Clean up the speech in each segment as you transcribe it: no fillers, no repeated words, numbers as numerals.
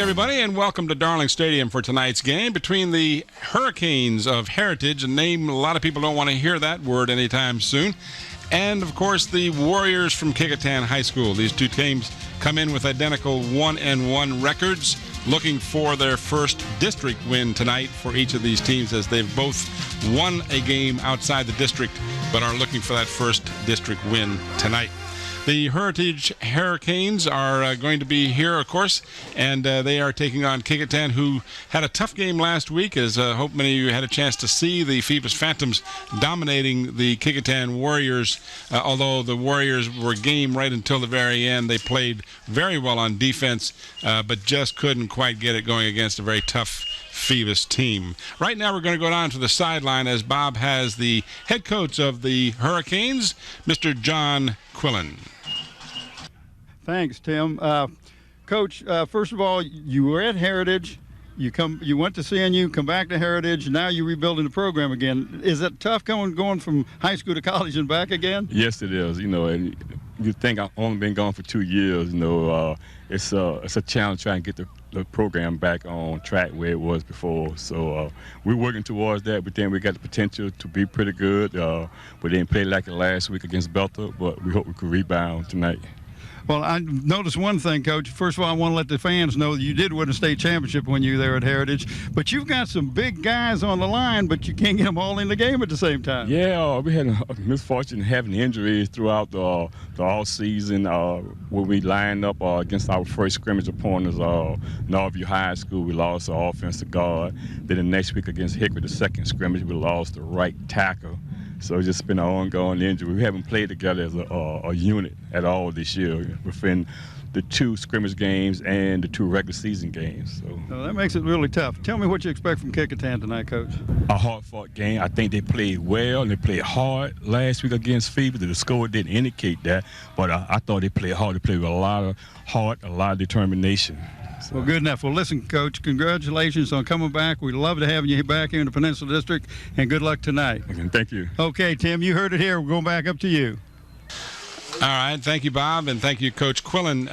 everybody, and welcome to Darling Stadium for tonight's game between the Hurricanes of Heritage, a name a lot of people don't want to hear that word anytime soon, and, of course, the Warriors from Kecoughtan High School. These two teams come in with identical 1-1 records, looking for their first district win tonight for each of these teams, as they've both won a game outside the district but are looking for that first district win tonight. The Heritage Hurricanes are going to be here, of course, and they are taking on Kecoughtan, who had a tough game last week, as I hope many of you had a chance to see the Phoebus Phantoms dominating the Kecoughtan Warriors. Although the Warriors were game right until the very end, they played very well on defense, but just couldn't quite get it going against a very tough Phoebus team. Right now we're going to go down to the sideline as Bob has the head coach of the Hurricanes, Mr. John Quillen. Thanks, Tim. Coach, first of all, you were at Heritage. You went to CNU, come back to Heritage, now you're rebuilding the program again. Is it tough going from high school to college and back again? Yes, it is. And you think I've only been gone for 2 years. It's a challenge trying to get the program back on track where it was before. So we're working towards that. But then we got the potential to be pretty good. We didn't play like it last week against Bethel, but we hope we could rebound tonight. Well, I noticed one thing, Coach. First of all, I want to let the fans know that you did win a state championship when you were there at Heritage, but you've got some big guys on the line, but you can't get them all in the game at the same time. Yeah, we had a misfortune having injuries throughout the all season. When we lined up against our first scrimmage opponents, Northview High School, we lost our offensive guard. Then the next week against Hickory, the second scrimmage, we lost the right tackle. So it's just been an ongoing injury. We haven't played together as a unit at all this year within the 2 scrimmage games and the 2 regular season games. So that makes it really tough. Tell me what you expect from Kecoughtan tonight, Coach. A hard-fought game. I think they played well and they played hard last week against Phoebus. The score didn't indicate that, but I thought they played hard. They played with a lot of heart, a lot of determination. Well, good enough. Well, listen, Coach, congratulations on coming back. We'd love to have you back here in the Peninsula District, and good luck tonight. Okay, thank you. Okay, Tim, you heard it here. We're going back up to you. All right. Thank you, Bob, and thank you, Coach Quillen.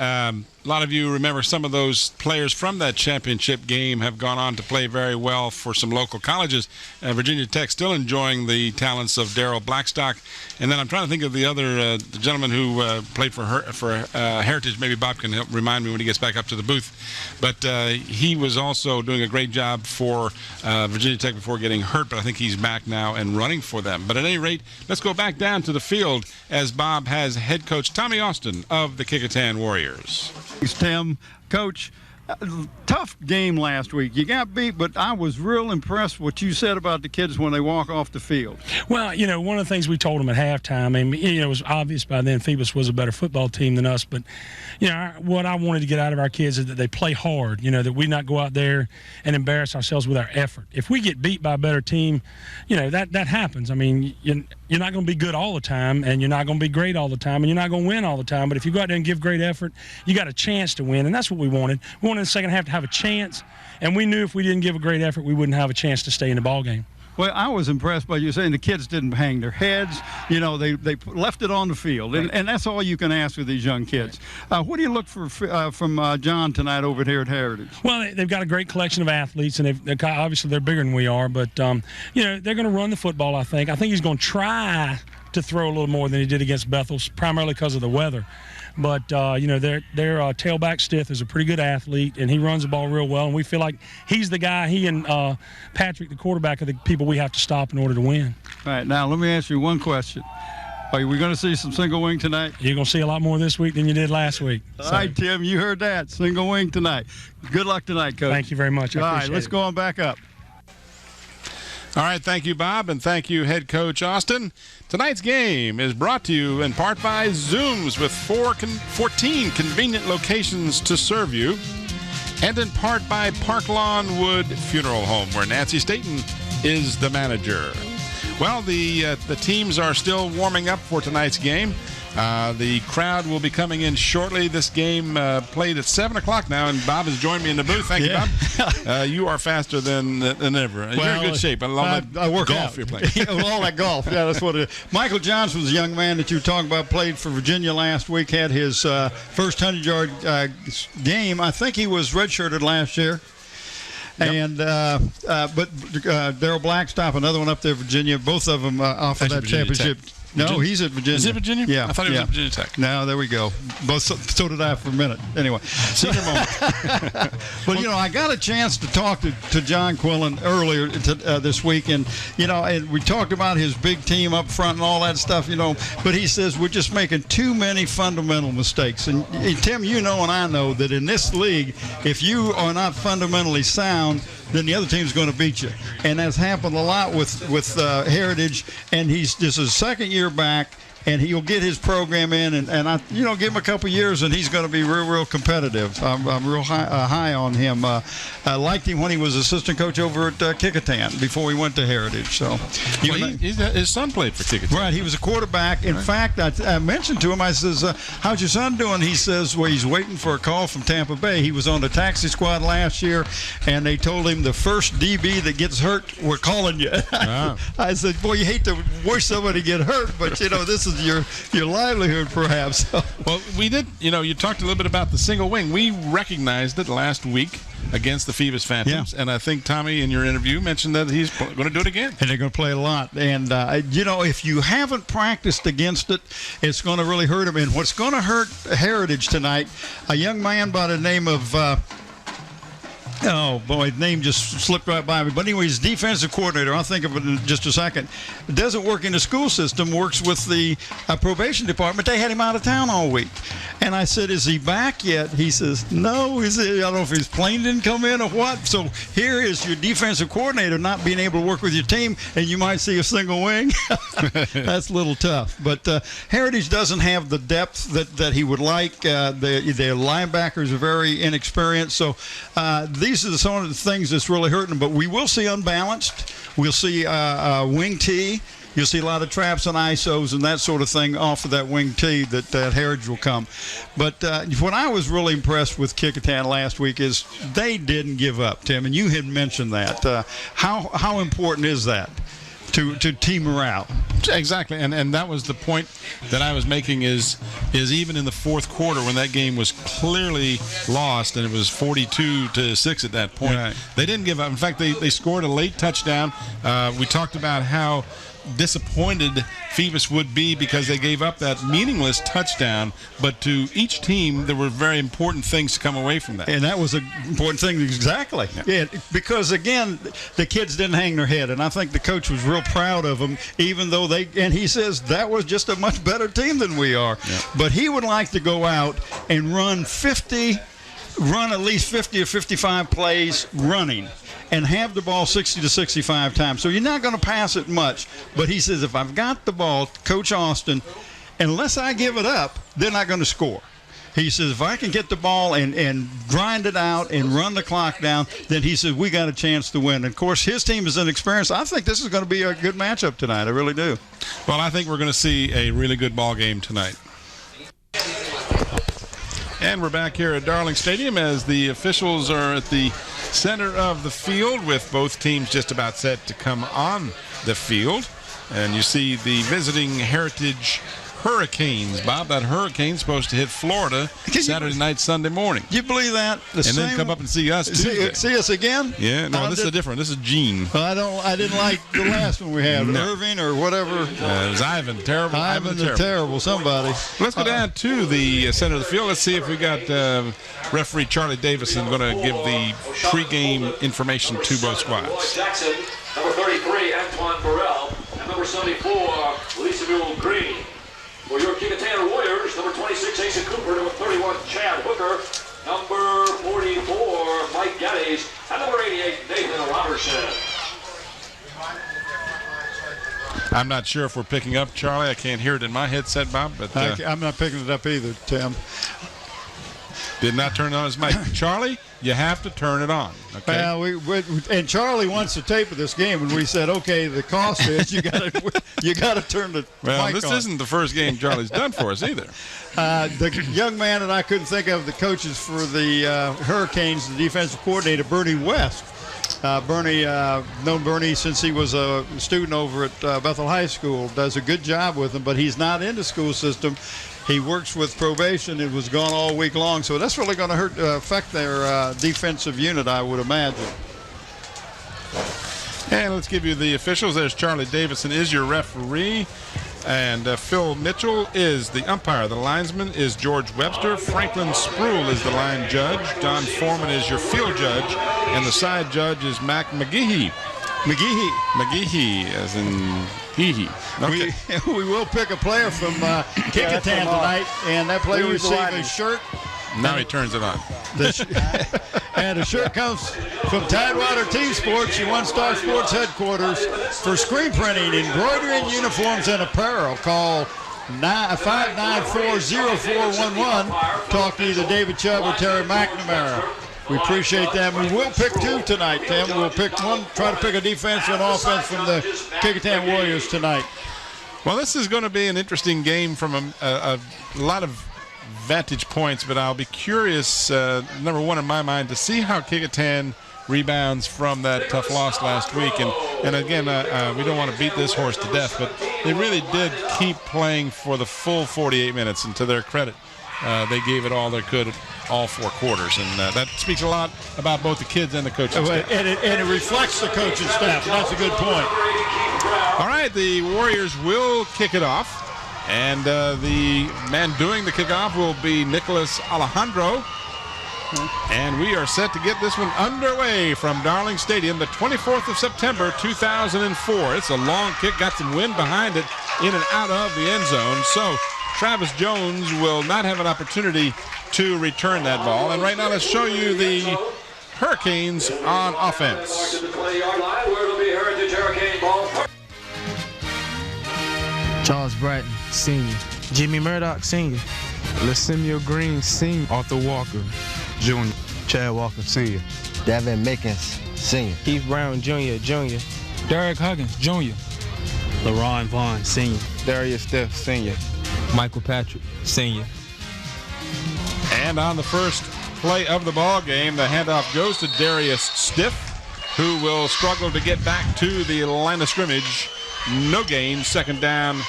A lot of you remember some of those players from that championship game have gone on to play very well for some local colleges. Virginia Tech still enjoying the talents of Darryl Blackstock. And then I'm trying to think of the other the gentleman who played for Heritage. Maybe Bob can help remind me when he gets back up to the booth. But he was also doing a great job for Virginia Tech before getting hurt, but I think he's back now and running for them. But at any rate, let's go back down to the field as Bob has head coach Tommy Austin of the Kecoughtan Warriors. Thanks, Tim. Coach, tough game last week. You got beat, but I was real impressed with what you said about the kids when they walk off the field. Well, one of the things we told them at halftime, it was obvious by then Phoebus was a better football team than us, but, what I wanted to get out of our kids is that they play hard, that we not go out there and embarrass ourselves with our effort. If we get beat by a better team, that happens. You're not going to be good all the time, and you're not going to be great all the time, and you're not going to win all the time, but if you go out there and give great effort, you got a chance to win, and that's what we wanted. We wanted in the second half to have a chance, and we knew if we didn't give a great effort, we wouldn't have a chance to stay in the ball game. Well, I was impressed by you saying the kids didn't hang their heads. They left it on the field, and that's all you can ask with these young kids. What do you look for from John tonight over here at Heritage? Well, they've got a great collection of athletes, and obviously they're bigger than we are, but they're going to run the football. I think he's going to try to throw a little more than he did against Bethel, primarily because of the weather. But, their tailback Stith is a pretty good athlete, and he runs the ball real well, and we feel like he's the guy, he and Patrick, the quarterback, are the people we have to stop in order to win. All right, now let me ask you one question. Are we going to see some single wing tonight? You're going to see a lot more this week than you did last week. All right, Tim, you heard that. Single wing tonight. Good luck tonight, Coach. Thank you very much. All right, let's go on back up. All right, thank you, Bob, and thank you, head coach Austin. Tonight's game is brought to you in part by Zooms with 14 convenient locations to serve you, and in part by Park Lawn Wood Funeral Home, where Nancy Staten is the manager. Well, the teams are still warming up for tonight's game. The crowd will be coming in shortly. This game played at 7 o'clock now, and Bob has joined me in the booth. Thank you, Bob. You are faster than ever. You're in good shape. I work golf out. You're playing. All that golf. Yeah, that's what it is. Michael Johnson was a young man that you were talking about, played for Virginia last week, had his first 100-yard game. I think he was redshirted last year. Yep. And but Darrell Blackstop, another one up there, Virginia. Both of them off of that championship. No, he's at Virginia. Is it Virginia? Yeah. I thought he was at Virginia Tech. No, there we go. Both. So did I for a minute. Anyway. Senior moment. But, I got a chance to talk to John Quillen earlier this week, and, and we talked about his big team up front and all that stuff, but he says we're just making too many fundamental mistakes. And, Tim, and I know that in this league, if you are not fundamentally sound, then the other team's going to beat you. And that's happened a lot with Heritage, and he's just his second year back, and he'll get his program in, and I give him a couple years, and he's going to be real competitive. I'm real high on him. I liked him when he was assistant coach over at Kecoughtan before he went to Heritage. So, his son played for Kecoughtan. Right, he was a quarterback. In fact, I mentioned to him, I says, how's your son doing? He says, well, he's waiting for a call from Tampa Bay. He was on the taxi squad last year, and they told him the first DB that gets hurt, we're calling you. Wow. I said, boy, you hate to watch somebody get hurt, but, this is your livelihood, perhaps. Well, we did, you talked a little bit about the single wing. We recognized it last week against the Phoebus Phantoms, and I think Tommy, in your interview, mentioned that he's going to do it again. And they're going to play a lot. And, if you haven't practiced against it, it's going to really hurt him. And what's going to hurt Heritage tonight, a young man by the name of oh, boy, his name just slipped right by me. But anyway, he's defensive coordinator. I'll think of it in just a second. Doesn't work in the school system, works with the probation department. They had him out of town all week. And I said, is he back yet? He says, no. I don't know if his plane didn't come in or what. So here is your defensive coordinator not being able to work with your team, and you might see a single wing. That's a little tough. But Heritage doesn't have the depth that he would like. Their linebackers are very inexperienced. So these are some of the things that's really hurting them. But we will see unbalanced. We'll see wing T. You'll see a lot of traps and ISOs and that sort of thing off of that wing T that Heritage will come. But what I was really impressed with Kecoughtan last week is they didn't give up, Tim, and you had mentioned that. How important is that to team morale? Exactly, and that was the point that I was making is even in the fourth quarter when that game was clearly lost and it was 42-6 at that point, right. They didn't give up. In fact, they scored a late touchdown. We talked about how disappointed Phoebus would be because they gave up that meaningless touchdown, but to each team there were very important things to come away from that. And that was an important thing, exactly. Yeah, because again, the kids didn't hang their head, and I think the coach was real proud of them, even though and he says that was just a much better team than we are. Yeah. But he would like to go out and run at least 50 or 55 plays running and have the ball 60 to 65 times. So you're not going to pass it much. But he says, if I've got the ball, Coach Austin, unless I give it up, they're not going to score. He says, if I can get the ball and grind it out and run the clock down, then he says, we got a chance to win. And, of course, his team is inexperienced. I think this is going to be a good matchup tonight. I really do. Well, I think we're going to see a really good ball game tonight. And we're back here at Darling Stadium as the officials are at the center of the field with both teams just about set to come on the field. And you see the visiting Heritage Hurricanes. Bob, that hurricane's supposed to hit Florida Saturday night, Sunday morning. You believe that? Then come up and see us Tuesday. See us again? Yeah, no, this is different. This is Gene. I didn't like the last one we had, Irving or whatever. It was Ivan. Terrible. Ivan the terrible. Somebody. Let's go down to the center of the field. Let's see if we got referee Charlie Davison going to give the pregame information to both squads. Jackson, number 33, Antoine Burrell, and number 74, Lisa Mule Green. For your Kecoughtan Warriors, number 26, Asa Cooper, number 31, Chad Hooker, number 44, Mike Geddes, and number 88, Nathan Robertson. I'm not sure if we're picking up, Charlie. I can't hear it in my headset, Bob. But I'm not picking it up either, Tim. Did not turn on his mic. Charlie, you have to turn it on. Okay. Well, and Charlie wants the tape of this game, and we said, okay, the cost is you got to turn the mic this on. isn't the first game Charlie's done for us either. The young man that I couldn't think of, the coaches for the Hurricanes, the defensive coordinator, Bernie West. Bernie, known Bernie since he was a student over at Bethel High School, does a good job with them, but he's not in the school system. He works with probation. It was gone all week long, so that's really going to affect their defensive unit, I would imagine. And let's give you the officials. There's Charlie Davison is your referee, and Phil Mitchell is the umpire. The linesman is George Webster. Franklin Spruill is the line judge. Don Foreman is your field judge, and the side judge is Mac McGehee. McGehee, as in hee-hee. Okay. We will pick a player from Kecoughtan tonight, and that player will receive a shirt. Now he turns it on. And the shirt comes from Tidewater Team Sports, your one-star sports headquarters for screen printing, embroidery, uniforms, and apparel. Call 594-0411. Talk to either David Chubb or Terry McNamara. We appreciate that. We will pick two tonight, Tim. We'll pick one, try to pick a defense and offense from the Kecoughtan Warriors tonight. Well, this is going to be an interesting game from a lot of vantage points, but I'll be curious, number one in my mind, to see how Kecoughtan rebounds from that tough loss last week. And again, we don't want to beat this horse to death, but they really did keep playing for the full 48 minutes, and to their credit, they gave it all they could all 4 quarters, and that speaks a lot about both the kids and the coaching staff. And it reflects the coaching staff, and that's a good point. All right, the Warriors will kick it off, and the man doing the kickoff will be Nicholas Alejandro, and we are set to get this one underway from Darling Stadium, the 24th of September, 2004. It's a long kick, got some wind behind it, in and out of the end zone, so Travis Jones will not have an opportunity to return that ball. And right now, let's show you the Hurricanes on offense. Charles Bratton, Sr. Jimmy Murdoch, Sr. Lasimio Green, Sr. Arthur Walker, Jr. Chad Walker, Sr. Devin Mickens, Sr. Keith Brown, Jr. Derek Huggins, Jr. LaRon Vaughn, Sr. Darius Stiff, Sr. Michael Patrick, Sr. And on the first play of the ball game, the handoff goes to Darius Stiff, who will struggle to get back to the line of scrimmage. No gain, second down,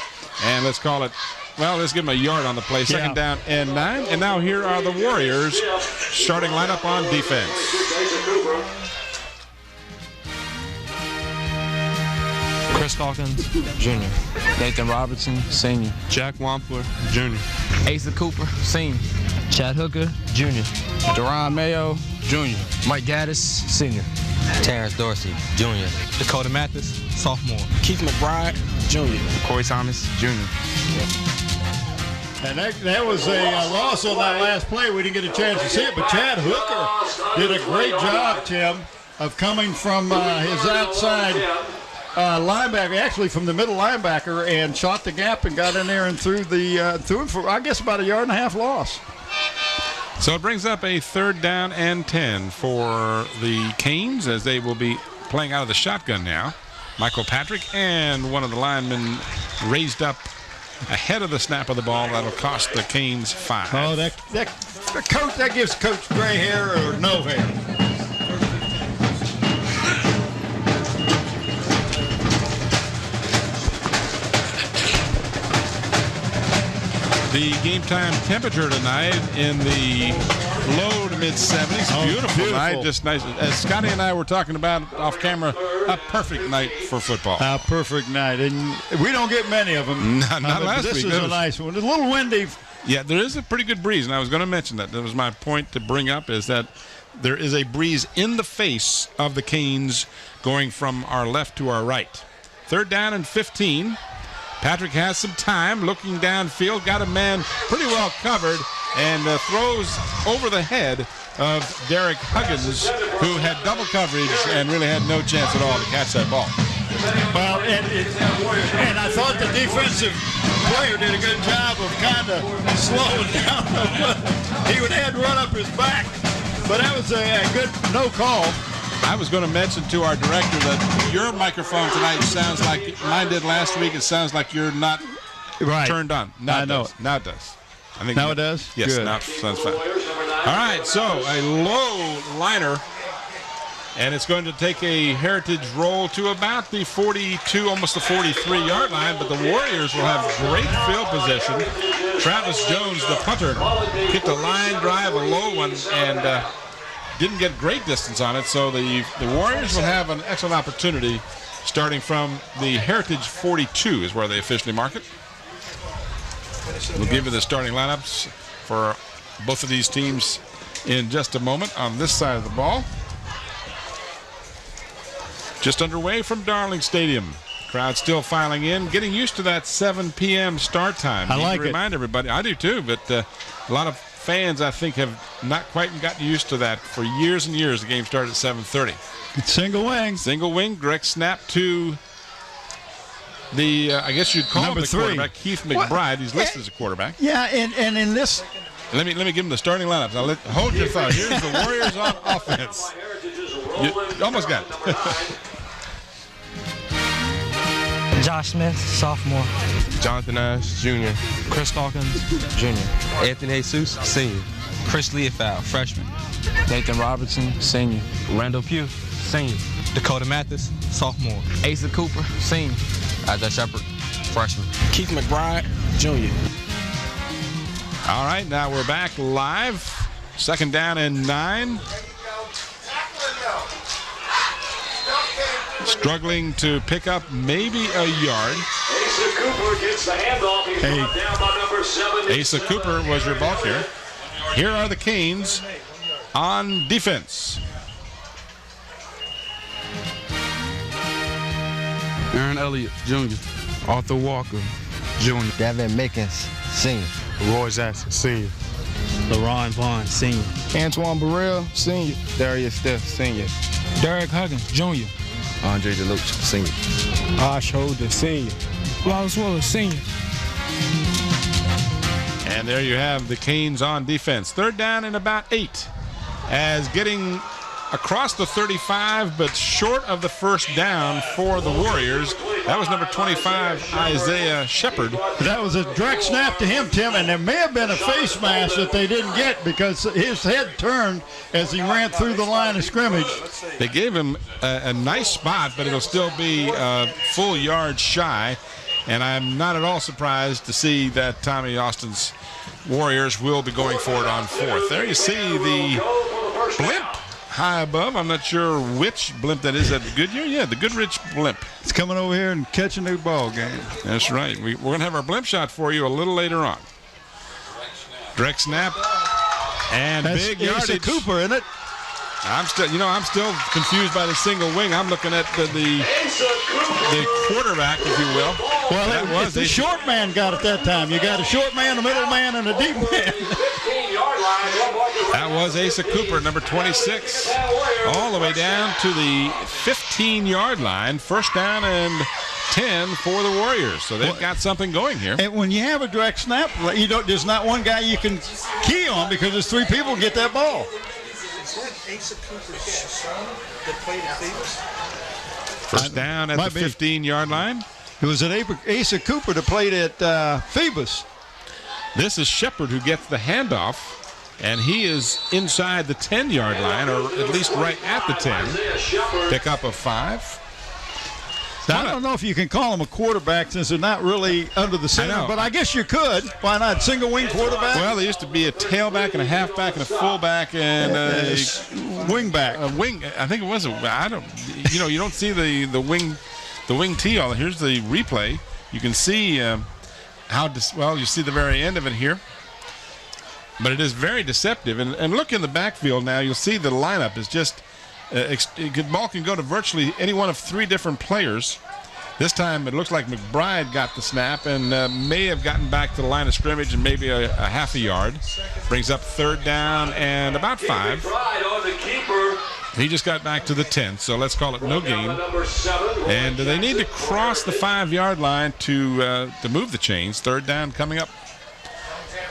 and let's call it, well, let's give him a yard on the play. Second down and 9. And now here are the Warriors starting lineup on defense. Chris Hawkins, Jr. Nathan Robertson, Sr. Jack Wampler, Jr. Asa Cooper, Sr. Chad Hooker, Jr. Deron Mayo, Jr. Mike Gaddis, Sr. Terrence Dorsey, Jr. Dakota Mathis, sophomore. Keith McBride, Jr. Corey Thomas, Jr. And that was a loss on that last play. We didn't get a chance to see it, but Chad Hooker did a great job, Tim, of coming from his outside linebacker, actually from the middle linebacker, and shot the gap and got in there and threw him for, I guess, about a 1.5 yard loss. So it brings up a 3rd down and 10 for the Canes, as they will be playing out of the shotgun now. Michael Patrick and one of the linemen raised up ahead of the snap of the ball. That'll cost the Canes 5. Oh, that gives Coach gray hair or no hair. The game time temperature tonight in the low to mid 70s. Beautiful night, just nice. As Scotty and I were talking about off camera, a perfect night for football. A perfect night, and we don't get many of them. Not last this week. This is a nice one. A little windy. Yeah, there is a pretty good breeze, and I was going to mention that. That was my point to bring up, is that there is a breeze in the face of the Canes going from our left to our right. 3rd down and 15. Patrick has some time, looking downfield, got a man pretty well covered, and throws over the head of Derek Huggins, who had double coverage and really had no chance at all to catch that ball. Well, and I thought the defensive player did a good job of kind of slowing down. He would have to run up his back, but that was a good no call. I was going to mention to our director that your microphone tonight sounds like mine did last week. It sounds like you're not turned on. Now I know. Now it does. I think now it does? Yes, good. now it sounds fine. All right, so a low liner, and it's going to take a Heritage roll to about the 42, almost the 43-yard line, but the Warriors will have great field position. Travis Jones, the punter, kicked a line drive, a low one, and didn't get great distance on it, so the Warriors will have an excellent opportunity starting from the Heritage 42 is where they officially mark it. We'll give you the starting lineups for both of these teams in just a moment on this side of the ball. Just underway from Darling Stadium. Crowd still filing in, getting used to that 7 p.m. start time. I like it. Remind everybody, I do too, but a lot of fans, I think, have not quite gotten used to that. For years and years, the game started at 7:30. It's single wing. Single wing, direct snap to the, I guess you'd call him the quarterback, Keith McBride. He's listed as a quarterback. Yeah, and in this... Let me give him the starting lineups. Now, hold your thought. Here's the Warriors on offense. You almost got it. Josh Smith, sophomore. Jonathan Ash, junior. Chris Dawkins, junior. Anthony Jesus, senior. Chris Leofow, freshman. Nathan Robertson, senior. Randall Pugh, senior. Dakota Mathis, sophomore. Asa Cooper, senior. Isaiah Shepard, freshman. Keith McBride, junior. All right, now we're back live. 2nd down and 9. Struggling to pick up maybe a yard. Asa Cooper gets the handoff. He's brought down by number 7. Asa Cooper was your ball carrier. Here are the Canes on defense. Aaron Elliott, Jr. Arthur Walker, Jr. Devin Mickens, senior. Roy Jackson, senior. LaRon Vaughn, senior. Antoine Burrell, senior. Darius Steph, senior. Derek Huggins, junior. Andre DeLuce, senior. Osh Holder, senior. Wallace Willis, senior. And there you have the Canes on defense. 3rd down and about 8. As getting across the 35, but short of the first down for the Warriors. That was number 25, Isaiah Shepard. That was a direct snap to him, Tim, and there may have been a face mask that they didn't get because his head turned as he ran through the line of scrimmage. They gave him a nice spot, but it'll still be a full yard shy. And I'm not at all surprised to see that Tommy Austin's Warriors will be going for it on 4th. There you see the blimp high above. I'm not sure which blimp that is. That Goodyear? Yeah, the Goodrich blimp. It's coming over here and catching the ball game. That's right. We're going to have our blimp shot for you a little later on. Direct snap and That's big yardage. Asa Cooper, isn't it? I'm still confused by the single wing. I'm looking at the quarterback, if you will. Well, that was the short man got it that time. You got a short man, a middle man, and a deep man. That was Asa Cooper, number 26, all the way down to the 15-yard line. 1st down and 10 for the Warriors. So they've got something going here. And when you have a direct snap, there's not one guy you can key on because there's 3 people get that ball. Is that Asa Cooper's son that played at Phoebus? 1st down at the 15-yard line. It was Asa Cooper that played at Phoebus. This is Shepard who gets the handoff, and he is inside the 10-yard line, or at least right at the 10. Pick up of 5. Now, I don't know if you can call him a quarterback since they're not really under the center, but I guess you could. Why not? Single wing quarterback? Well, there used to be a tailback and a halfback and a fullback and a wingback. A wing. I think it was you don't see the wing tee. Here's the replay. You can see you see the very end of it here. But it is very deceptive. And look in the backfield now. You'll see the lineup is just ball can go to virtually any one of 3 different players. This time it looks like McBride got the snap and may have gotten back to the line of scrimmage and maybe a half a yard. Brings up 3rd down and about 5. McBride on the keeper. He just got back to the 10th, so let's call it no gain. And they need to cross the 5-yard line to move the chains. Third down coming up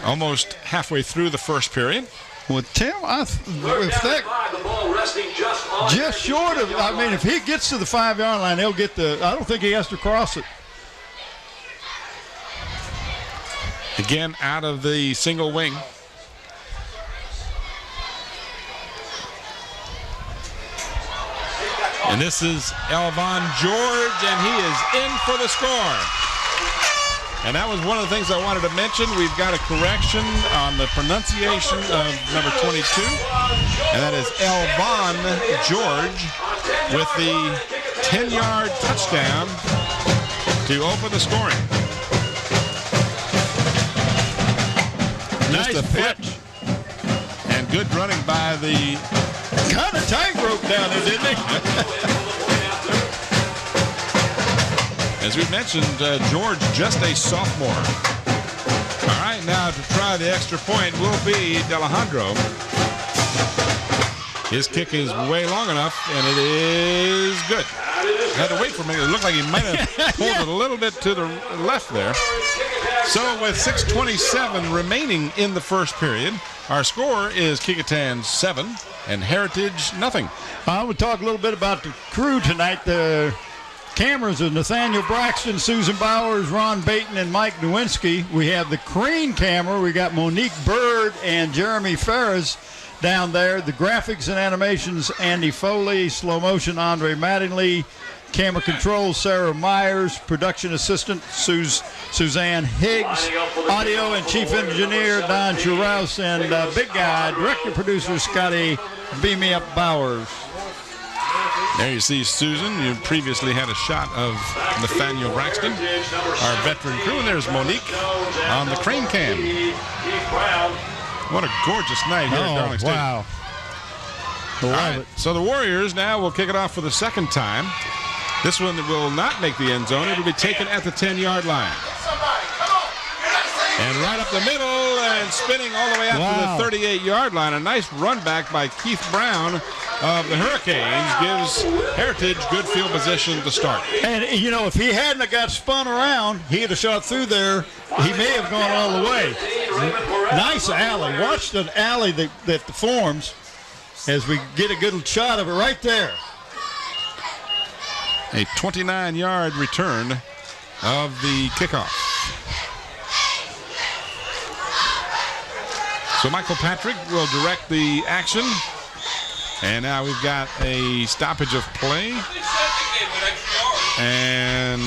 almost halfway through the first period. Well, Tim, if that just short of, I mean, if he gets to the 5-yard line, he'll get the. I don't think he has to cross it. Again, out of the single wing. And this is Elvon George, and he is in for the score. And that was one of the things I wanted to mention. We've got a correction on the pronunciation of number 22, and that is Elvon George with the 10-yard touchdown to open the scoring. Just a pitch. And good running by the... Kind of tightrope down there, didn't he? As we mentioned, George just a sophomore. All right, now to try the extra point will be D'Alejandro. His kick is way long enough, and it is good. I had to wait for a minute. It looked like he might have pulled it a little bit to the left there. So with 6:27 remaining in the first period, our score is Kecoughtan 7 and Heritage nothing. I would talk a little bit about the crew tonight. The cameras are Nathaniel Braxton, Susan Bowers, Ron Baton, and Mike Nowinski. We have the crane camera. We got Monique Bird and Jeremy Ferris down there. The graphics and animations, Andy Foley. Slow motion, Andre Mattingly. Camera control, Sarah Myers. Production assistant, Suzanne Higgs. Audio and chief engineer, Don Chiraus. And big guy, director producer, Scotty Beam Me Up Bowers. There you see Susan. You previously had a shot of Nathaniel Braxton, our veteran crew. And there's Monique on the crane cam. What a gorgeous night here at Darling Stadium. Wow. All right, so the Warriors now will kick it off for the second time. This one will not make the end zone. It will be taken at the 10-yard line. And right up the middle and spinning all the way out to the 38-yard line. A nice run back by Keith Brown of the Hurricanes gives Heritage good field position to start. And, you know, if he hadn't got spun around, he'd have shot through there. He may have gone all the way. Nice alley. Watch the alley that forms as we get a good shot of it right there. A 29-yard return of the kickoff. So Michael Patrick will direct the action. And now we've got a stoppage of play. And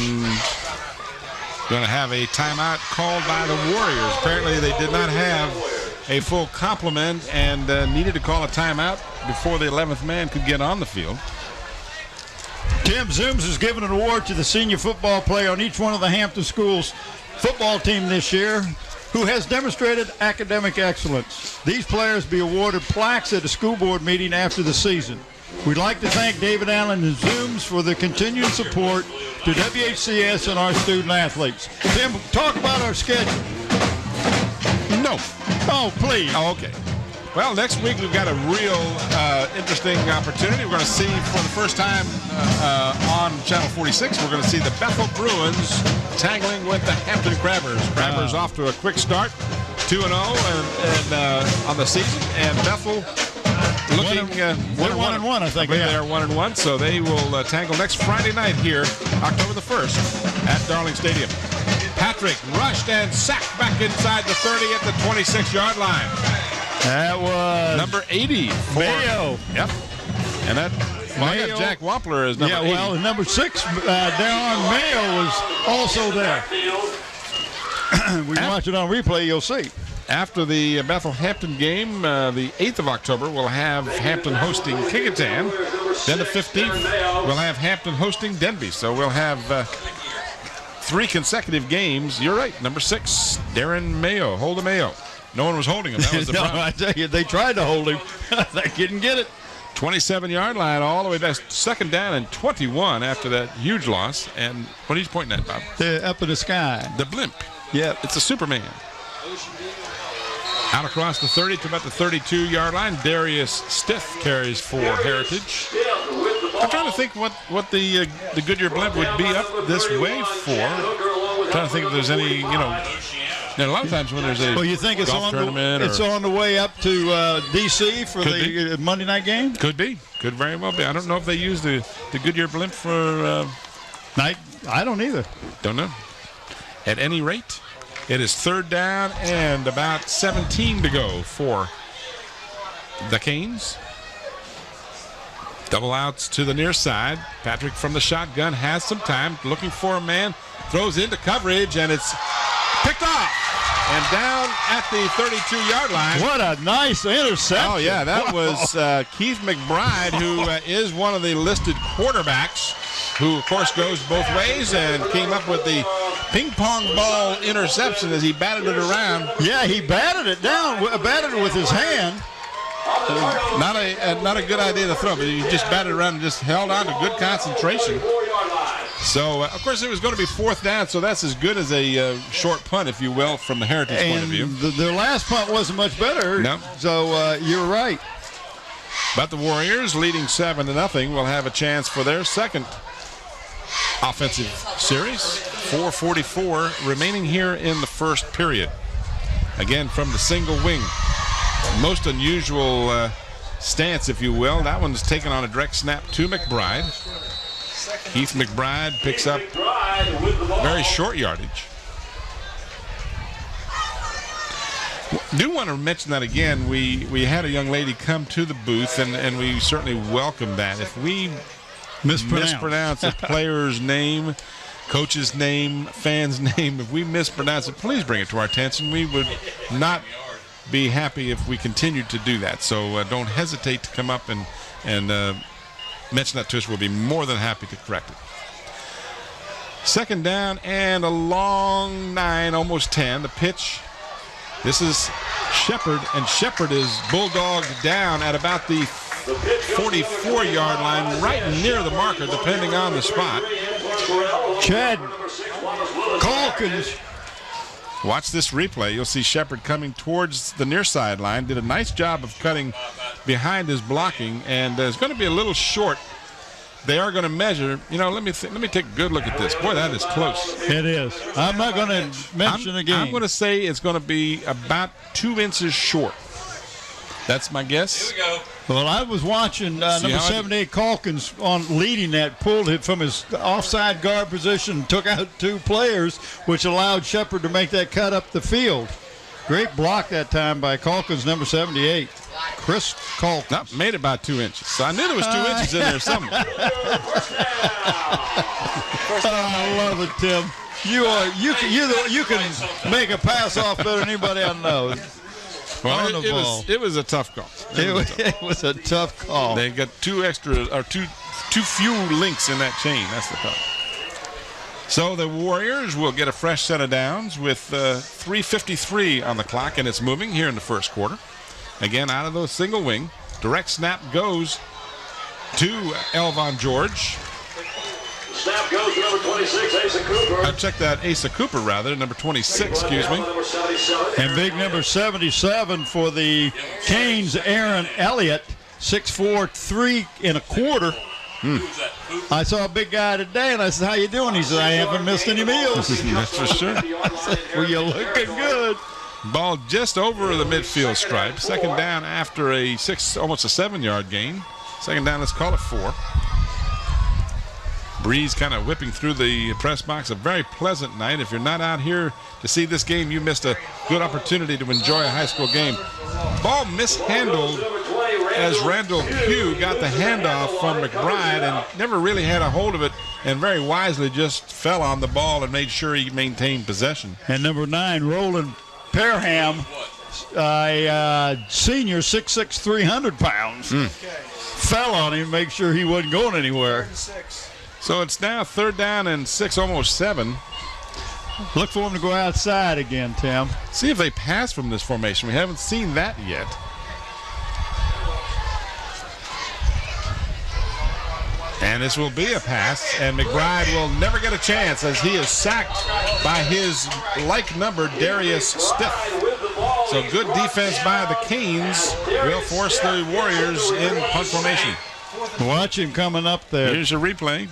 going to have a timeout called by the Warriors. Apparently they did not have a full complement and needed to call a timeout before the 11th man could get on the field. Tim Zooms has given an award to the senior football player on each one of the Hampton Schools football team this year who has demonstrated academic excellence. These players be awarded plaques at a school board meeting after the season. We'd like to thank David Allen and Zooms for their continued support to WHCS and our student athletes. Tim, talk about our schedule. No. Oh, please. Oh, okay. Well, next week we've got a real interesting opportunity. We're going to see for the first time on Channel 46, we're going to see the Bethel Bruins tangling with the Hampton Crabbers. Crabbers off to a quick start, 2-0 and on the season, and Bethel looking 1-1, I think. They're 1-1, so they will tangle next Friday night here, October the 1st, at Darling Stadium. Patrick rushed and sacked back inside the 30 at the 26-yard line. That was number 80 for Mayo. Yep. And that I got Jack Wampler as number 80. Yeah, well, number 6, Darren Mayo was also there. We watch it on replay, you'll see. After the Bethel-Hampton game, the 8th of October, we'll have Hampton hosting Kecoughtan. Then the 15th, we'll have Hampton hosting Denby. So we'll have 3 consecutive games. You're right, number 6, Darren Mayo. Hold the Mayo. No one was holding him. That was the problem. I tell you, they tried to hold him. They couldn't get it. 27-yard line all the way back. Second down and 21 after that huge loss. And what are you pointing at, Bob? Up in the sky. The blimp. Yeah. It's a Superman. Out across the 30 to about the 32-yard line. Darius Stiff carries for Heritage. I'm trying to think what the Goodyear blimp would be up this way for. I'm trying to think if there's any, a lot of times when there's a you think it's golf tournament it's on the way up to D.C. for the Monday night game? Could be. Could very well be. I don't know if they use the Goodyear blimp for night. I don't either. Don't know. At any rate, it is 3rd down and about 17 to go for the Canes. Double outs to the near side. Patrick from the shotgun has some time, looking for a man, throws into coverage, and it's picked off. And down at the 32-yard line. What a nice interception. Oh, yeah, that was Keith McBride, who is one of the listed quarterbacks, who, of course, goes both ways and came up with the ping-pong ball interception as he batted it around. Yeah, he batted it down, batted it with his hand. Not a good idea to throw, but he just batted around and just held on to good concentration. So, of course, it was going to be 4th down, so that's as good as a short punt, if you will, from the Heritage point of view. Their last punt wasn't much better, no. So you're right. But the Warriors, leading 7-0, will have a chance for their second offensive series. 4:44 remaining here in the first period. Again, from the single wing. Most unusual stance, if you will. That one's taken on a direct snap to McBride. Keith McBride picks up very short yardage. Do want to mention that again. We had a young lady come to the booth, and we certainly welcome that. If we mispronounce a player's name, coach's name, fan's name, if we mispronounce it, please bring it to our attention. We would not be happy if we continued to do that. So don't hesitate to come up and mention that to us. We'll be more than happy to correct it. 2nd down and a long 9, almost 10. The pitch. This is Shepard, and Shepard is bulldogged down at about the 44-yard line, right near the marker, depending on the spot. Chad Calkins. Watch this replay. You'll see Shepard coming towards the near sideline. Did a nice job of cutting behind his blocking, and it's going to be a little short. They are going to measure. Let me take a good look at this. Boy, that is close. It is. I'm not going to mention again. I'm going to say it's going to be about 2 inches short. That's my guess. Here we go. Well, I was watching number 78 Calkins on leading that, pulled it from his offside guard position, took out 2 players, which allowed Shepard to make that cut up the field. Great block that time by Calkins, number 78. Chris Calkins. Nope, made about 2 inches. So I knew there was 2 inches in there somewhere. I love it, Tim. You can make a pass off better than anybody I know. Well, it was a tough call. It was a tough call. They got too few links in that chain. That's the problem. So the Warriors will get a fresh set of downs with 3:53 on the clock, and it's moving here in the first quarter. Again, out of the single wing, direct snap goes to Elvon George. Snap goes to number 26, Asa Cooper. Check that, Asa Cooper, rather, number 26, excuse me. And big number 77 for the Canes, Aaron Elliott, 6'4", 3 1/4. I saw a big guy today, and I said, "How you doing?" He said, "I haven't missed any meals." That's for sure. I said, "Well, you're looking good." Ball just over the midfield stripe. 2nd down after almost a 7-yard gain. 2nd down, let's call it 4. Breeze kind of whipping through the press box. A very pleasant night. If you're not out here to see this game, you missed a good opportunity to enjoy a high school game. Ball mishandled as Randall Pugh got the handoff from McBride and never really had a hold of it, and very wisely just fell on the ball and made sure he maintained possession. And number 9, Roland Parham, senior, 6'6", 300 pounds. Fell on him, make sure he wasn't going anywhere. So it's now 3rd down and 6, almost 7. Look for him to go outside again, Tim. See if they pass from this formation. We haven't seen that yet. And this will be a pass, and McBride will never get a chance as he is sacked by his like number, Darius Stiff. So good defense by the Canes will force the Warriors in punt formation. Watch him coming up there. Here's a replay.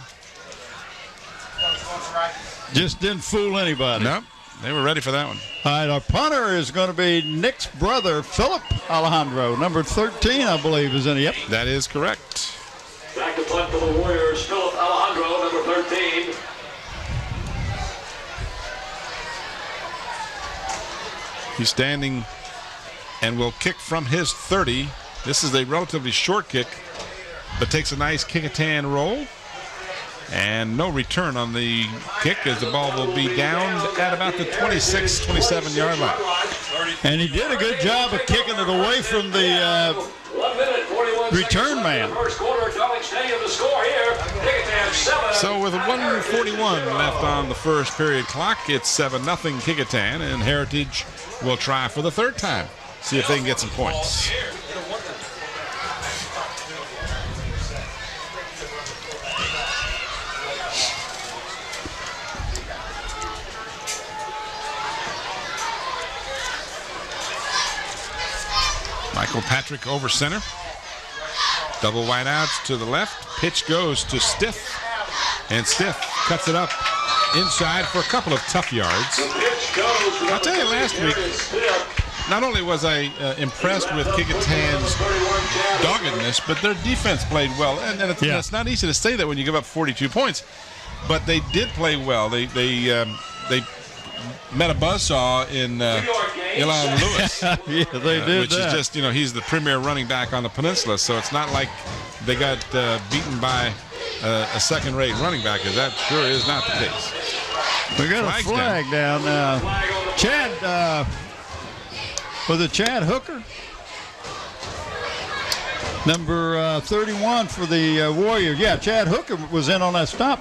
Just didn't fool anybody. Nope, they were ready for that one. All right, our punter is going to be Nick's brother, Philip Alejandro. Number 13, I believe, is in it. Yep. That is correct. Back to punt for the Warriors, Philip Alejandro, number 13. He's standing and will kick from his 30. This is a relatively short kick, but takes a nice Kecoughtan roll. And no return on the kick as the ball will be down at about the 26, 27-yard line. And he did a good job of kicking it away from the return man. So with 1:41 left on the first period clock, it's 7-0 Kecoughtan, and Heritage will try for the third time. See if they can get some points. Michael Patrick over center. Double wide outs to the left. Pitch goes to Stiff. And Stiff cuts it up inside for a couple of tough yards. I'll tell you, last week, not only was I impressed with Kecoughtan's doggedness, but their defense played well. And it's not easy to say that when you give up 42 points. But they did play well. They met a buzzsaw in Elon Lewis. Yeah, they did which that. is just, he's the premier running back on the peninsula, so it's not like they got beaten by a second-rate running back, because that sure is not the case. We got a flag down now. Chad, was it Chad Hooker? Number 31 for the Warriors. Yeah, Chad Hooker was in on that stop.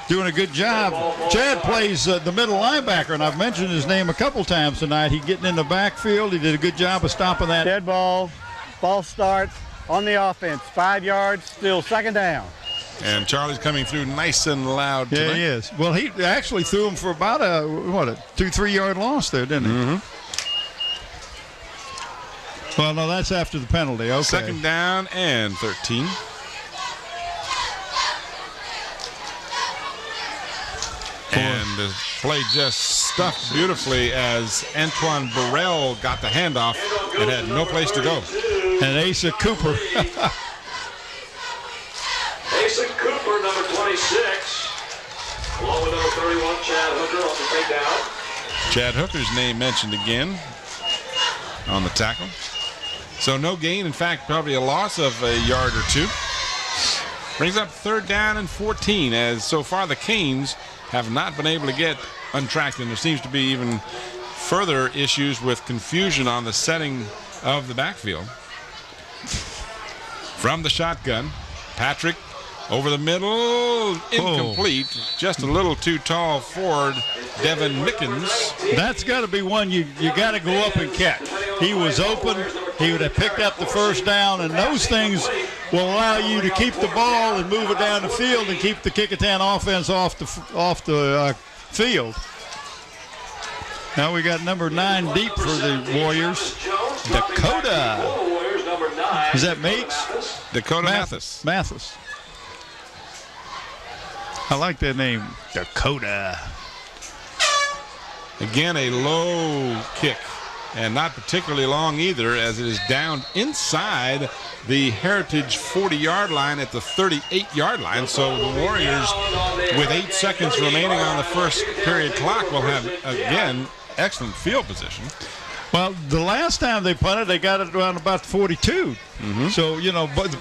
Doing a good job. Chad plays the middle linebacker, and I've mentioned his name a couple times tonight. He's getting in the backfield. He did a good job of stopping that. Dead ball. Ball starts on the offense. 5 yards, still second down. And Charlie's coming through nice and loud tonight. Yeah, he is. Well, he actually threw him for about a 2-3 yard loss there, didn't he? Mm-hmm. Well, no, that's after the penalty. Okay. Second down and 13. And the play just stuffed beautifully as Antoine Burrell got the handoff and had no place to go. And Asa Cooper. Asa Cooper, number 26, along with number 31, Chad Hooker on the takedown. Chad Hooker's name mentioned again on the tackle. So no gain, in fact, probably a loss of a yard or two. Brings up third down and 14, as so far the Canes have not been able to get untracked, and there seems to be even further issues with confusion on the setting of the backfield. From the shotgun, Patrick over the middle, incomplete, just a little too tall for Devin Mickens. That's got to be one you got to go up and catch. He was open. He would have picked up the first down, and those things will allow you to keep the ball and move it down the field and keep the Kecoughtan offense off the field. Now we got number 9 deep for the Warriors. Dakota. Is that Meeks? Dakota Mathis. Mathis. I like that name, Dakota. Again, a low kick, and not particularly long either, as it is down inside the Heritage 40-yard line at the 38-yard line. So the Warriors, with 8 seconds remaining on the first period clock, will have, again, excellent field position. Well, the last time they punted, they got it around about 42. Mm-hmm. So, but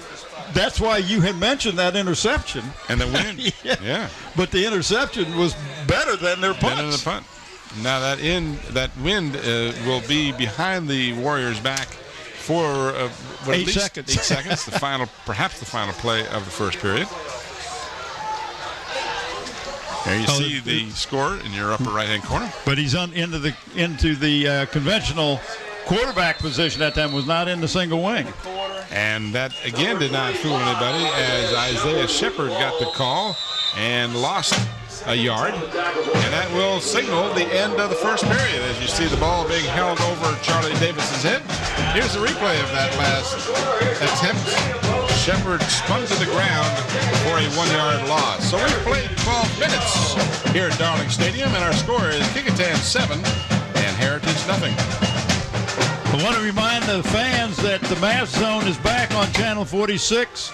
that's why you had mentioned that interception. And the wind. Yeah. But the interception was better than their punts. Better than the punt. Now that wind will be behind the Warriors' back for 8 seconds. 8 seconds. Perhaps the final play of the first period. There you see the score in your upper right-hand corner. But he's into the conventional quarterback position that time. Was not in the single wing. And that again did not fool anybody, as Isaiah Shepard got the call and lost a yard, and that will signal the end of the first period as you see the ball being held over Charlie Davis's head. Here's a replay of that last attempt. Shepard spun to the ground for a 1-yard loss. So we've played 12 minutes here at Darling Stadium, and our score is Kecoughtan 7 and Heritage nothing. I want to remind the fans that the Math Zone is back on Channel 46.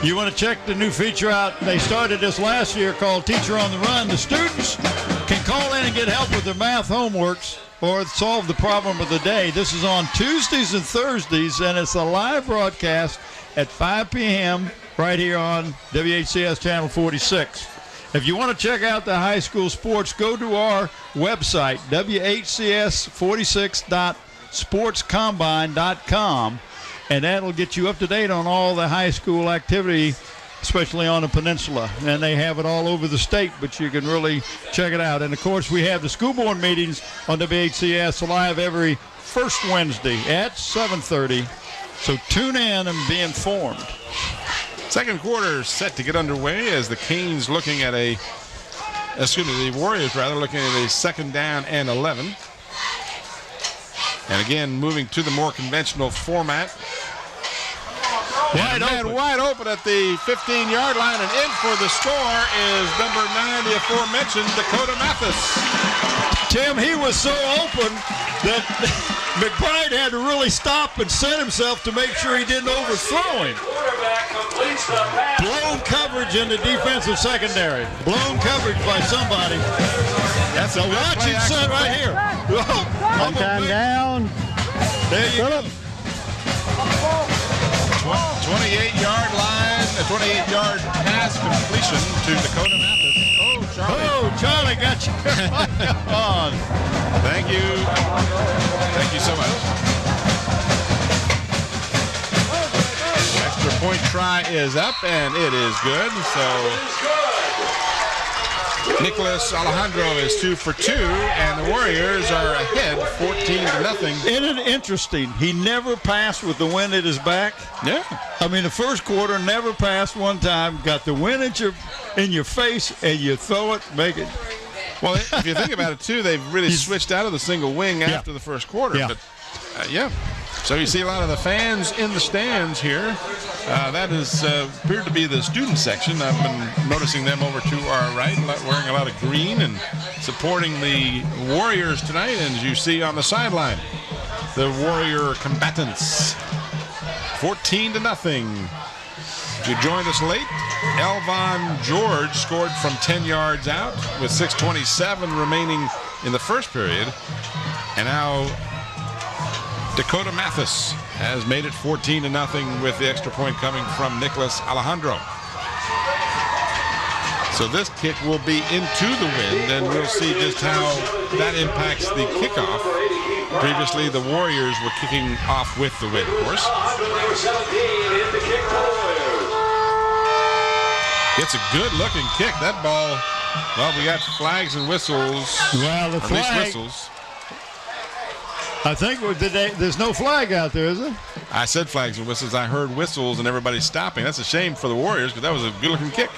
You want to check the new feature out. They started this last year called Teacher on the Run. The students can call in and get help with their math homeworks or solve the problem of the day. This is on Tuesdays and Thursdays, and it's a live broadcast at 5 p.m. right here on WHCS Channel 46. If you want to check out the high school sports, go to our website, WHCS46.sportscombine.com, and that'll get you up to date on all the high school activity, especially on the peninsula. And they have it all over the state, but you can really check it out. And, of course, we have the school board meetings on WHCS live every first Wednesday at 7:30. So tune in and be informed. Second quarter set to get underway as the Canes looking at the Warriors rather looking at a 2nd down and 11. And again, moving to the more conventional format. Wide open at the 15-yard line, and in for the score is number 9, the aforementioned Dakota Mathis. Tim, he was so open that McBride had to really stop and set himself to make sure he didn't overthrow him. Blown coverage in the defensive secondary. Blown coverage by somebody. That's a watch him set right here. One time down. There you go. 28-yard line, a 28-yard pass completion to Dakota Mathis. Oh, Charlie got you on. Thank you. Thank you so much. Extra point try is up, and it is good. So Nicholas Alejandro is 2 for 2, and the Warriors are ahead 14-0. Isn't it interesting? He never passed with the wind at his back. Yeah. I mean, the first quarter, never passed one time. Got the wind at in your face, and you throw it, make it. Well, if you think about it, too, they've really switched out of the single wing after the first quarter. Yeah. But, So you see a lot of the fans in the stands here. That is appeared to be the student section. I've been noticing them over to our right, wearing a lot of green and supporting the Warriors tonight. And as you see on the sideline, the Warrior combatants, 14-0. If you joined us late, Elvon George scored from 10 yards out with 6:27 remaining in the first period. And now Dakota Mathis has made it 14-0 with the extra point coming from Nicholas Alejandro. So this kick will be into the wind, and we'll see just how that impacts the kickoff. Previously, the Warriors were kicking off with the wind, of course. It's a good-looking kick. That ball, well, we got flags and whistles. Well, the flag. At least whistles. I think there's no flag out there, is it? I said flags and whistles. I heard whistles and everybody stopping. That's a shame for the Warriors because that was a good-looking kick.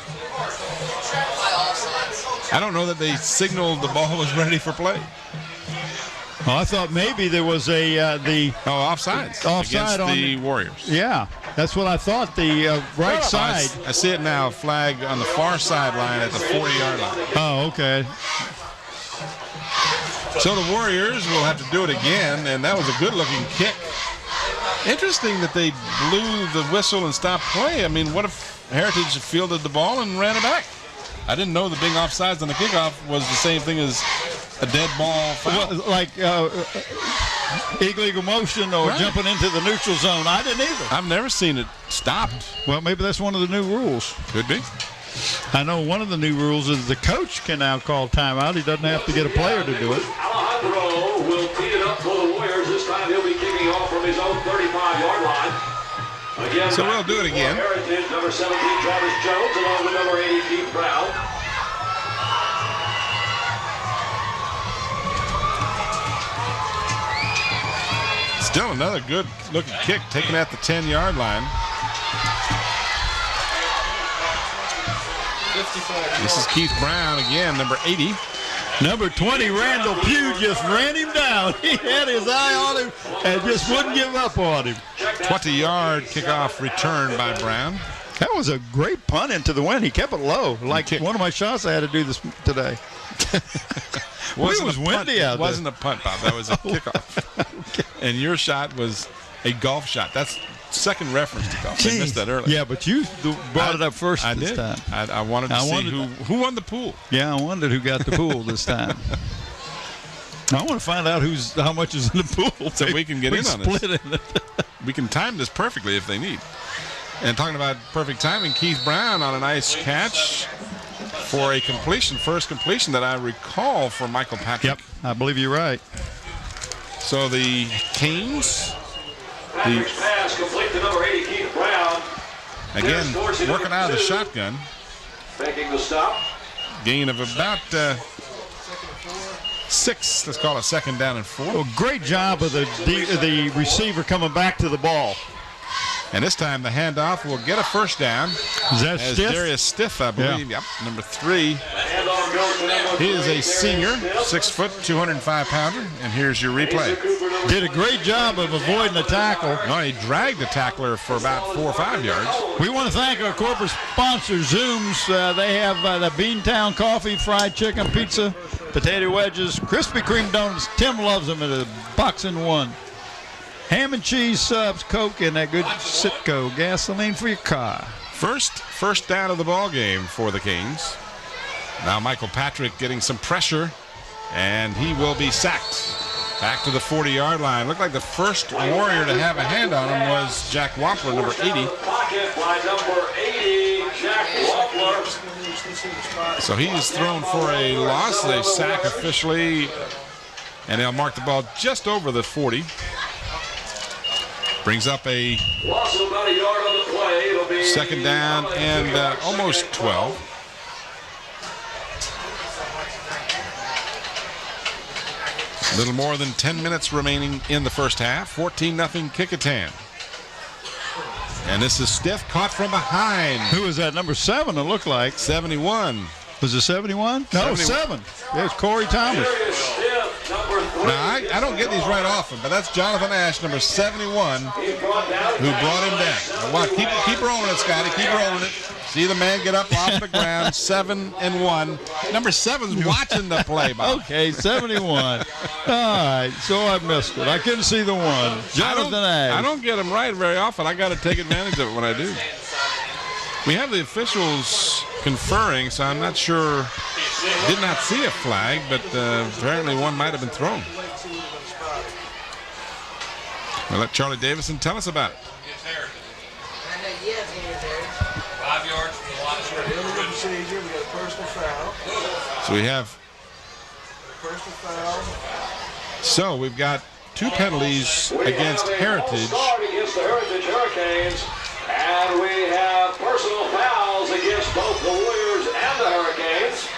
I don't know that they signaled the ball was ready for play. Oh, I thought maybe there was offside against the Warriors. Yeah, that's what I thought. The right side. I see it now. Flag on the far sideline at the 40-yard line. Oh, okay. So the Warriors will have to do it again, and that was a good-looking kick. Interesting that they blew the whistle and stopped play. I mean, what if Heritage fielded the ball and ran it back? I didn't know that being offsides on the kickoff was the same thing as a dead ball foul. Well, like illegal motion or jumping into the neutral zone. I didn't either. I've never seen it stopped. Well, maybe that's one of the new rules. Could be. I know one of the new rules is the coach can now call timeout. He doesn't have to get a player to do it. Alejandro will tee it up for the Warriors. This time he'll be kicking off from his own 35-yard line. Again, so we'll do it again. Heritage, number 17, Travis Jones, along with number 80, Keith Brown. Still another good-looking kick taken at the 10-yard line. This is Keith Brown again, number 80. Number 20, Randall Pugh, just ran him down. He had his eye on him and just wouldn't give up on him. 20-yard kickoff return by Brown. That was a great punt into the wind. He kept it low, like one of my shots I had to do this today. It was windy out there. It wasn't a punt, Bob. That was a kickoff. Okay. And your shot was a golf shot. That's second reference to golf. I missed that earlier. Yeah, but you brought it up first this time. I wanted to see who won the pool. Yeah, I wondered who got the pool this time. I want to find out how much is in the pool. So we can get in on this. In it. We can time this perfectly if they need. And talking about perfect timing, Keith Brown on a nice catch for a completion, first completion that I recall for Michael Patrick. Yep, I believe you're right. So the Canes. Patrick's pass complete to number 80, Keith Brown. Again, working out of the shotgun. Making the stop. Gain of about 6. Let's call it second down and 4. Well, great job of the receiver coming back to the ball. And this time the handoff will get a first down. Is that Stiff? Darius Stiff, I believe. Yep, number 3. He is a senior, 6 foot, 205-pounder. And here's your replay. Did a great job of avoiding the tackle. No, he dragged the tackler for about 4 or 5 yards. We want to thank our corporate sponsor, Zooms. They have the Beantown coffee, fried chicken, pizza, potato wedges, Krispy Kreme donuts. Tim loves them at a box in one. Ham and cheese subs, Coke, and that good Citgo gasoline for your car. First down of the ball game for the Kings. Now Michael Patrick getting some pressure, and he will be sacked. Back to the 40-yard line. Looked like the first Warrior to have a hand on him was Jack Wampler, number 80. Pocket by number 80, Jack Wampler. So he's thrown for a loss. They sack officially, and they'll mark the ball just over the 40. Brings up a loss of about a yard on the play. It'll be second down and almost 12. A little more than 10 minutes remaining in the first half. 14-0 Kecoughtan. And this is Stiff, caught from behind. Who is that? Number 7, it looked like. 71. Was it 71? No, 7. There's Corey Thomas. Now, I don't get these right often, but that's Jonathan Ash, number 71, who brought him down. Now, keep rolling it, Scotty. Keep rolling it. See the man get up off the ground, 7-1. Number 7's watching the play, Bob. Okay, 71. All right, so I missed it. I couldn't see the 1. Jonathan Ash. I don't get them right very often. I got to take advantage of it when I do. We have the officials conferring, so I'm not sure. Did not see a flag, but apparently one might have been thrown. We'll let Charlie Davison tell us about it. 5 yards from the line of scrimmage. Illegal procedure. We got a personal foul. So we have. Personal foul. So we've got 2 penalties against Heritage. Against the Heritage Hurricanes. And we have personal fouls against both the Warriors and the Hurricanes.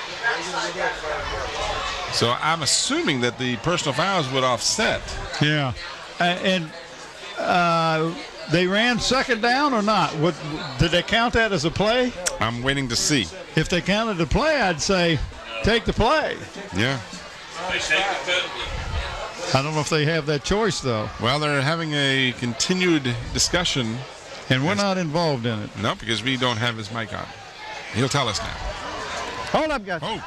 So I'm assuming that the personal fouls would offset. Yeah. And they ran second down or not? Did they count that as a play? I'm waiting to see. If they counted the play, I'd say take the play. Yeah. I don't know if they have that choice, though. Well, they're having a continued discussion. And we're not involved in it. No, because we don't have his mic on. He'll tell us now. Hold up, guys. Oh.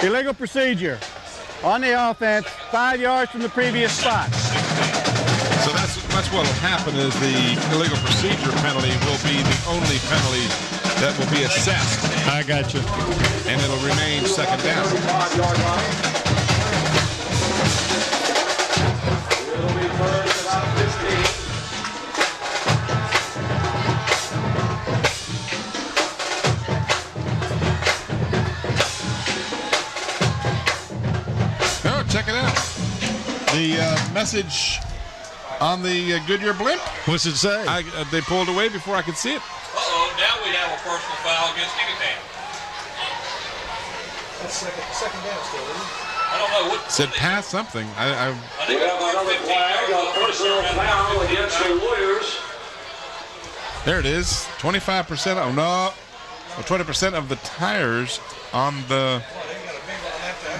Illegal procedure. On the offense, 5 yards from the previous spot. So that's what will happen is the illegal procedure penalty will be the only penalty that will be assessed. I got you. And it'll remain second down. 5-yard line. It'll be first about 15. Check it out. The message on the Goodyear blimp. What's it say? They pulled away before I could see it. Uh-oh, now we have a personal foul against Kecoughtan. That's second down still, isn't it? I don't know. What said pass something. I think we have another flag, a personal foul against the Warriors. There it is. 25%. Oh, no. Well, 20% of the tires on the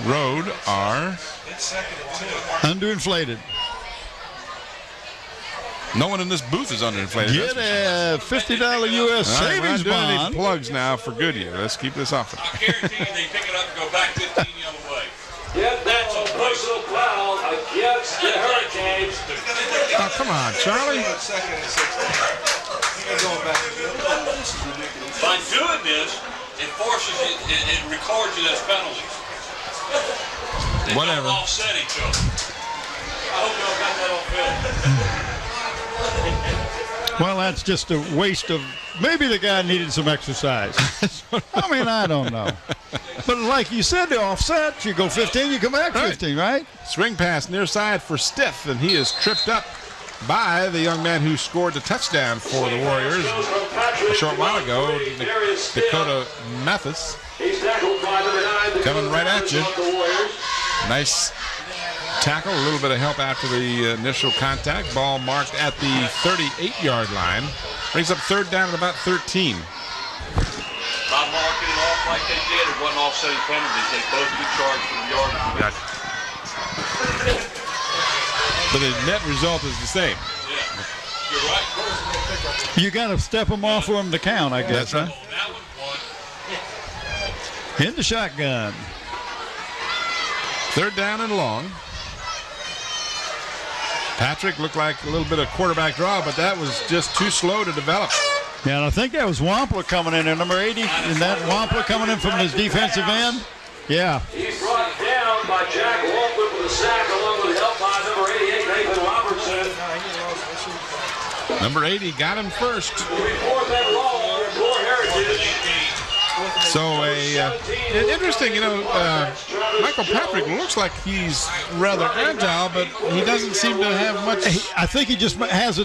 road are underinflated. No one in this booth is underinflated. Get a $50 U.S. savings bond. We're not doing any plugs now for Goodyear. Let's keep this off. I guarantee you they pick it up and go back 15 the other way. That's a personal foul against the Hurricanes. Oh, come on, Charlie. By doing this, it forces you, it records it as penalties. Whatever. Offset each other. I hope y'all got that on film. Well, that's just a waste of. Maybe the guy needed some exercise. I mean, I don't know. But like you said, the offset, you go 15, you come back 15, right? Swing pass near side for Stiff, and he is tripped up by the young man who scored the touchdown for the Warriors a short while ago, Dakota Mathis. Coming right at you. Nice tackle, a little bit of help after the initial contact. Ball marked at the 38-yard line. Brings up third down at about 13. By marking it off like they did, it wasn't offsetting penalties. They both get charged for the yardage. Gotcha. So the net result is the same. Yeah, you're right. You got to step them off for them to count, I guess. That's right. Oh, that was one. In the shotgun. Third down and long. Patrick looked like a little bit of quarterback draw, but that was just too slow to develop. Yeah, and I think that was Wampler coming in there, number 80. Is that Wampler coming in from his defensive end? Yeah. He's brought down by Jack Wampler for the sack, along with help by number 88, Nathan Robertson. Number 80 got him first. Fourth and long for Heritage. So interesting, Michael Patrick looks like he's rather agile, but he doesn't seem to have much. I think he just has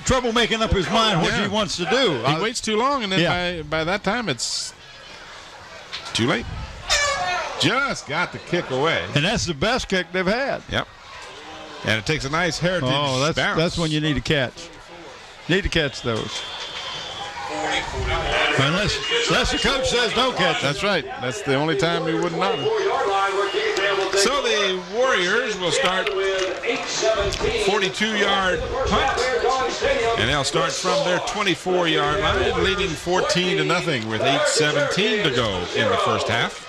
trouble making up his mind what he wants to do. He waits too long, and then by that time it's too late. Just got the kick away. And that's the best kick they've had. Yep. And it takes a nice Heritage bounce. That's when you need to catch. Need to catch those. Unless the coach says don't catch. That's right. That's the only time we wouldn't know. So the Warriors will start 42-yard punt, and they'll start from their 24-yard line, leading 14-0 with 8:17 to go in the first half.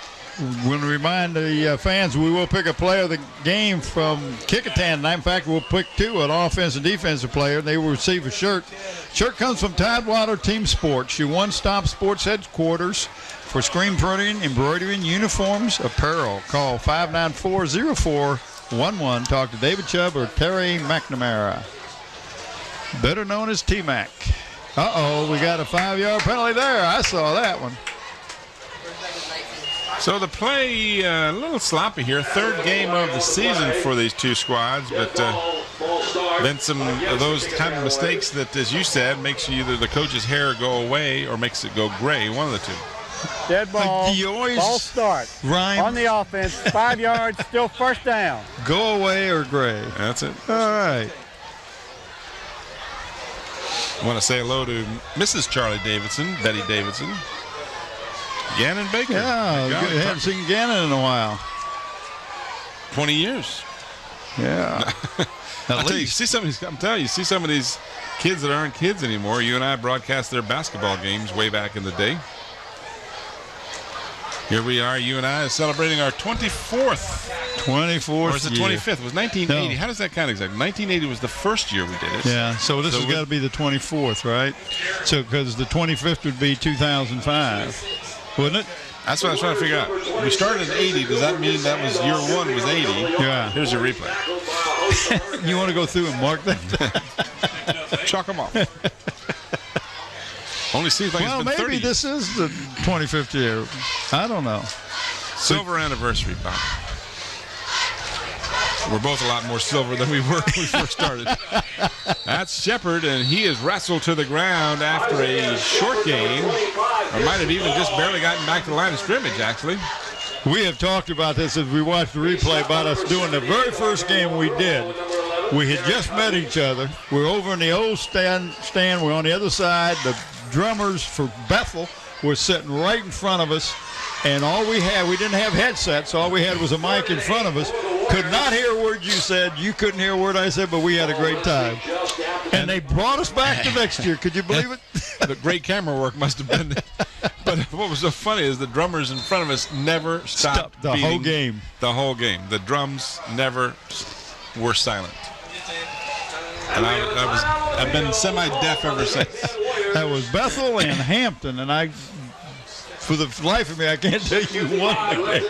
We'll remind the fans we will pick a player of the game from Kecoughtan tonight. In fact, we'll pick two, an offensive and defensive player. They will receive a shirt. Shirt comes from Tidewater Team Sports, your one-stop sports headquarters for screen printing, embroidery, uniforms, apparel. Call 594-0411. Talk to David Chubb or Terry McNamara, better known as T-Mac. Uh-oh, we got a 5-yard penalty there. I saw that one. So the play a little sloppy here. Third game of the season for these two squads, but been some of those kind of mistakes that, as you said, makes either the coach's hair go away or makes it go gray. One of the two. Dead ball. Ball start. Rhyme. On the offense, 5 yards, still first down. Go away or gray. That's it. All right. I want to say hello to Mrs. Charlie Davidson, Betty Davidson. Gannon Baker. Yeah, haven't seen Gannon in a while. 20 years. Yeah. I'm telling you, see some of these kids that aren't kids anymore. You and I broadcast their basketball games way back in the day. Here we are, you and I, celebrating our 24th. 24th. Or is it 25th? It was 1980. No. How does that count exactly? 1980 was the first year we did it. Yeah, so this has got to be the 24th, right? So, because the 25th would be 2005, wouldn't it? That's what I was trying to figure out. We started in 80. Does that mean that was year one was 80? Yeah. Here's your replay. You want to go through and mark that? Chalk them off. Only seems like it's been 30. Well, maybe this is the 25th year. I don't know. Silver anniversary, Bob. We're both a lot more silver than we were when we first started. That's Shepard, and he is wrestled to the ground after a short gain, or might have even just barely gotten back to the line of scrimmage, actually. We have talked about this as we watched the replay about us doing the very first game we did. We had just met each other. We're over in the old stand. We're on the other side. The drummers for Bethel was sitting right in front of us, and all we didn't have headsets, so all we had was a mic in front of us. Could not hear a word you said. You couldn't hear a word I said, but we had a great time. And they brought us back the next year. Could you believe it? The great camera work must have been. But what was so funny is the drummers in front of us never stopped the beating whole game. The whole game. The drums never were silent. And I've been semi-deaf ever since. That was Bethel and Hampton, and for the life of me, I can't tell you who won the game.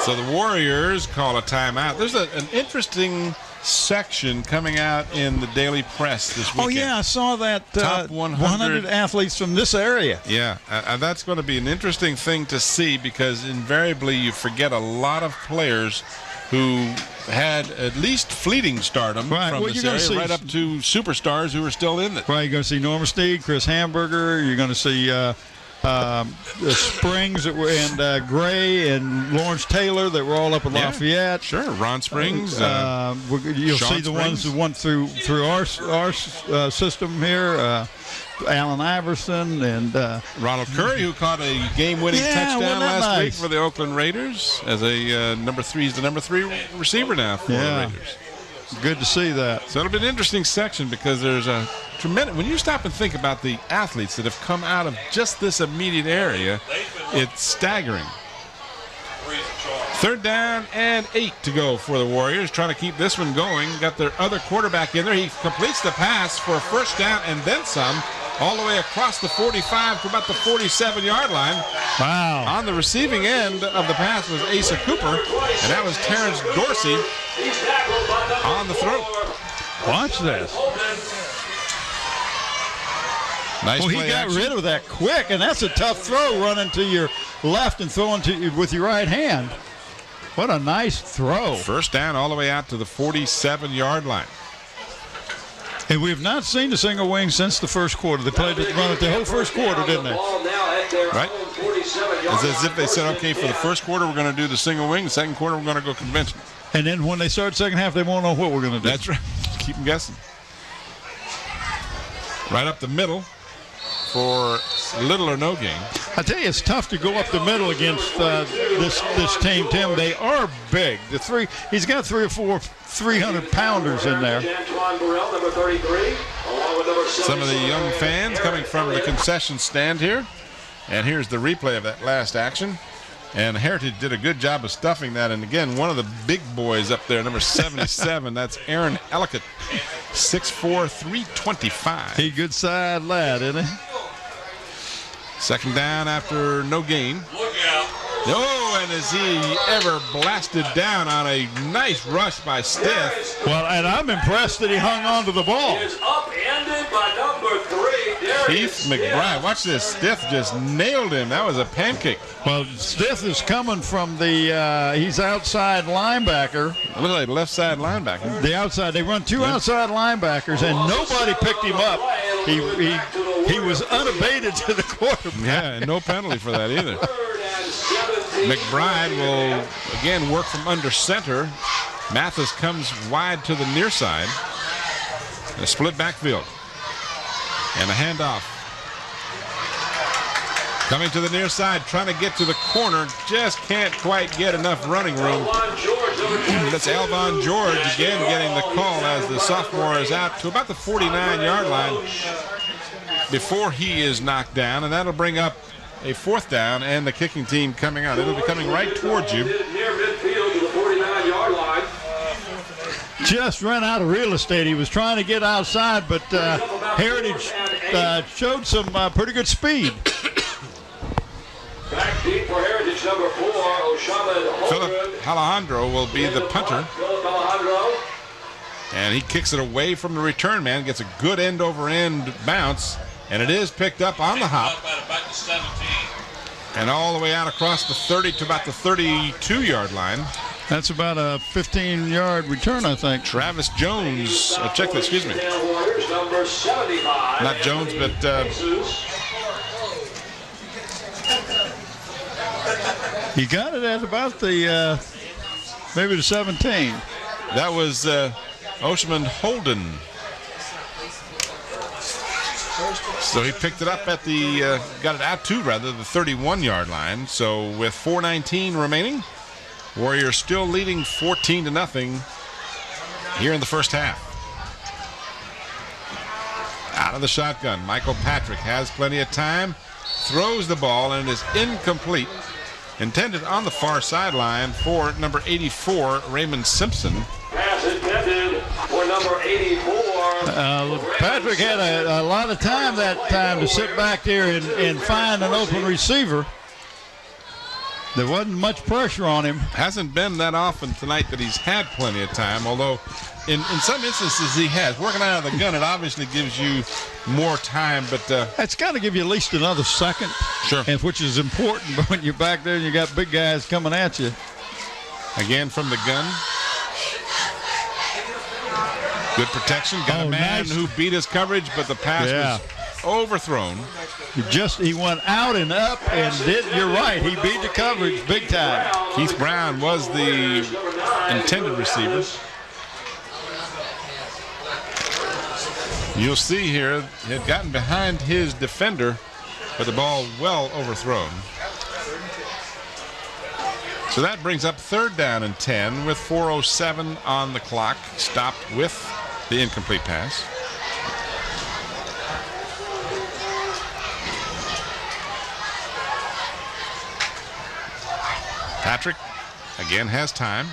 So the Warriors call a timeout. There's an interesting section coming out in the Daily Press this weekend. Oh, yeah, I saw that. Top 100 athletes from this area. Yeah, that's going to be an interesting thing to see because invariably you forget a lot of players who had at least fleeting stardom from this area, right up to superstars who are still in it. Right, you're going to see Norma Steed, Chris Hamburger. You're going to see Springs and Gray and Lawrence Taylor that were all up in Lafayette. Sure, Ron Springs. You'll see the ones who went through our system here. Allen Iverson and Ronald Curry, who caught a game-winning touchdown last week for the Oakland Raiders as a number 3. He's the number 3 receiver now for the Raiders. Good to see that. So it'll be an interesting section because there's a tremendous. When you stop and think about the athletes that have come out of just this immediate area, it's staggering. 3rd down and 8 to go for the Warriors, trying to keep this one going. Got their other quarterback in there. He completes the pass for a 1st down and then some, all the way across the 45 to about the 47-yard line. Wow. On the receiving end of the pass was Asa Cooper, and that was Terrence Dorsey on the throw. Watch this. Nice he play got action. rid of that quick, and that's a tough throw, running to your left and throwing with your right hand. What a nice throw. 1st down all the way out to the 47-yard line. And we have not seen the single wing since the first quarter. They played it, run it the whole first quarter, didn't they? Right? It's as if they said, okay, for the first quarter, we're going to do the single wing. The second quarter, we're going to go conventional. And then when they start second half, they won't know what we're going to do. That's right. Keep them guessing. Right up the middle for little or no gain. I tell you, it's tough to go up the middle against this team, Tim. They are big. He's got 3 or 4 300-pounders in there. Some of the young fans coming from the concession stand here. And here's the replay of that last action. And Heritage did a good job of stuffing that. And again, one of the big boys up there, number 77, that's Aaron Ellicott, 6'4", 325. He good side lad, isn't he? 2nd down after no gain. Look out. Oh, and is he ever blasted down on a nice rush by Stith. Well, and I'm impressed that he hung on to the ball. Is upended by number 3, Keith McBride. Watch this. Stith just nailed him. That was a pancake. Well, Stith is coming from he's outside linebacker. Looks like left side linebacker. The outside. They run 2 outside linebackers, and nobody picked him up. He was unabated to the quarterback. Yeah, and no penalty for that either. McBride will again work from under center. Mathis comes wide to the near side. A split backfield. And a handoff. Coming to the near side, trying to get to the corner. Just can't quite get enough running room. That's Alvon George again getting the call as the sophomore is out to about the 49-yard line before he is knocked down. And that'll bring up a 4th down and the kicking team coming out. It'll be coming right towards you. Near midfield to the 49-yard line. Just ran out of real estate. He was trying to get outside, but Heritage showed some pretty good speed. Back deep for Heritage, number 4, Oshama Philip Alejandro will be the punter. Philip Alejandro. And he kicks it away from the return man. Gets a good end-over-end bounce. And it is picked up on the hop. And all the way out across the 30 to about the 32-yard line. That's about a 15-yard return, I think. Travis Jones. Check that, excuse me. Not Jones, but he got it at about the maybe the 17. That was Oshman Holden. So he picked it up at the, got it out to, rather, the 31-yard line. So with 4:19 remaining, Warriors still leading 14-0 here in the first half. Out of the shotgun, Michael Patrick has plenty of time, throws the ball, and it is incomplete. Intended on the far sideline for number 84, Raymond Simpson. Pass intended for number 84. Patrick had a lot of time that time to sit back there and find an open receiver. There wasn't much pressure on him. Hasn't been that often tonight that he's had plenty of time, although in some instances he has. Working out of the gun, it obviously gives you more time, but it's got to give you at least another second. Sure. And which is important when you're back there and you got big guys coming at you. Again from the gun. Good protection. Got a man who beat his coverage, but the pass was overthrown. He went out and up and you're right, he beat the coverage big time. Keith Brown was the intended receiver. You'll see here, he had gotten behind his defender, but the ball well overthrown. So that brings up 3rd down and 10 with 4:07 on the clock. Stopped with the incomplete pass. Patrick again has time.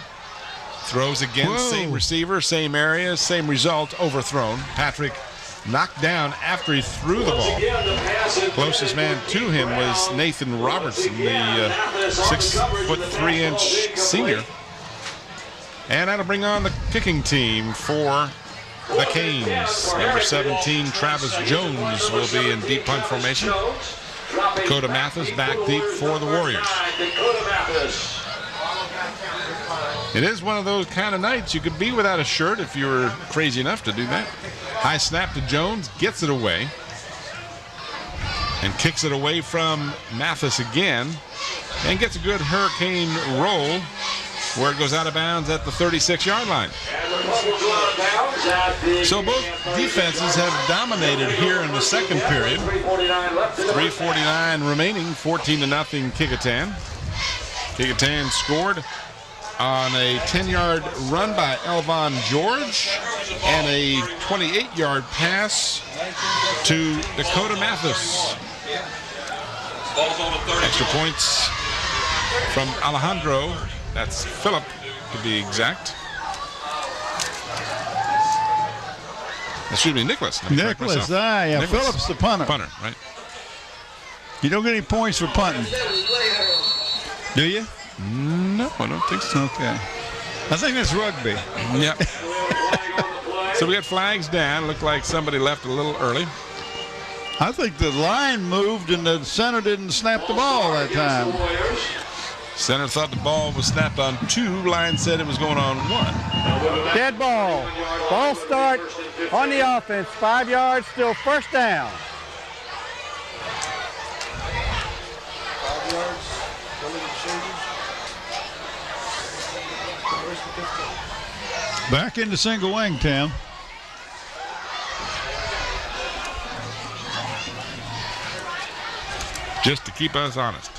Throws again. Whoa. Same receiver, same area, same result, overthrown. Patrick knocked down after he threw the ball. Closest man to him was Nathan Robertson, the 6'3" senior. And that'll bring on the kicking team for the Canes. Number 17, Travis Jones, will be in deep punt formation. Dakota Mathis back deep for the Warriors. It is one of those kind of nights you could be without a shirt if you were crazy enough to do that. High snap to Jones, gets it away, and kicks it away from Mathis again, and gets a good hurricane roll where it goes out of bounds at the 36-yard line. So both defenses have dominated here in the second period. 3:49 remaining, 14-0 Kecoughtan. Kecoughtan scored on a 10-yard run by Elvon George and a 28-yard pass to Dakota Mathis. Extra points from Alejandro. That's Phillip, to be exact. Excuse me, Nicholas. Nicholas, yeah. Nicholas. Phillip's the punter. Punter, right. You don't get any points for punting. Do you? No, I don't think so. Okay. I think that's rugby. Yep. So we got flags down. Looked like somebody left a little early. I think the line moved and the center didn't snap the ball that time. Center thought the ball was snapped on 2. Line said it was going on 1. Dead ball. Ball start on the offense. 5 yards, still first down. 5 yards. Back into single wing, Tim. Just to keep us honest.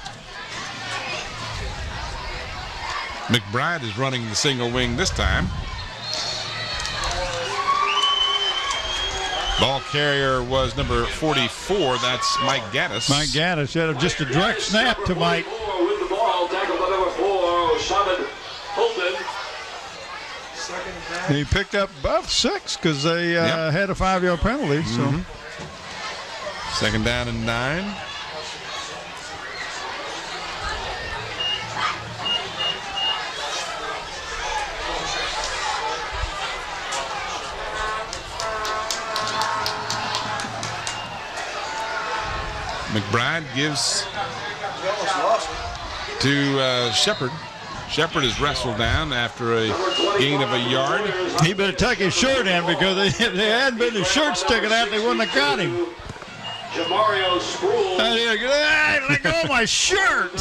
McBride is running the single wing this time. Ball carrier was number 44. That's Mike Gaddis. Mike Gaddis had just a direct snap to Mike. With the ball, tackled by number 4, Shaman Holden. He picked up about 6 because they had a 5-yard penalty. So 2nd down and 9. McBride gives to Shepard. Shepard is wrestled down after a gain of a yard. He better tuck his shirt in because they hadn't been his shirt sticking out, they wouldn't have got him. Jamario Sproul. Hey, let go of my shirt.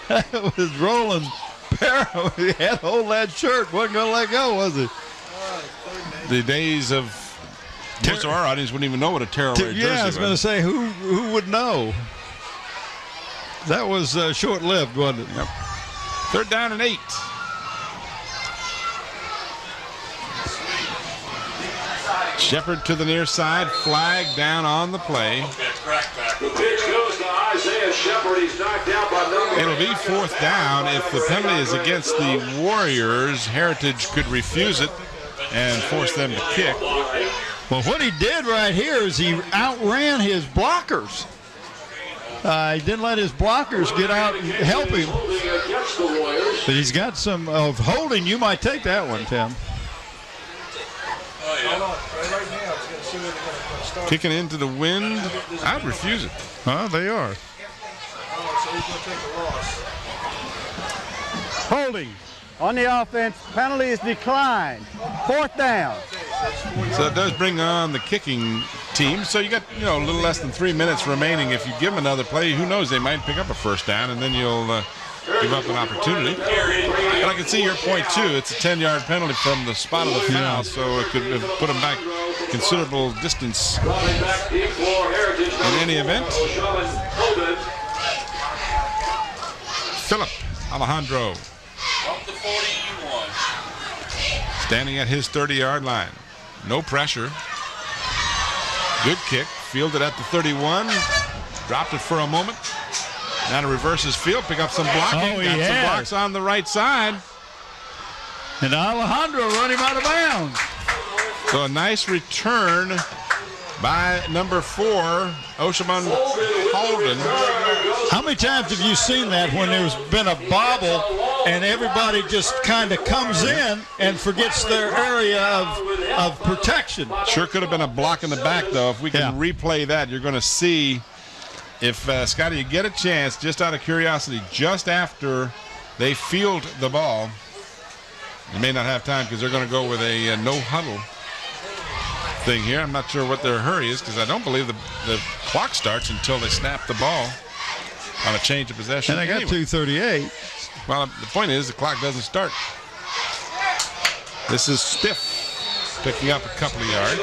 That was Roland Parham. He had to hold that shirt. Wasn't going to let go, was he? The days of Most of our audience wouldn't even know what a tearaway jersey was. Yeah, I was going to say, who would know? That was short-lived, wasn't it? Yep. 3rd down and 8. Shepard to the near side, flag down on the play. The pitch goes to Isaiah Shepard. He's knocked out by number. It'll be 4th down. If the penalty is against the Warriors, Heritage could refuse it and force them to kick. Well, what he did right here is he outran his blockers. He didn't let his blockers get out and help him. But he's got some of holding. You might take that one, Tim. Kicking into the wind. I'd refuse it. They are. Holding on the offense. Penalty is declined. 4th down. So it does bring on the kicking team. So you got, a little less than 3 minutes remaining. If you give them another play, who knows, they might pick up a 1st down, and then you'll give up an opportunity. But I can see your point, too. It's a 10-yard penalty from the spot of the foul, so it could put them back considerable distance in any event. Philip Alejandro standing at his 30-yard line. No pressure. Good kick. Fielded at the 31. Dropped it for a moment. Now to reverse his field. Pick up some blocking. Got some blocks on the right side. And Alejandro run him out of bounds. So a nice return by number 4, Oshaman Holden. How many times have you seen that when there's been a bobble and everybody just kind of comes in and forgets their area of protection? Sure could have been a block in the back, though. If we can replay that, you're going to see if, Scotty, you get a chance, just out of curiosity, just after they field the ball. You may not have time because they're going to go with a no-huddle thing here. I'm not sure what their hurry is because I don't believe the clock starts until they snap the ball on a change of possession. And they got 2:38. Well, the point is the clock doesn't start. This is Stiff picking up a couple of yards.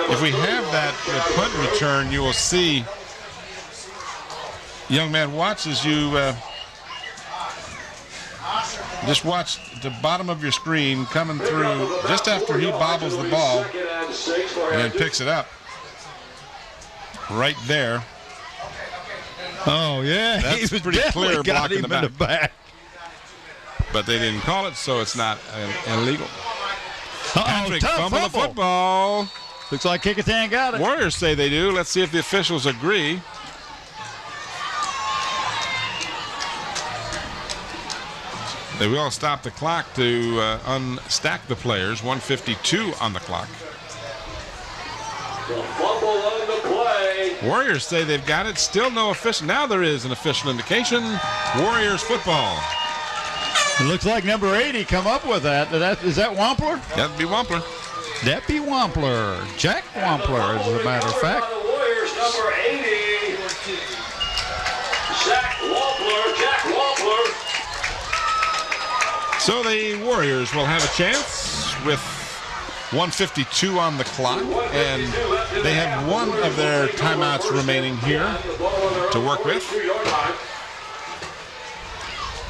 If we have that punt return, you will see, young man, watch as you just watch the bottom of your screen coming through just after he bobbles the ball and then picks it up. Right there. Oh, yeah. That's he pretty clear block in the back. back. But they didn't call it, so it's not illegal. Patrick, fumble the football. Looks like Kecoughtan got it. Warriors say they do. Let's see if the officials agree. They will stop the clock to unstack the players. 1:52 on the clock. The fumble on the play. Warriors say they've got it. Still no official. Now there is an official indication. Warriors football. It looks like number 80 come up with that. Is that Wampler? That'd be Wampler. That'd be Wampler. Jack Wampler, as a matter of fact. The Warriors, number 80. Jack Wampler. So the Warriors will have a chance with 1:52 on the clock, and they have one of their timeouts remaining here to work with.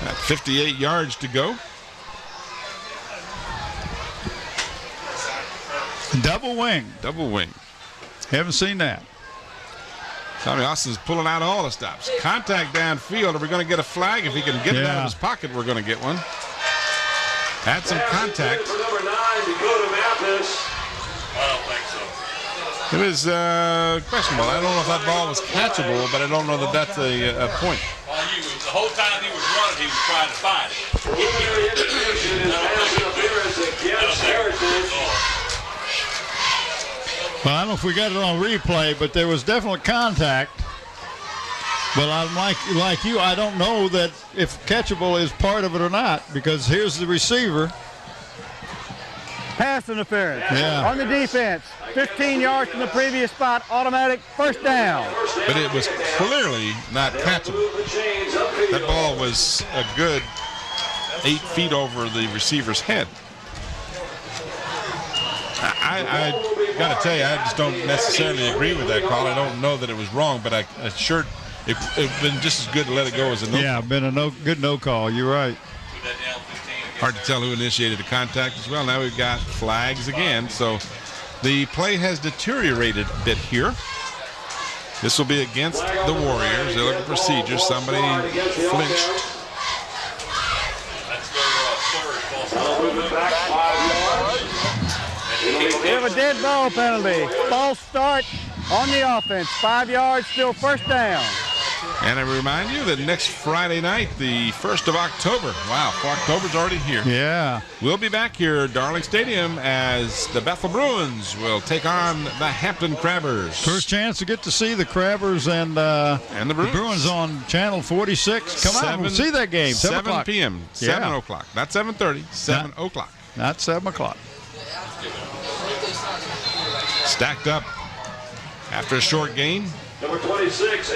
At 58 yards to go. Double wing. Double wing. Haven't seen that. Tommy Austin's pulling out all the stops. Contact downfield. Are we going to get a flag? If he can get it out of his pocket, we're going to get one. Had some contact. For number 9, Dakota Mathis. I don't think so. It was questionable. I don't know if that ball was catchable, but I don't know that that's a point. The whole time he was running, he was trying to find it. Well, I don't know if we got it on replay, but there was definitely contact. But I'm like you, I don't know that if catchable is part of it or not, because here's the receiver. Pass interference. Yeah. On the defense. 15 yards from the previous spot. Automatic 1st down. But it was clearly not catchable. That ball was a good 8 feet over the receiver's head. I got to tell you, I just don't necessarily agree with that call. I don't know that it was wrong, but it'd been just as good to let it go as a no. Yeah, been a good no call. You're right. Hard to tell who initiated the contact as well. Now we've got flags again, so the play has deteriorated a bit here. This will be against the Warriors. They're looking for procedures. Somebody flinched. We have a dead ball penalty. False start on the offense. 5 yards, still first down. And I remind you that next Friday night, the 1st of October. Wow, October's already here. Yeah. We'll be back here at Darling Stadium as the Bethel Bruins will take on the Hampton Crabbers. First chance to get to see the Crabbers and the Bruins on Channel 46. Come on, we'll see that game. 7 p.m. 7 o'clock. Not 7:30. 7 o'clock. Not 7 o'clock. Stacked up after a short game. Number 26,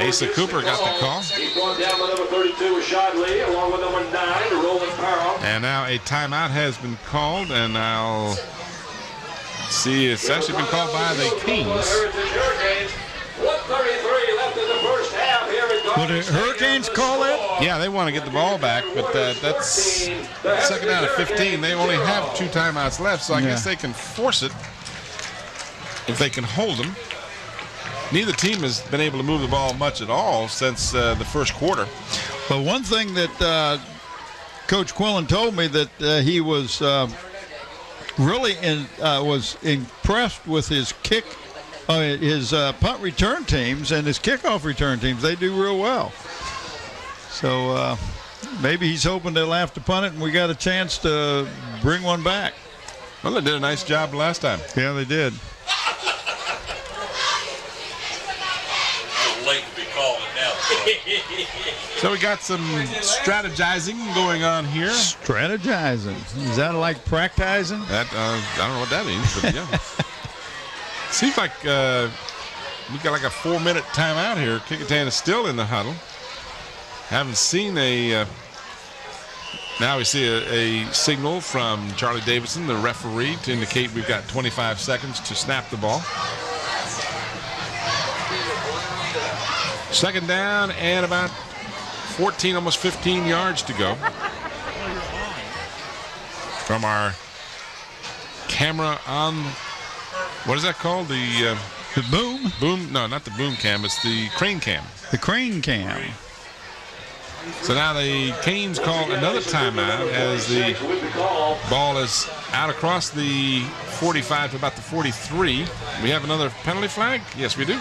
Asa Cooper got the call. He's going down with number 32, Rashad Lee, along with number 9, Roland Parham. And now a timeout has been called, and I'll see it's actually been called by the Kings. 1:33 left in the first half here at Will the Hurricanes call it? Yeah, they want to get the ball back, but that's second out of 15. They only have 2 timeouts left, so I guess they can force it if they can hold them. Neither team has been able to move the ball much at all since the first quarter. But one thing that Coach Quillen told me that he was really was impressed with his his punt return teams and his kickoff return teams. They do real well. So maybe he's hoping they'll have to punt it, and we got a chance to bring one back. Well, they did a nice job last time. Yeah, they did. Late to be calling now. So we got some strategizing going on here. Strategizing. Is that like practicing? That I don't know what that means, but yeah. Seems like we've got like a 4-minute timeout here. Kecoughtan is still in the huddle. Haven't seen a. Now we see a signal from Charlie Davidson, the referee, to indicate we've got 25 seconds to snap the ball. Second down and about 14, almost 15 yards to go. From our camera on, what is that called? The boom? Boom? No, not the boom cam. It's the crane cam. The crane cam. So now the Canes call another timeout as the ball is out across the 45 to about the 43. We have another penalty flag? Yes, we do.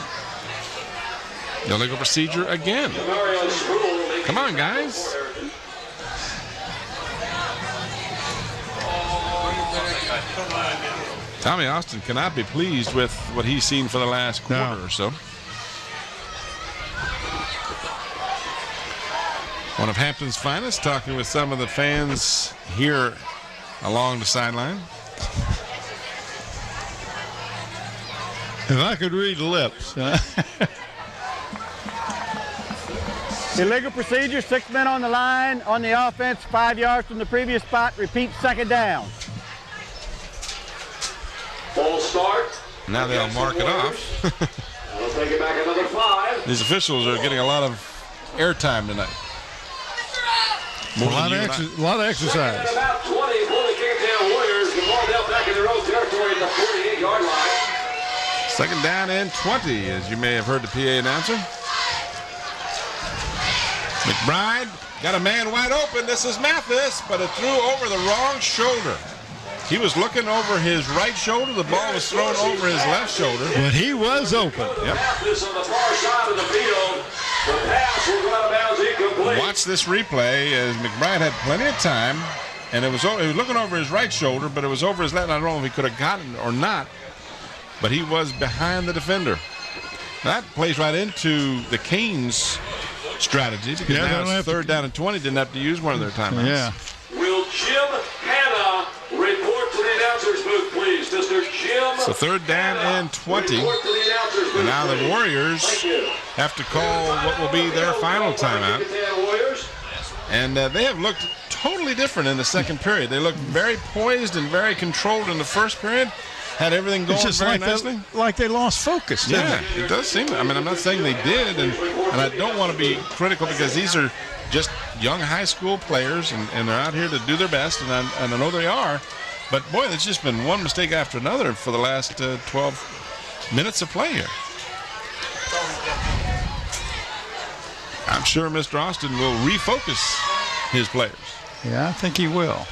Illegal procedure again. Come on, guys. Tommy Austin cannot be pleased with what he's seen for the last quarter or so. One of Hampton's finest, talking with some of the fans here along the sideline. If I could read lips. Illegal procedure, 6 men on the line, on the offense, 5 yards from the previous spot. Repeat, second down. Full start. Now they'll mark it off. We'll take it back another 5. These officials are getting a lot of airtime tonight. A lot of exercise. About 20 for the Kecoughtan Warriors. The ball down back in their own territory at the 48-yard line. Second down and 20, as you may have heard the PA announcer. McBride got a man wide open. This is Mathis, but it threw over the wrong shoulder. He was looking over his right shoulder. The ball was thrown over his left shoulder. But he was open. Yep. Mathis on the far side of the field. The pass was out of bounds, incomplete. Watch this replay as McBride had plenty of time, and he was looking over his right shoulder, but it was over his left. I don't know if he could have gotten it or not, but he was behind the defender. That plays right into the Canes' strategy, because now it's third down and 20. Didn't have to use one of their timeouts. Yeah. Will Jim Hanna report to the announcer's booth, please? Mr. Jim. So third down and 20. And now the Warriors have to call what will be their final timeout. And they have looked totally different in the second period. They looked very poised and very controlled in the first period. had everything going It's just very like nicely. like they lost focus, didn't Yeah, they? it does seem. I mean, I'm not saying they did, and I don't want to be critical because these are just young high school players, and they're out here to do their best, and I know they are. But boy, there's just been one mistake after another for the last 12 minutes of play here. I'm sure Mr. Austin will refocus his players. Yeah, I think he will.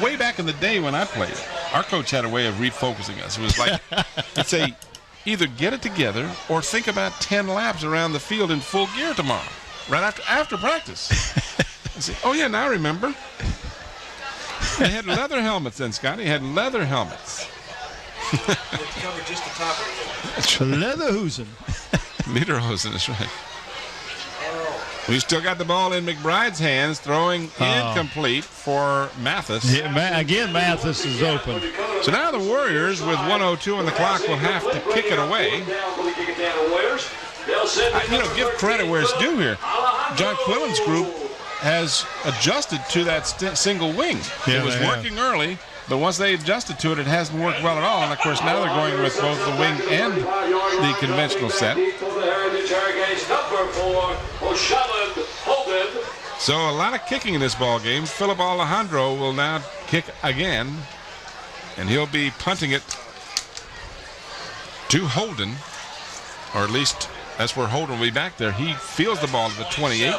Way back in the day when I played, our coach had a way of refocusing us. It was like, he'd say, either get it together or think about 10 laps around the field in full gear tomorrow, right after practice. I say, oh, yeah, now I remember. They had leather helmets then, Scotty. They had leather helmets. Covered just the top of the Leatherhosen. Lederhosen, that's right. We still got the ball in McBride's hands, throwing incomplete for Mathis. Yeah, again, Mathis is open. So now the Warriors, with 1:02 on the clock, will have to kick it away. Give credit where it's due here. John Quillen's group has adjusted to that single wing. Yeah, it was working early, but once they adjusted to it, it hasn't worked well at all. And, of course, now they're going with both the wing and the conventional set. So a lot of kicking in this ball game. Philip Alejandro will now kick again, and he'll be punting it to Holden, or at least that's where Holden will be back there. He fields the ball to the 28.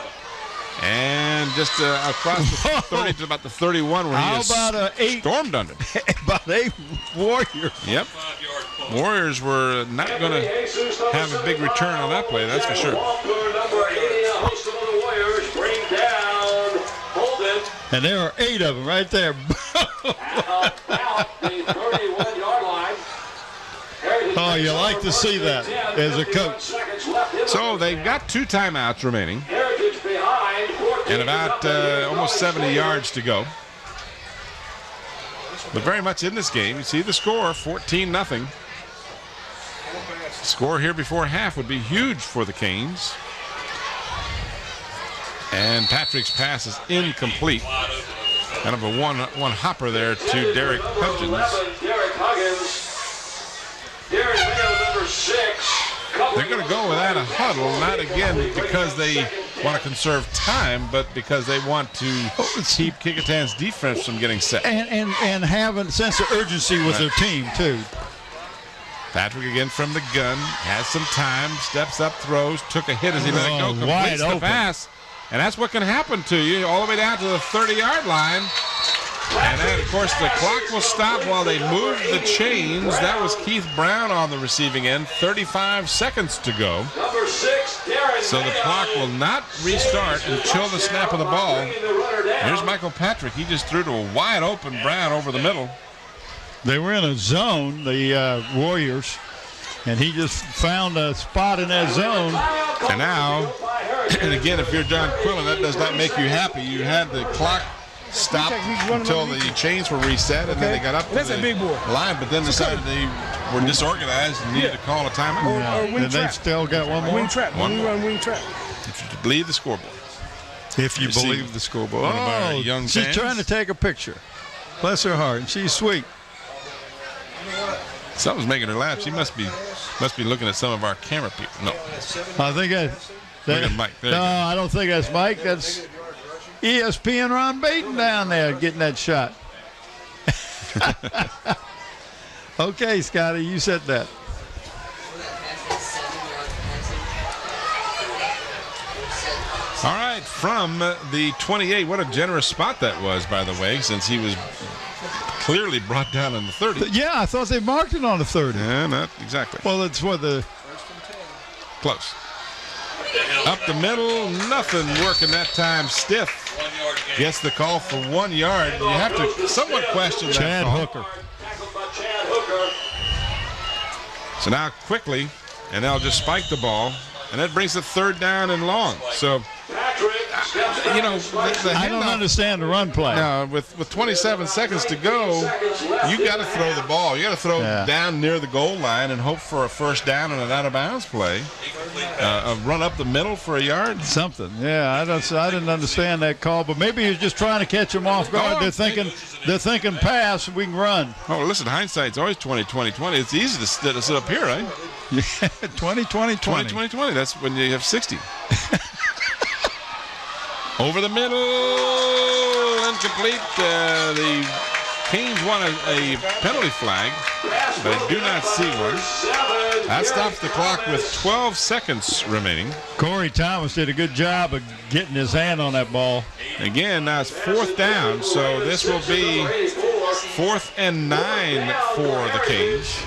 And just across the 30 to about the 31 where he is stormed under. About 8 Warriors. Yep. Warriors were not going to have a big return on that play, that's for sure. And there are 8 of them right there. Oh, you like to see that as a coach. So they've got 2 timeouts remaining. And about almost 70 yards to go. But very much in this game. You see the score, 14-0. Score here before half would be huge for the Canes. And Patrick's pass is incomplete. Kind of a one hopper there to Derek Hudgens. They're going to go without a huddle, not again because they want to conserve time, but because they want to keep Kecoughtan's defense from getting set. And have a sense of urgency with their team, too. Patrick again from the gun, has some time, steps up, throws, took a hit as he let it go, completes the pass. And that's what can happen to you all the way down to the 30-yard line. And then, of course, the clock will stop while they move the chains. That was Keith Brown on the receiving end. 35 seconds to go. So the clock will not restart until the snap of the ball. Here's Michael Patrick. He just threw to a wide-open Brown over the middle. They were in a zone, the Warriors, and he just found a spot in that zone. And now, and again, if you're John Quillen, that does not make you happy. You had the clock stop until the chains were reset, and then they got up to the line, but then decided they were disorganized and needed to call a timeout. And they've still got one more. Wing trap. One wing trap. If you believe the scoreboard. If you believe the scoreboard. One of our young she's fans. trying to take a picture. Bless her heart. She's sweet. Something's making her laugh. She must be looking at some of our camera people. No. I think Look at Mike. There no, I don't think that's Mike. That's ESPN Ron Baton down there getting that shot. Okay, Scotty, you said that. All right, from the 28. What a generous spot that was, by the way, since he was clearly brought down in the 30. Yeah, I thought they marked it on the 30. Yeah, not exactly. Well, it's what the... Close. Up the middle, nothing working that time. Stiff gets the call for 1 yard. You have to somewhat question that Chad call. Hooker. So now quickly, and they'll just spike the ball, and that brings the 3rd down and long. So you know, I don't understand the run play. No, with 27 seconds to go, you got to throw the ball. You got to throw down near the goal line and hope for a first down and an out of bounds play. A run up the middle for a yard. Something. Yeah, I didn't understand that call, but maybe he's just trying to catch him off guard. They're thinking pass, we can run. Oh, listen, hindsight's always 20-20-20. It's easy to sit up here, right? Yeah, 20-20-20. 20-20-20. That's when you have 60. Over the middle, incomplete. The Canes want a penalty flag, but I do not see one. That stops the clock with 12 seconds remaining. Corey Thomas did a good job of getting his hand on that ball. Again, now it's 4th down, so this will be 4th and 9 for the Canes.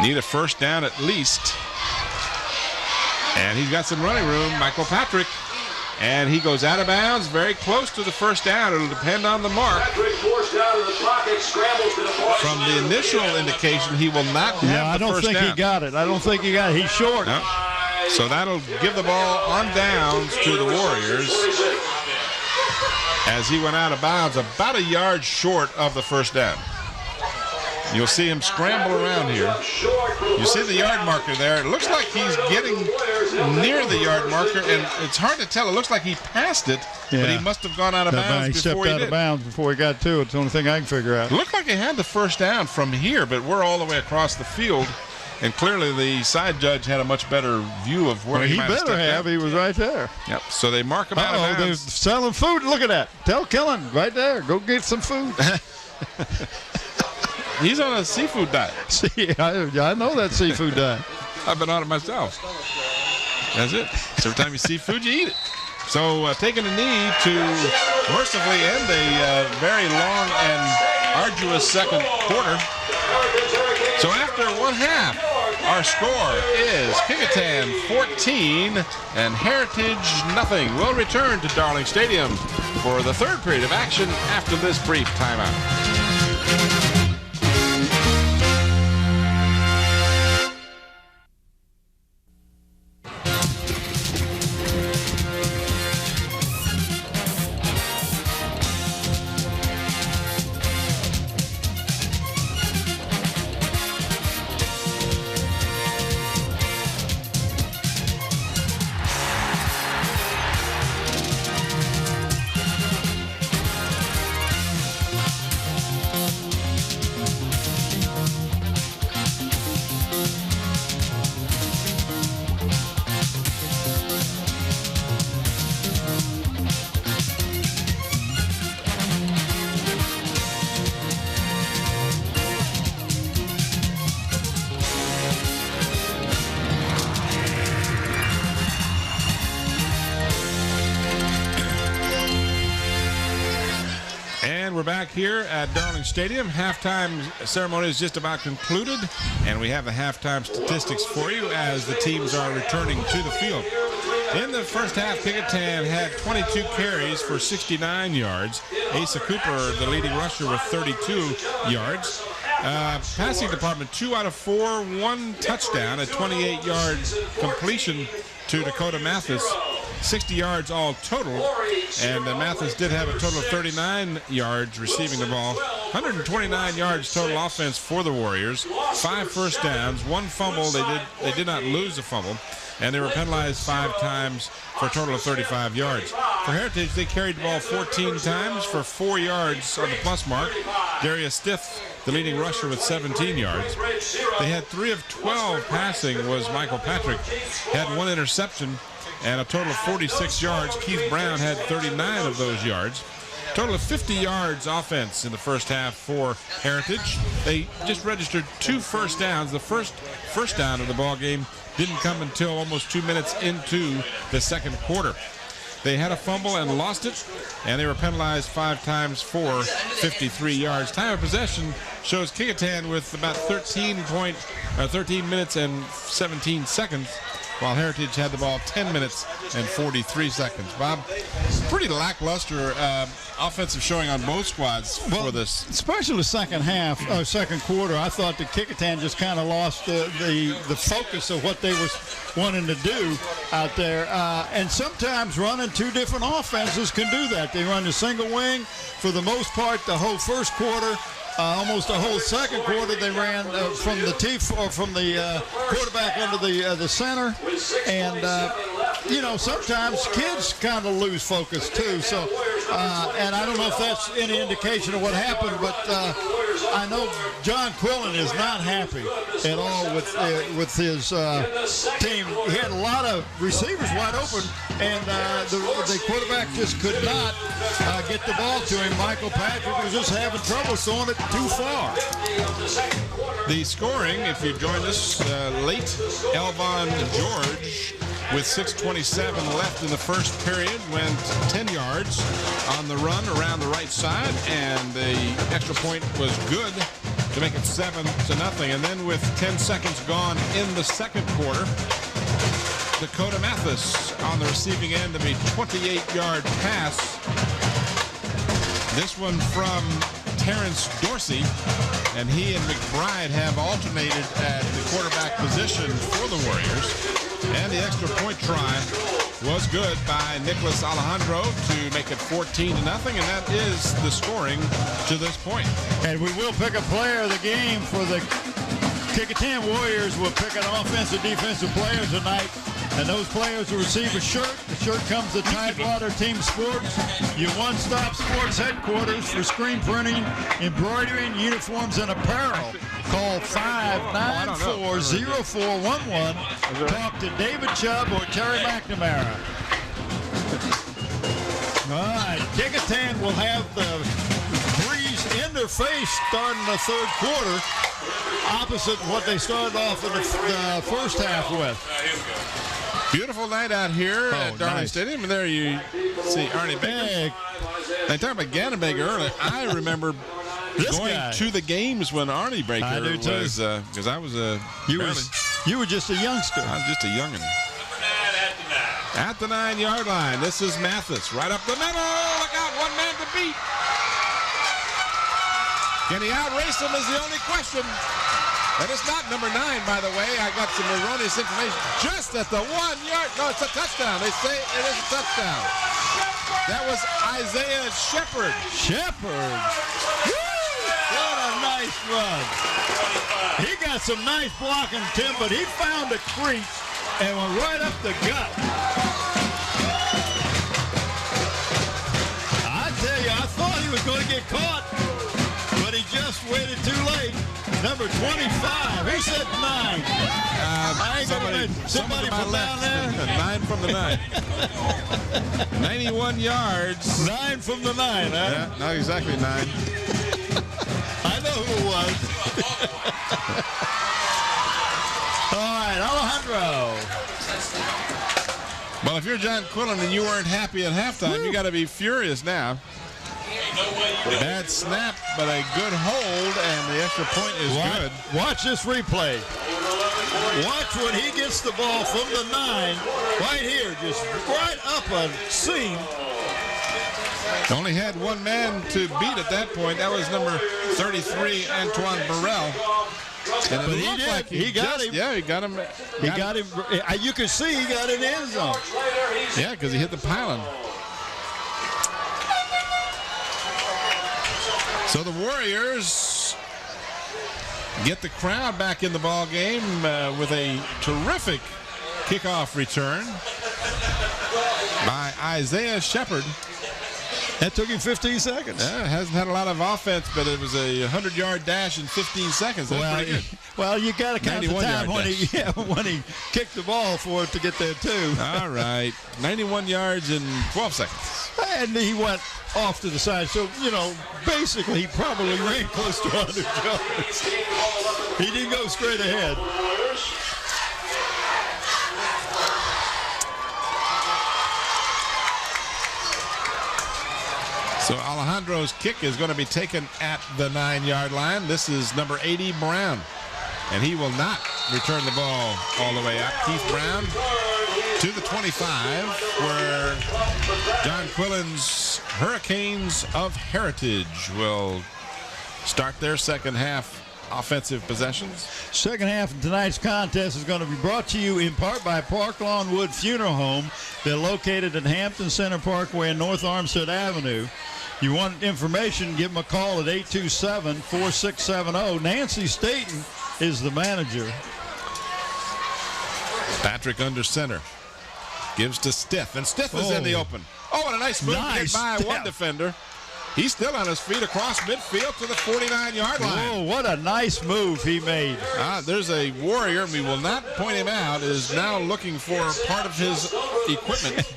Need a first down at least. And he's got some running room, Michael Patrick. And he goes out of bounds, very close to the first down. It'll depend on the mark. From the initial indication, he will not have the first down. I don't think he got it. I don't think he got it. He's short. No. So that'll give the ball on downs to the Warriors as he went out of bounds about a yard short of the first down. You'll see him scramble around here. You see the yard marker there. It looks like he's getting near the yard marker, and it's hard to tell. It looks like he passed it, but he must have gone out of bounds before he stepped out of bounds before he got to it. It's the only thing I can figure out. It looked like he had the first down from here, but we're all the way across the field, and clearly the side judge had a much better view of where he might have stepped out. He was right there. Yep. So they mark him out of bounds. They're selling food. Look at that. Tell Killen right there. Go get some food. He's on a seafood diet. See, I know that seafood diet. I've been on it myself. That's it. So every time you see food, you eat it. So taking a knee to mercifully end a very long and arduous second quarter. So after one half, our score is Kecoughtan 14 and Heritage nothing. We'll return to Darling Stadium for the third period of action after this brief timeout. We're back here at Darling Stadium. Halftime ceremony is just about concluded, and we have the halftime statistics for you as the teams are returning to the field. In the first half, Kecoughtan had 22 carries for 69 yards. Asa Cooper, the leading rusher, with 32 yards. Passing department, 2 out of 4, 1 touchdown, a 28-yard completion to Dakota Mathis. 60 yards all total, and Mathis did have a total of 39 yards receiving the ball. 129 yards total offense for the Warriors. 5 first downs, 1 fumble. They did not lose a fumble, and they were penalized 5 times for a total of 35 yards. For Heritage, they carried the ball 14 times for 4 yards on the plus mark. Darius Stiff, the leading rusher, with 17 yards. They had 3 of 12 passing was Michael Patrick. Had 1 interception and a total of 46 yards. Keith Brown had 39 of those yards. Total of 50 yards offense in the first half for Heritage. They just registered 2 first downs. The first down of the ball game didn't come until almost 2 minutes into the second quarter. They had a fumble and lost it, and they were penalized 5 times for 53 yards. Time of possession shows Kecoughtan with about 13 minutes and 17 seconds. while Heritage had the ball 10 minutes and 43 seconds. Bob, pretty lackluster offensive showing on both squads for this. Especially the second half, or second quarter, I thought that Kecoughtan just kind of lost the focus of what they were wanting to do out there. And sometimes running two different offenses can do that. They run the single wing for the most part the whole first quarter. Almost the whole second quarter they ran from the quarterback under the center, and sometimes kids kind of lose focus too. So, and I don't know if that's any indication of what happened, but I know John Quillen is not happy at all with his team. He had a lot of receivers wide open, and the quarterback just could not get the ball to him. Michael Patrick was just having trouble throwing it too far. The scoring, if you joined us late, Elvon George with 6:27 left in the first period went 10 yards on the run around the right side, and the extra point was good to make it 7-0. And then with 10 seconds gone in the second quarter, Dakota Mathis on the receiving end of a 28-yard pass. This one from Terrence Dorsey, and he and McBride have alternated at the quarterback position for the Warriors. And the extra point try was good by Nicholas Alejandro to make it 14-0, and that is the scoring to this point. And we will pick a player of the game for the Kecoughtan Warriors. We'll pick an offensive, defensive player tonight. And those players will receive a shirt. The shirt comes to Tidewater Team Sports, your one-stop sports headquarters for screen printing, embroidery, uniforms, and apparel. Call 594-0411. Talk to David Chubb or Terry McNamara. All right, Kecoughtan will have the breeze in their face starting the third quarter, opposite what they started off in the first half with. Beautiful night out here at Darling Stadium, and there you see Arnie Baker. They talked about Gannon-Baker earlier. I remember going to the games when Arnie Baker was, because I was you were just a youngster. I was just a youngin'. At the 9-yard line, this is Mathis right up the middle. Look out, one man to beat. Can he outrace him is the only question. And it's not number 9, by the way. I got some erroneous information. Just at the 1-yard. No, it's a touchdown. They say it is a touchdown. That was Isaiah Shepard. Shepard. What a nice run. He got some nice blocking, Tim, but he found a crease and went right up the gut. I tell you, I thought he was going to get caught, but he just waited too late. Number 25. Who said 9? Somebody from down there? 9 from the 9. 91 yards. 9 from the 9, huh? Yeah, not exactly 9. I know who it was. All right, Alejandro. Well, if you're John Quillen and you weren't happy at halftime, you got to be furious now. Bad snap, but a good hold, and the extra point is good. Watch this replay. Watch when he gets the ball from the 9, right here, just right up a seam. Only had one man to beat at that point. That was number 33, Antoine Burrell. And it looked like he got him. Yeah, he got him. He got him. You can see he got in the end zone. Yeah, because he hit the pylon. So the Warriors get the crowd back in the ball game with a terrific kickoff return by Isaiah Shepard. That took him 15 seconds. Yeah, hasn't had a lot of offense, but it was a 100-yard dash in 15 seconds. That's pretty good. Well, you got to count the time when he kicked the ball for it to get there, too. All right. 91 yards in 12 seconds. And he went off to the side. So, basically he probably ran close to 100 yards. He didn't go straight ahead. So Alejandro's kick is going to be taken at the 9-yard line. This is number 80, Brown. And he will not return the ball all the way up. Keith Brown to the 25, where John Quillen's Hurricanes of Heritage will start their second half offensive possessions. Second half of tonight's contest is going to be brought to you in part by Park Lawn Wood Funeral Home. They're located at Hampton Center Parkway and North Armstead Avenue. You want information, give them a call at 827-4670. Nancy Staten is the manager. Patrick under center. Gives to Stiff, and Stiff is in the open. Oh, what a nice move to get by one defender. He's still on his feet across midfield to the 49-yard line. Whoa, what a nice move he made. There's a Warrior, and we will not point him out, is now looking for part of his equipment.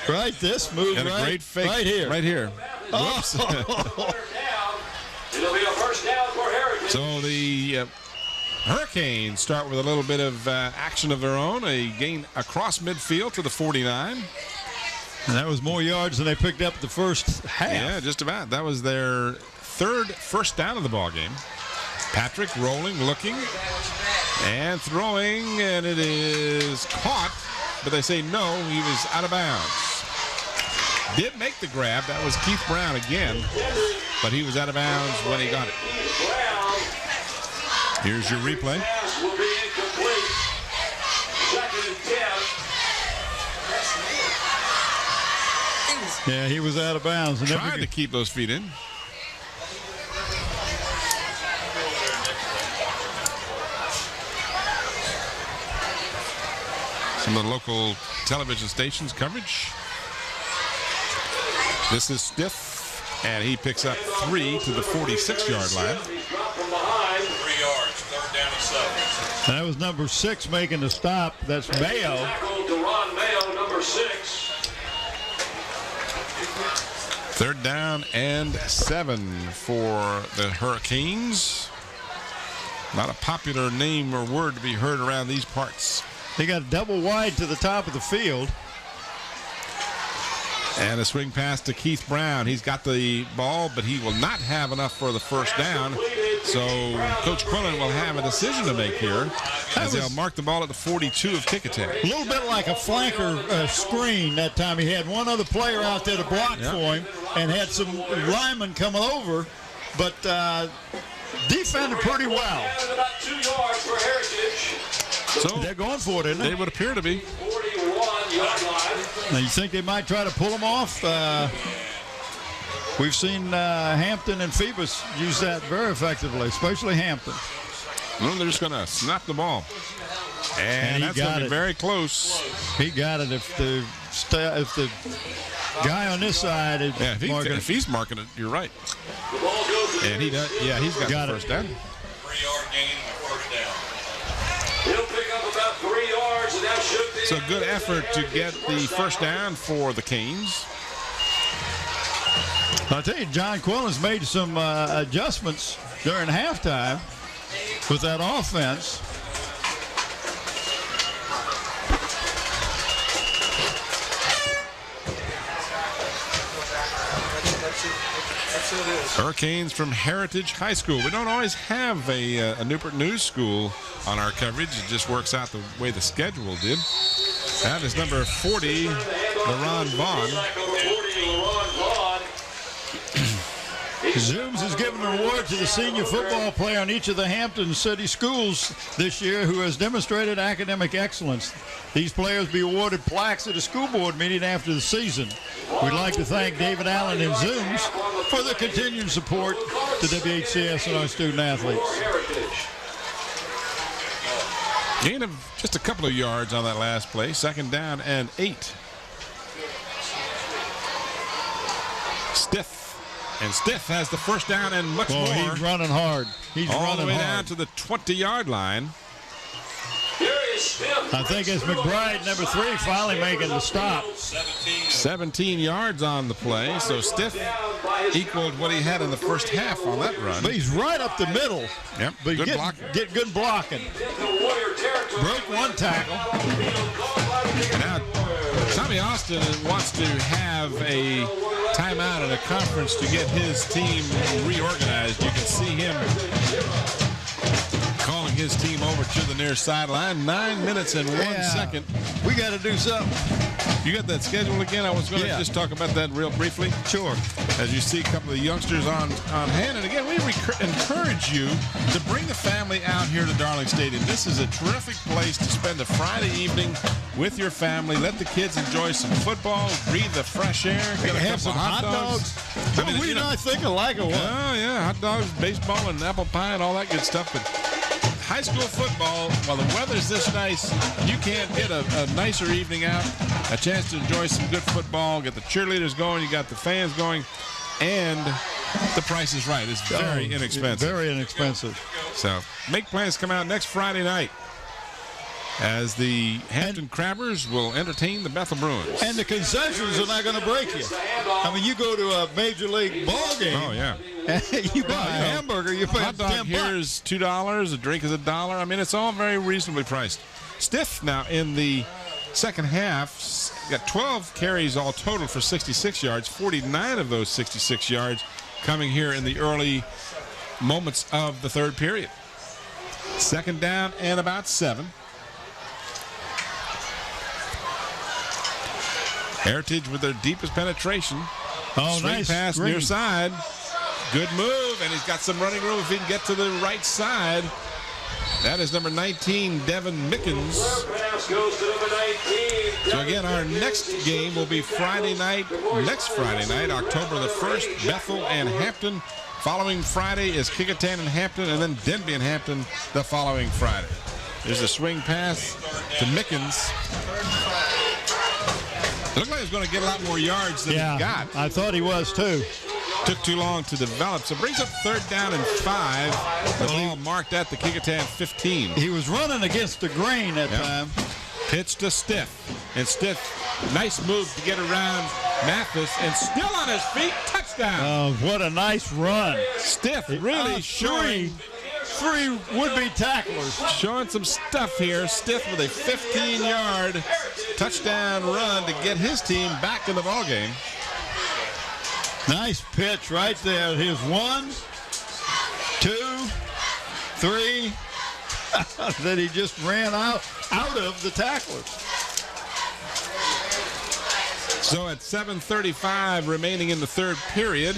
Right, this move and right, a great fake right here. Right here. Whoops. It'll be a first down for Heritage. So the Hurricanes start with a little bit of action of their own. A gain across midfield to the 49. And that was more yards than they picked up the first half. Yeah, just about. That was their third first down of the ball game. Patrick rolling, looking, and throwing, and it is caught, but they say no, he was out of bounds. Did make the grab. That was Keith Brown again, but he was out of bounds when he got it. Here's your replay. Will be incomplete. Second and 10. Yeah, he was out of bounds. And tried to keep those feet in. Some of the local television stations coverage. This is Stiff, and he picks up 3 to the 46-yard line. 3 yards, third down and 7. That was number 6 making the stop. That's Mayo. Tackle Deron Mayo, number 6. Third down and 7 for the Hurricanes. Not a popular name or word to be heard around these parts. They got double wide to the top of the field. And a swing pass to Keith Brown. He's got the ball, but he will not have enough for the first down. So Coach Quillen will have a decision to make here as they'll mark the ball at the 42 of Kecoughtan. A little bit like a flanker screen that time. He had one other player out there to block for him and had some linemen coming over, but defended pretty well. About 2 yards for Heritage. So they're going for it, isn't they would appear to be. 41-yard line. Now, you think they might try to pull them off? We've seen Hampton and Phoebus use that very effectively, especially Hampton. Well, they're just going to snap the ball. And that's going to be very close. He got it. If the guy on this side is if he's marking it, you're right. And he does. Yeah, he's got the first down. 3-yard gain and first down. He'll pick up about 3 yards, and that should be. So good effort to get the first down for the Canes. I'll tell you, John Quillen's made some adjustments during halftime with that offense. Hurricanes from Heritage High School. We don't always have a Newport News School on our coverage. It just works out the way the schedule did. That is number 40, LaRon Vaughn. Zooms is giving an award to the senior football player on each of the Hampton City schools this year who has demonstrated academic excellence. These players be awarded plaques at a school board meeting after the season. We'd like to thank David Allen and Zooms for their continued support to WHCS and our student athletes. Gain of just a couple of yards on that last play. Second down and 8. Stiff. And Stiff has the first down and much more. He's running hard. He's all running the way hard. down to the 20-yard line. I think it's McBride, number 3, finally making the stop. 17 yards on the play, so Stiff equaled what he had in the first half on that run. But he's right up the middle. Yep, but good blocking. Get good blocking. Broke one tackle. Now, Tommy Austin wants to have a timeout at a conference to get his team reorganized. You can see him calling his team over to the near sideline. 9 minutes and 1 second. We got to do something. You got that schedule again? I was going to just talk about that real briefly. Sure. As you see a couple of youngsters on hand. And again, we encourage you to bring the family out here to Darling Stadium. This is a terrific place to spend a Friday evening with your family. Let the kids enjoy some football, breathe the fresh air, get a have couple some hot dogs. I mean, we not think alike or what? Oh, yeah, hot dogs, baseball, and apple pie and all that good stuff. But high school football, while the weather's this nice, you can't get a nicer evening out, a chance to enjoy some good football, get the cheerleaders going, you got the fans going, and the price is right. It's very inexpensive. Very inexpensive. So make plans to come out next Friday night as the Hampton Crabbers will entertain the Bethel Bruins. And the concessions are not going to break you. I mean, you go to a major league ball game. Oh, yeah. You buy a hamburger, you pay hot dog $10. here is $2, a drink is $1. I mean, it's all very reasonably priced. Stiff now in the second half got 12 carries all total for 66 yards, 49 of those 66 yards coming here in the early moments of the third period. Second down and about 7. Heritage with their deepest penetration. Straight nice pass screen. near side. Good move, and he's got some running room if he can get to the right side. That is number 19, Devin Mickens. So again, our next game will be next Friday night, October the 1st, Bethel and Hampton. Following Friday is Kecoughtan and Hampton, and then Denby and Hampton the following Friday. There's a swing pass to Mickens. It looked like he was going to get a lot more yards than he got. I thought he was too. Took too long to develop. So brings up third down and 5. The ball marked at the Kecoughtan 15. He was running against the grain that time. Pitch to Stiff. And Stiff, nice move to get around Mathis. And still on his feet. Touchdown. Oh, what a nice run. Stiff really showing. Three would-be tacklers. Showing some stuff here. Stiff with a 15-yard touchdown run to get his team back in the ballgame. Nice pitch right there. Here's 1, 2, 3. Then he just ran out of the tacklers. So at 7:35 remaining in the third period,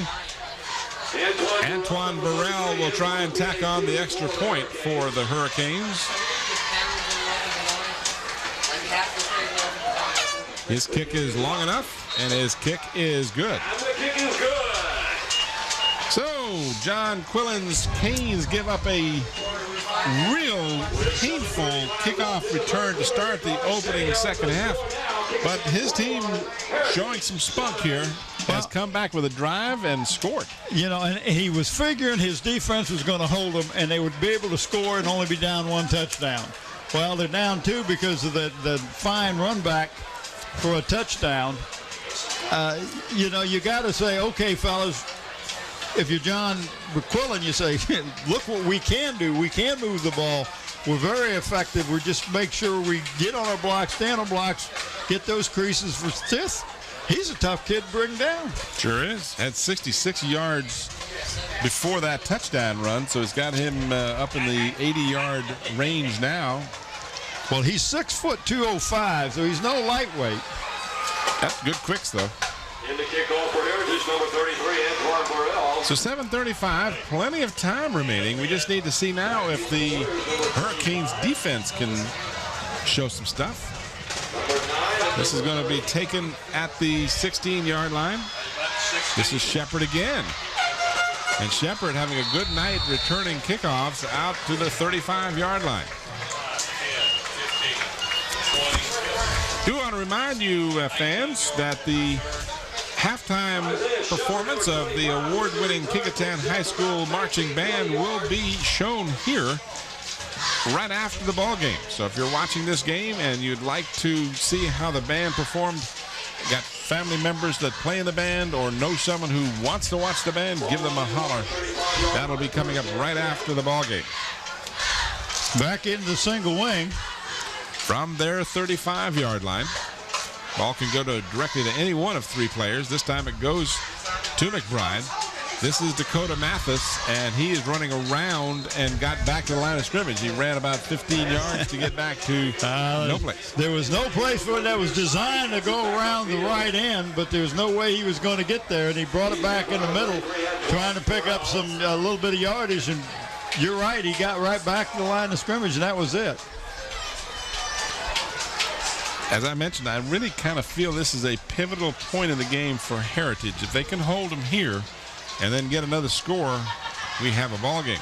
Antoine Burrell will try and tack on the extra point for the Hurricanes. His kick is long enough, and his kick is good. So, John Quillen's Canes give up a real painful kickoff return to start the opening second half. But his team, showing some spunk here, has come back with a drive and scored. You know, and he was figuring his defense was going to hold them, and they would be able to score and only be down 1 touchdown. Well, they're down 2 because of the fine run back for a touchdown. You know, you got to say, okay, fellas, if you're John Quillen, you say, look what we can do. We can move the ball. We're very effective. We just make sure we get on our blocks, stand on blocks, get those creases for Stiff. He's a tough kid to bring down. Sure is. Had 66 yards before that touchdown run, so it's got him up in the 80-yard range now. Well, he's 6 foot 205, so he's no lightweight. That's good quicks, though. In the kickoff for Heritage, number 33, Antoine Burrell. So 7:35, plenty of time remaining. We just need to see now if the Hurricanes defense can show some stuff. This is going to be taken at the 16-yard line. This is Shepard again. And Shepard having a good night returning kickoffs out to the 35-yard line. Do want to remind you, fans, that the halftime performance of the award-winning Kecoughtan High School Marching Band will be shown here right after the ball game. So if you're watching this game and you'd like to see how the band performed, got family members that play in the band or know someone who wants to watch the band, give them a holler. That'll be coming up right after the ball game. Back into the single wing. From their 35-yard line. Ball can go directly to any one of 3 players. This time it goes to McBride. This is Dakota Mathis, and he is running around and got back to the line of scrimmage. He ran about 15 yards to get back to no place. There was no place for it that was designed to go around the right end, but there's no way he was going to get there, and he brought it back in the middle, trying to pick up a little bit of yardage, and you're right, he got right back to the line of scrimmage, and that was it. As I mentioned, I really kind of feel this is a pivotal point in the game for Heritage. If they can hold them here and then get another score, we have a ball game.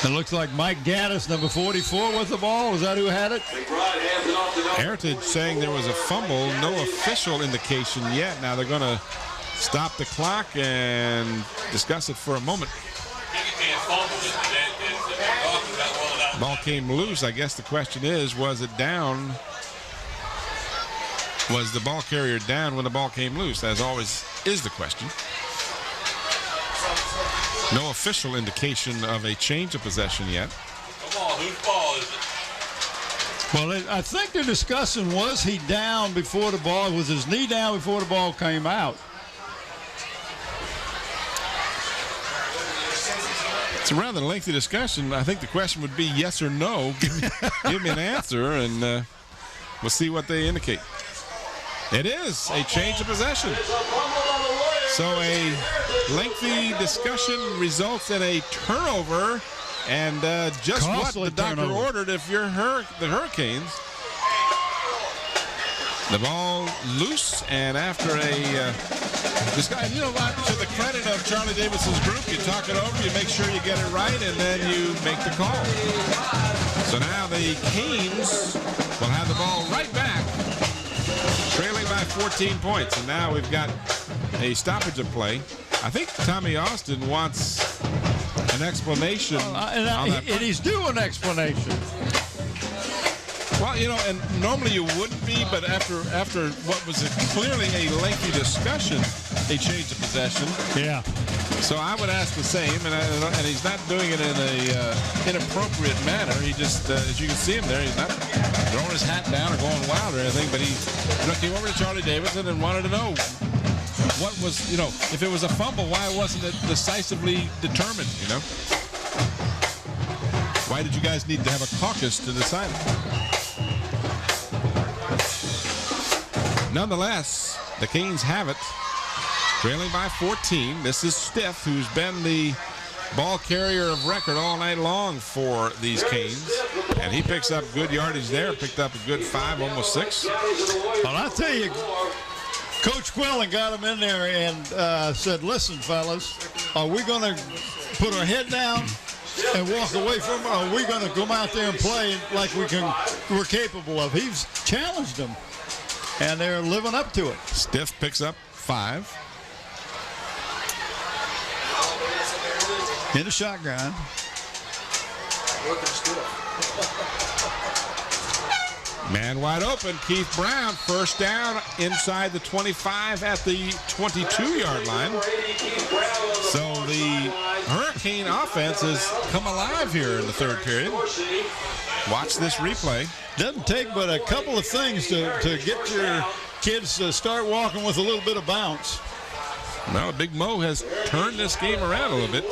It looks like Mike Gaddis, number 44, with the ball. Was that who had it? Heritage saying there was a fumble. No official indication yet. Now they're going to stop the clock and discuss it for a moment. Ball came loose. I guess the question is, was it down? Was the ball carrier down when the ball came loose? As always is the question. No official indication of a change of possession yet. Come on, whose ball is it? Well, I think they're discussing, was he down before the ball? Was his knee down before the ball came out? It's a rather lengthy discussion. I think the question would be yes or no. Give me an answer, and we'll see what they indicate. It is a change of possession. So a lengthy discussion results in a turnover, and just Costly what the doctor turnover. ordered if you're the Hurricanes. The ball loose, and after this guy, you know what, to the credit of Charlie Davidson's group, you talk it over, you make sure you get it right, and then you make the call. So now the Canes will have the ball right back, trailing by 14 points. And now we've got a stoppage of play. I think Tommy Austin wants an explanation. And he's due an explanation. Well, you know, and normally you wouldn't be, but after what was clearly a lengthy discussion, they changed the possession. Yeah. So I would ask the same, and he's not doing it in a inappropriate manner. He just, as you can see him there, he's not throwing his hat down or going wild or anything, but he came over to Charlie Davidson and wanted to know what was, you know, if it was a fumble, why wasn't it decisively determined, you know? Why did you guys need to have a caucus to decide it? Nonetheless, the Canes have it, trailing by 14. This is Stiff, who's been the ball carrier of record all night long for these Canes. And he picks up good yardage there, picked up a good 5, almost 6. Well, I'll tell you, Coach Quillen got him in there and said, listen, fellas, are we going to put our head down and walk away from it, or are we going to come out there and play like we're capable of? He's challenged them, and they're living up to it. Stiff picks up 5. In a shotgun. Man wide open, Keith Brown, first down inside the 25 at the 22-yard line. So the Hurricane offense has come alive here in the third period. Watch this replay. Doesn't take but a couple of things to get your kids to start walking with a little bit of bounce. Well, Big Mo has turned this game around a little bit.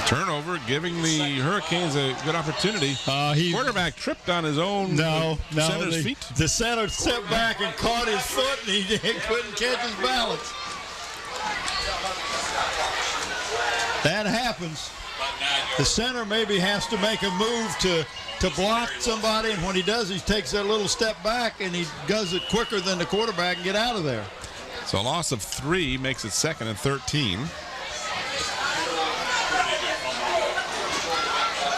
Turnover, giving the Hurricanes a good opportunity. Quarterback tripped on his own center's feet. The center stepped back and caught his foot, and he couldn't catch his balance. That happens. The center maybe has to make a move to block somebody, and when he does, he takes that little step back, and he does it quicker than the quarterback and get out of there. So a loss of 3 makes it 2nd and 13.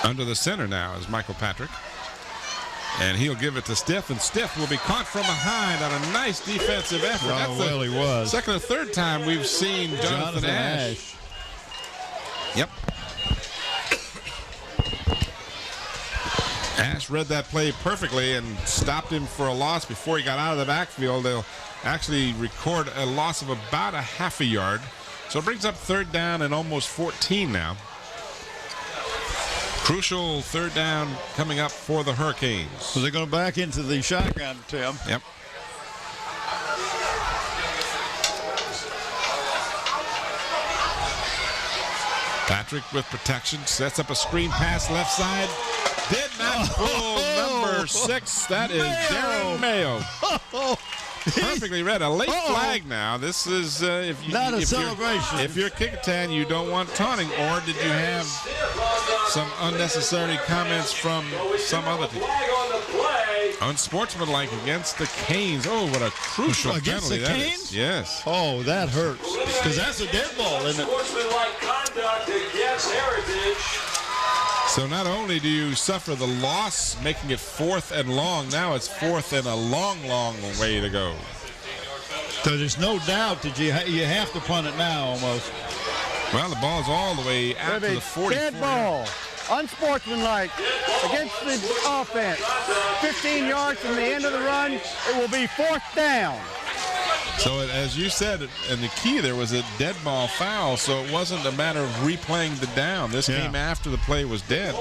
Under the center now is Michael Patrick. And he'll give it to Stiff, and Stiff will be caught from behind on a nice defensive effort. Oh, well, he was. Second or third time we've seen Jonathan Ash. Yep. Ash read that play perfectly and stopped him for a loss before he got out of the backfield. They'll actually record a loss of about a half a yard. So it brings up 3rd down and almost 14 now. Crucial third down coming up for the Hurricanes. So they're going to back into the shotgun, Tim. Yep. Patrick with protection, sets up a screen pass left side. Did not fool number 6. That is Darren Mayo. Perfectly read. A late flag now. This is if you not a celebration. If you're Kecoughtan, you don't want taunting, or did you have some unnecessary comments from some other team? Unsportsmanlike against the Canes. Oh, what a crucial against penalty the that Canes? is. Yes. Oh, that hurts because that's a dead ball, isn't it? Unsportsmanlike conduct against Heritage. So not only do you suffer the loss, making it 4th and long, now it's 4th and a long, long way to go. So there's no doubt that you have to punt it now almost. Well, the ball's all the way out to the 44. Dead ball. Unsportsmanlike against the offense. 15 yards from the end of the run. It will be 4th down. So as you said, and the key there was a dead ball foul, so it wasn't a matter of replaying the down. This came after the play was dead.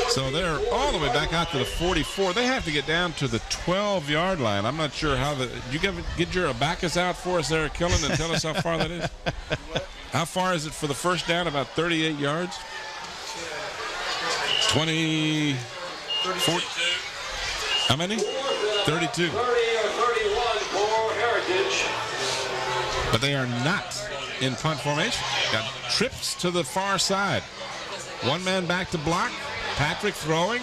So they're all the way back out to the 44. They have to get down to the 12-yard line. I'm not sure how the... Did you get your abacus out for us there, Killen, and tell us how far that is? How far is it for the first down? About 38 yards? 20... 32. How many? 32. 30 or 31 for Heritage. But they are not in punt formation. Got trips to the far side. One man back to block. Patrick throwing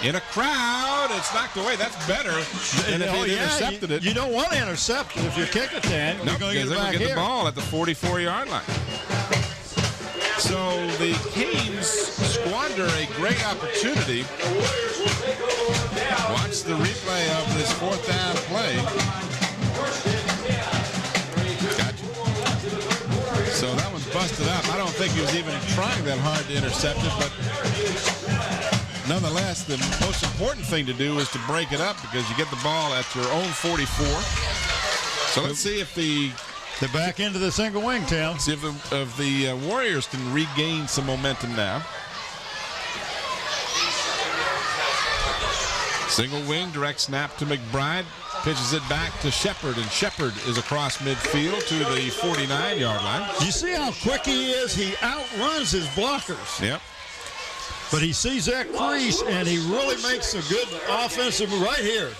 in a crowd. It's knocked away. That's better than if he'd intercepted it. You don't want to intercept it if you're Kecoughtan. No, you're going to because get it they're going back to get here. the ball at the 44-yard line. So the Canes squander a great opportunity. Watch the replay of this 4th down play. Gotcha. So that one's busted up. I don't think he was even trying that hard to intercept it, but nonetheless, the most important thing to do is to break it up because you get the ball at your own 44. So let's see if they're back into the single wing, Tim. See if the Warriors can regain some momentum now. Single wing, direct snap to McBride. Pitches it back to Shepard, and Shepard is across midfield to the 49-yard line. You see how quick he is? He outruns his blockers. Yep. But he sees that crease, and he really makes a good offensive move right here.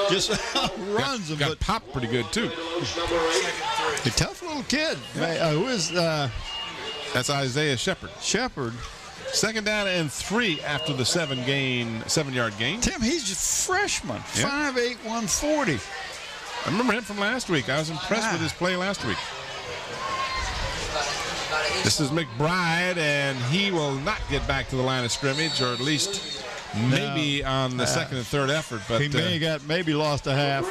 Just outruns him. Got popped pretty good, too. A tough little kid. Who is... That's Isaiah Shepard. Shepard. 2nd down and 3 after the 7-yard gain. Tim, he's just freshman. 5'8", 140. I remember him from last week. I was impressed with his play last week. This is McBride, and he will not get back to the line of scrimmage, or at least maybe on the 2nd and 3rd effort. But he maybe lost a half.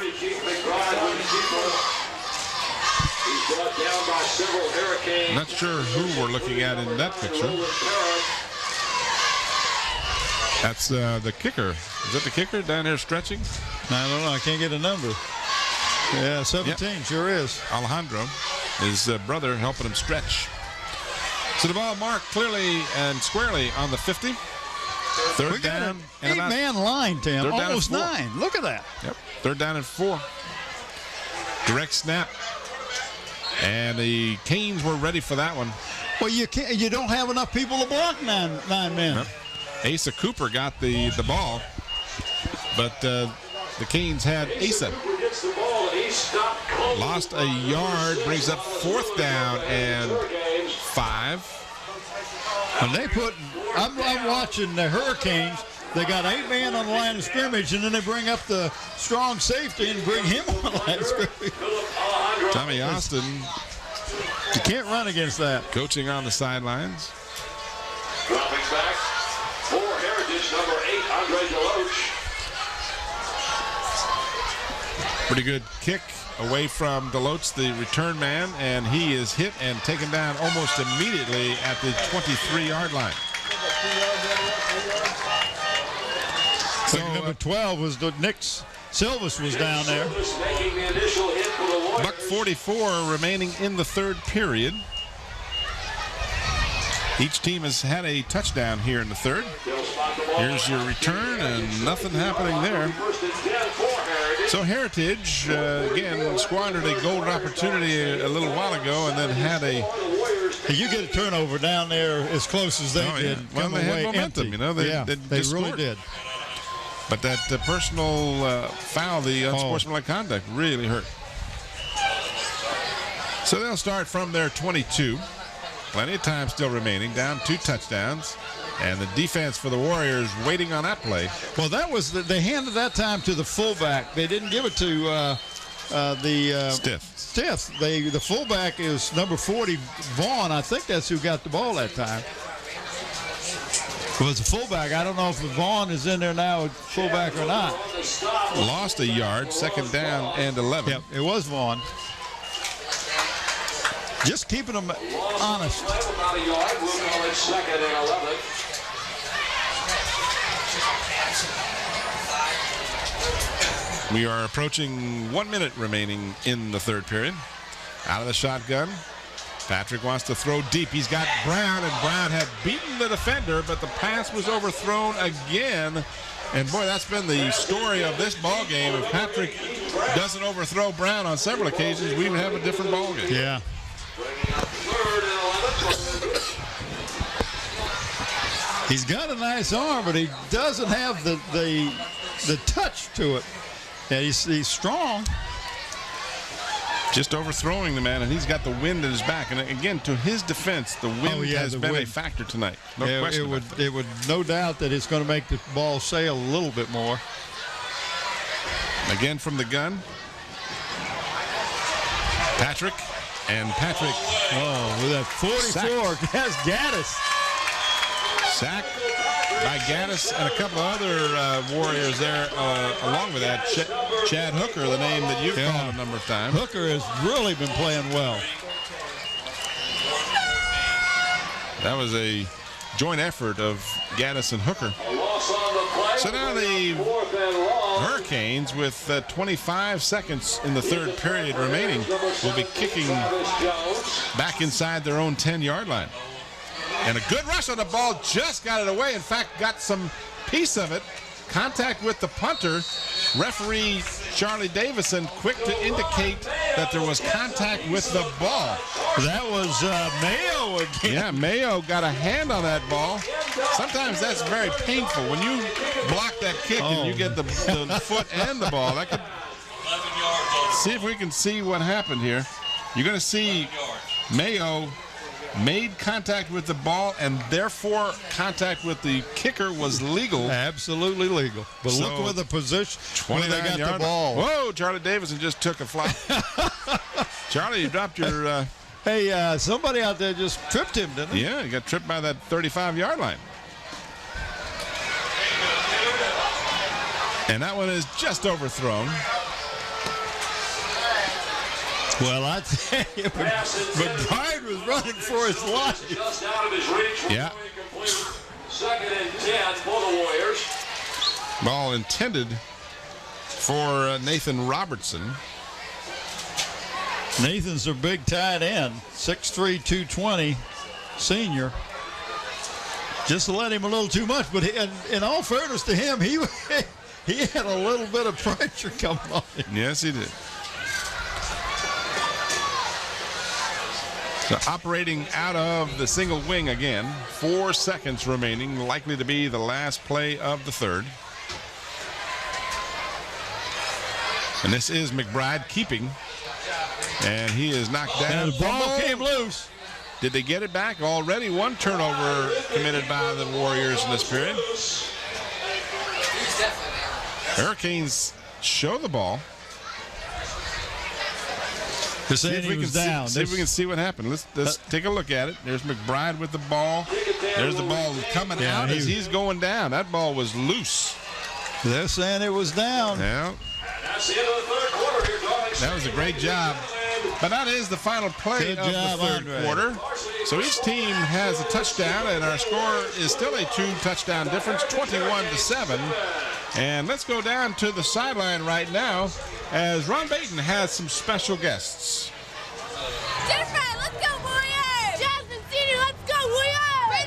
I'm not sure who we're looking at in that picture. That's the kicker. Is that the kicker down there stretching? I don't know. I can't get a number. Yeah, 17 sure is. Alejandro, his brother, helping him stretch. So the ball marked clearly and squarely on the 50. 3rd down. An 8-man line, Tim. Almost 9. Look at that. Yep. 3rd down and 4. Direct snap. And the Canes were ready for that one. Well, you don't have enough people to block nine men. Yep. Asa Cooper got the ball, but the Canes had Asa. Lost a yard, brings up 4th down and 5. When they I'm watching the Hurricanes. They got 8 man on the line of scrimmage, and then they bring up the strong safety and bring him on the line of scrimmage. Tommy Austin. You can't run against that. Coaching on the sidelines. Dropping back for Heritage, number 8, Andre Deloach. Pretty good kick away from Deloach, the return man, and he is hit and taken down almost immediately at the 23-yard line. So number 12 was the Knicks. Silvis was down there. Buck 44 remaining in the 3rd period. Each team has had a touchdown here in the third. Here's your return, and nothing happening there. So Heritage, again, squandered a golden opportunity a little while ago and then had a... You get a turnover down there as close as they did. Well, they had momentum, empty. you know. They really did. But that personal foul, the unsportsmanlike conduct, really hurt. So they'll start from their 22. Plenty of time still remaining. Down 2 touchdowns. And the defense for the Warriors waiting on that play. Well, that was they handed that time to the fullback. They didn't give it to the Stiff. The fullback is number 40, Vaughn. I think that's who got the ball that time. It was a fullback. I don't know if Vaughn is in there now, fullback or not. Lost a yard, second down and 11. Yep, it was Vaughn. Just keeping them honest. About a yard. We'll call it second and 11. We are approaching 1 minute remaining in the third period. Out of the shotgun. Patrick wants to throw deep. He's got Brown, and Brown had beaten the defender, but the pass was overthrown again. And boy, that's been the story of this ball game. If Patrick doesn't overthrow Brown on several occasions, we would have a different ball game. Yeah. He's got a nice arm, but he doesn't have the touch to it. And he's strong. Just overthrowing the man, and he's got the wind at his back. And again, to his defense, the wind has been a factor tonight. No question about that. It would no doubt that it's going to make the ball sail a little bit more. Again from the gun. Patrick. Oh, with that 44, that's Gaddis. Sack by Gaddis and a couple of other Warriors there along with that. Chad Hooker, the name that you've called a number of times. Hooker has really been playing well. That was a joint effort of Gaddis and Hooker. So now the Hurricanes, with 25 seconds in the third period remaining, will be kicking back inside their own 10-yard line. And a good rush on the ball, just got it away. In fact, got some piece of it. Contact with the punter. Referee Charlie Davison quick to indicate that there was contact with the ball. That was Mayo again. Yeah, Mayo got a hand on that ball. Sometimes that's very painful. When you block that kick and you get the foot and the ball, that could... See if we can see what happened here. You're going to see Mayo made contact with the ball, and therefore contact with the kicker was legal. Absolutely legal. But so, look with the position when they got the ball. Whoa, Charlie Davison just took a flop. Charlie, you dropped your... Hey, somebody out there just tripped him, didn't he? Yeah, he got tripped by that 35-yard line. And that one is just overthrown. Well, I tell you, McBride was running for his life. Just out of his reach. Yeah. Second and 10 for the Warriors. Ball intended for Nathan Robertson. Nathan's a big tight end, 6'3", 220, senior. Just to let him a little too much, but in all fairness to him, he had a little bit of pressure coming on him. Yes, he did. So operating out of the single wing again. 4 seconds remaining, likely to be the last play of the third. And this is McBride keeping. And he is knocked down. And the ball came loose. Did they get it back? Already one turnover committed by the Warriors in this period. Hurricanes show the ball. See if we can see what happened. Let's take a look at it. There's McBride with the ball. There's the ball coming out as he's going down. That ball was loose. They're saying it was down. Yeah. That's the end of the third quarter here, Darling. That was a great job. But that is the final play of the third quarter. So each team has a touchdown, and our score is still a 2-touchdown difference, 21-7. And let's go down to the sideline right now as Ron Baton has some special guests. Jennifer, let's go, Warriors! Jasmine Senior, let's go, Warriors!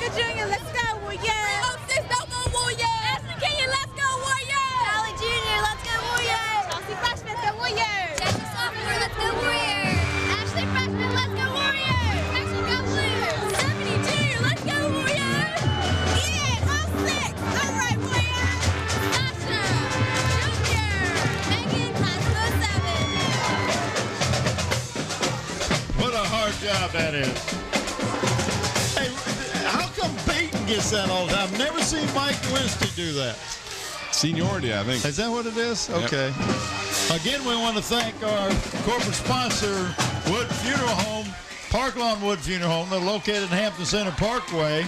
Oscar Jr., let's go, Warriors. 306, no more Warriors. Ashton Kenyon, let's go, Warriors. Allie Jr., let's go, Warriors. Chelsea Freshman, let's go, Warriors. Jesse Sophomore, let's go, Warriors. Ashley Freshman, let's go, Warriors. Ashley, go Blues. Stephanie Jr., let's go, Warriors. Yeah, all 6. All right, Warriors. Sasha Jr., Megan, class of 07. What a hard job that is. Hey, how come Peyton gets that all the time? I've never seen Mike Winston do that. Seniority, I think. Is that what it is? Yep. Okay. Again, we want to thank our corporate sponsor, Wood Funeral Home, Park Lawn Wood Funeral Home. They're located in Hampton Center Parkway.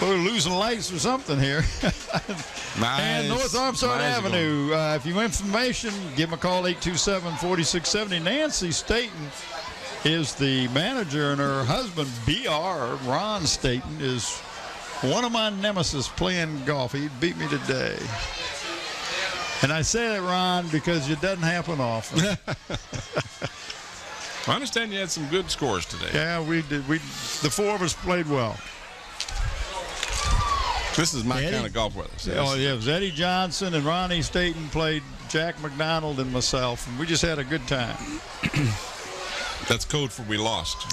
We're losing lights or something here. And North Armstrong Avenue. If you want information, give them a call, 827-4670. Nancy Staten is the manager, and her husband, B.R., Ron Staten, is one of my nemesis playing golf. He beat me today. And I say that, Ron, because it doesn't happen often. I understand you had some good scores today. Yeah, we did. The 4 of us played well. This is my kind of golf weather. So oh, yeah. It was Eddie Johnson and Ronnie Staten played Jack McDonald and myself, and we just had a good time. That's code for we lost.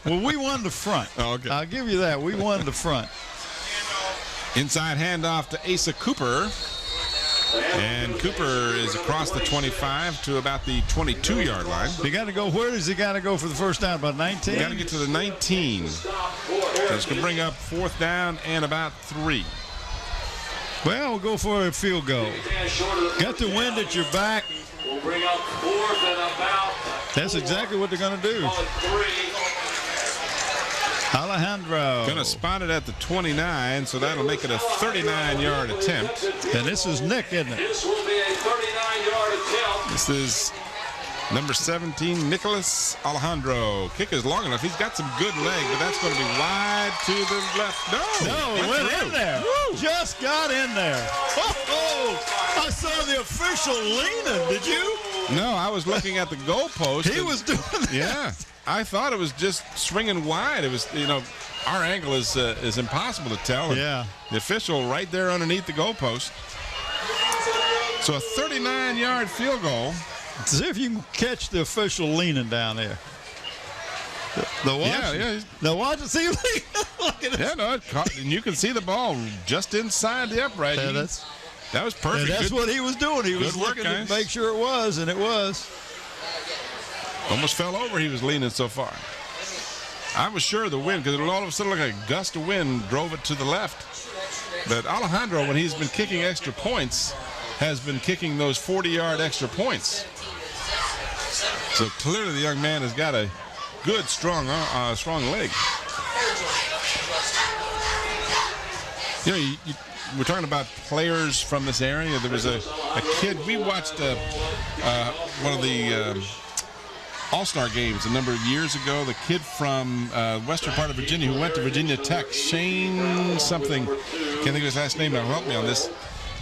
Well, we won the front. Oh, okay. I'll give you that. We won the front. Inside handoff to Asa Cooper. And Cooper is across the 25 to about the 22-yard line. He got to go. Where does he got to go for the first down? About 19? Got to get to the 19. That's going to bring up 4th down and about 3. Well, we'll go for a field goal. Got the wind at your back. We'll bring up 4th and about. That's exactly what they're going to do. Alejandro. Going to spot it at the 29, so that'll make it a 39-yard attempt. And this is Nick, isn't it? This will be a 39-yard attempt. This is number 17, Nicholas Alejandro. Kick is long enough. He's got some good leg, but that's going to be wide to the left. No, it went in there. Woo. Just got in there. Oh, I saw the official leaning. Did you? No, I was looking at the goalpost. He was doing that. Yeah. I thought it was just swinging wide. It was, our angle is impossible to tell. Yeah. The official right there underneath the goalpost. So a 39-yard field goal. See if you can catch the official leaning down there. Yeah. Now watch it. See him leaning. Look at Yeah, no, and you can see the ball just inside the upright. Yeah, that was perfect. That's what he was doing. He was looking to make sure it was, and it was. Almost fell over. He was leaning so far. I was sure the wind, because all of a sudden like a gust of wind drove it to the left. But Alejandro, when he's been kicking extra points, has been kicking those 40-yard extra points. So clearly the young man has got a good, strong leg. We're talking about players from this area. There was a kid. We watched one of the All-Star games a number of years ago. The kid from western part of Virginia who went to Virginia Tech, Shane something. Can't think of his last name now. Help me on this.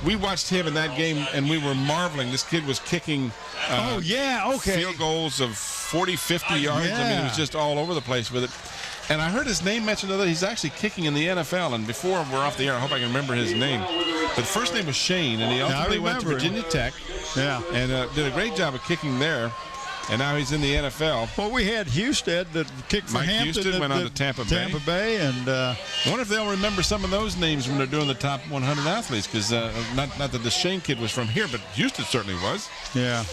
We watched him in that game, and we were marveling. This kid was kicking field goals of 40, 50 yards. Yeah. I mean, it was just all over the place with it. And I heard his name mentioned that he's actually kicking in the NFL. And before we're off the air, I hope I can remember his name. But the first name was Shane, and he ultimately went to Virginia Tech. Yeah. And did a great job of kicking there. And now he's in the NFL. Well, we had Houston that kicked for Mike Hampton. Houston went on to Tampa Bay. And I wonder if they'll remember some of those names when they're doing the top 100 athletes, because not that the Shane kid was from here, but Houston certainly was. Yeah.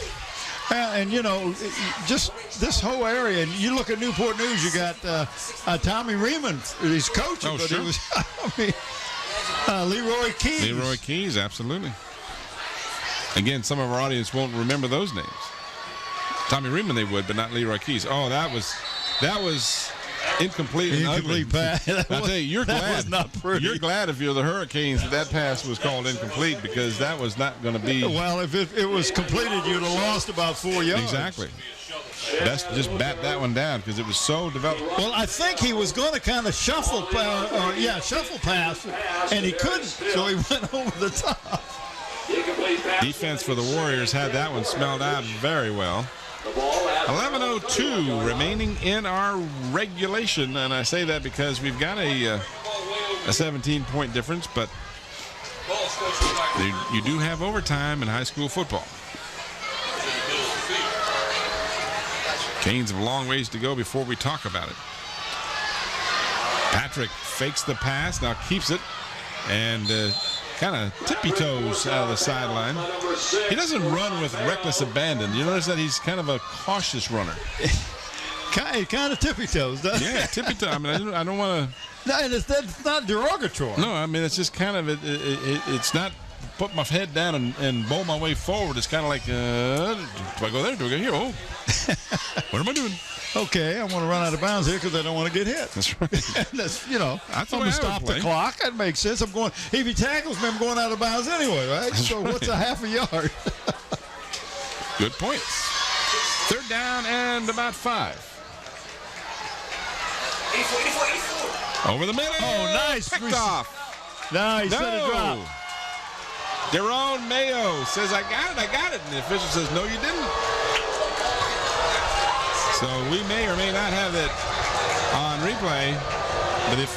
And, just this whole area, and you look at Newport News, you got Tommy Riemann, he's coaching. Oh, but sure. He was, Leroy Keys. Leroy Keys, absolutely. Again, some of our audience won't remember those names. Tommy Riemann they would, but not Leroy Keys. Oh, that was incomplete and ugly. Pass. I'll tell you, you're glad. Was not pretty. You're glad if you're the Hurricanes that pass was called incomplete, because that was not going to be. Well, if it was completed, you'd have lost about 4 yards. Exactly. Best just bat that one down because it was so developed. Well, I think he was going to kind of shuffle pass, and he couldn't, so he went over the top. Defense for the Warriors had that one smelled out very well. The ball at 11:02 remaining in our regulation, and I say that because we've got a 17-point difference, but you do have overtime in high school football. Canes have a long ways to go before we talk about it. Patrick fakes the pass, now keeps it, and kind of tippy-toes out of the sideline. He doesn't run with reckless abandon. You notice that he's kind of a cautious runner. Kind of tippy-toes, doesn't it? Yeah, tippy-toes. I mean, I don't want to... No, that's not derogatory. No, I mean, it's just kind of... It's not put my head down and bowl my way forward. It's kind of like, do I go there? Do I go here? Oh, what am I doing? Okay, I want to run out of bounds here because I don't want to get hit. That's right. That's, you know, That's I'm going to stop the clock. That makes sense. I'm going. If he tackles me, I'm going out of bounds anyway, right? That's so right. What's a half a yard? Good points. Third down and about 5. Over the middle. Oh, nice. Picked off. Nice. No. Let it drop. Daron Mayo says, I got it. And the official says, no, you didn't. So we may or may not have it on replay, but if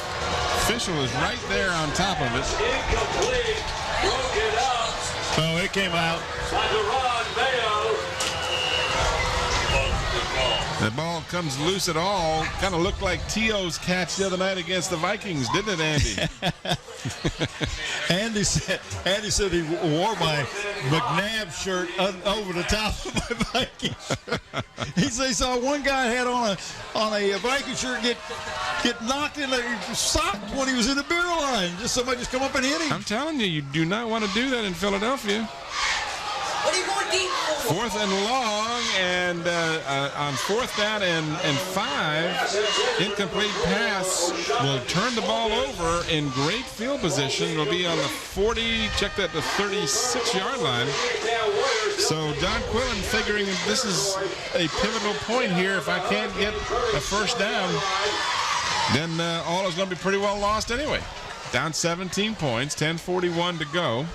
official is right there on top of it. Incomplete. Broke it up. Oh, it came out. Daron Mayo. The ball comes loose at all. Kind of looked like T.O.'s catch the other night against the Vikings, didn't it, Andy? Andy said he wore my McNabb shirt over the top of my Viking shirt. He said he saw one guy had on a Viking shirt get knocked in the sock when he was in the beer line. Somebody just come up and hit him. I'm telling you, you do not want to do that in Philadelphia. What are you going deep for? 4th and long, and on 4th down and 5, incomplete pass will turn the ball over in great field position. It'll be on the 40, check that, the 36-yard line. So Don Quillen figuring this is a pivotal point here. If I can't get a first down, then all is going to be pretty well lost anyway. Down 17 points, 10:41 to go.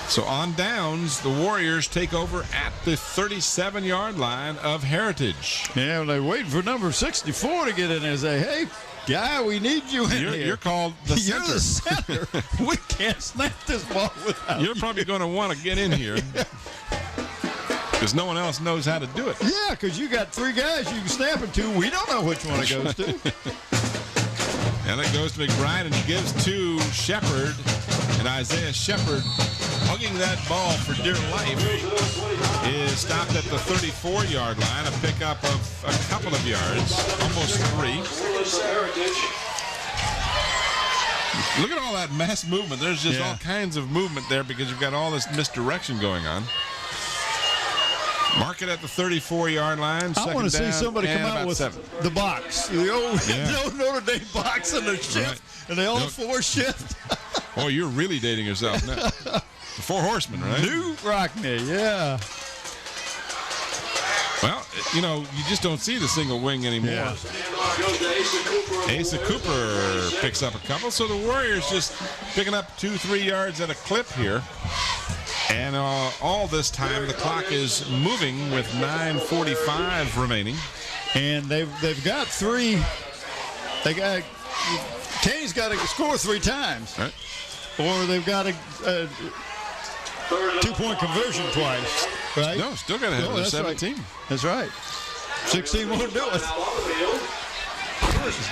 So on downs, the Warriors take over at the 37-yard line of Heritage. Yeah, well, they're waiting for number 64 to get in there and say, hey, guy, we need you in here. You're called the center. You're the center. We can't snap this ball without You're probably going to want to get in here because no one else knows how to do it. Yeah, because you got 3 guys you can snap it to. We don't know which one it goes to. And it goes to McBride, and he gives to Shepard. And Isaiah Shepard, hugging that ball for dear life, is stopped at the 34-yard line, a pickup of a couple of yards, almost 3. Look at all that mass movement. There's just all kinds of movement there because you've got all this misdirection going on. Mark it at the 34-yard line. I want to see somebody come out with 7. the box, the old Notre Dame box and the shift, and they all 4 shift. Oh, you're really dating yourself now. The 4 Horsemen, right? New Rockney, yeah. Well, you know, you just don't see the single wing anymore. Yeah. Asa Cooper picks up a couple, so the Warriors just picking up 2-3 yards at a clip here. And all this time, the clock is moving with 9:45 remaining. And they've got 3. Kane's got to score 3 times. Right. Or they've got a 2-point conversion twice, right? No, still got to have the 17. Right. That's right. 16 won't do it.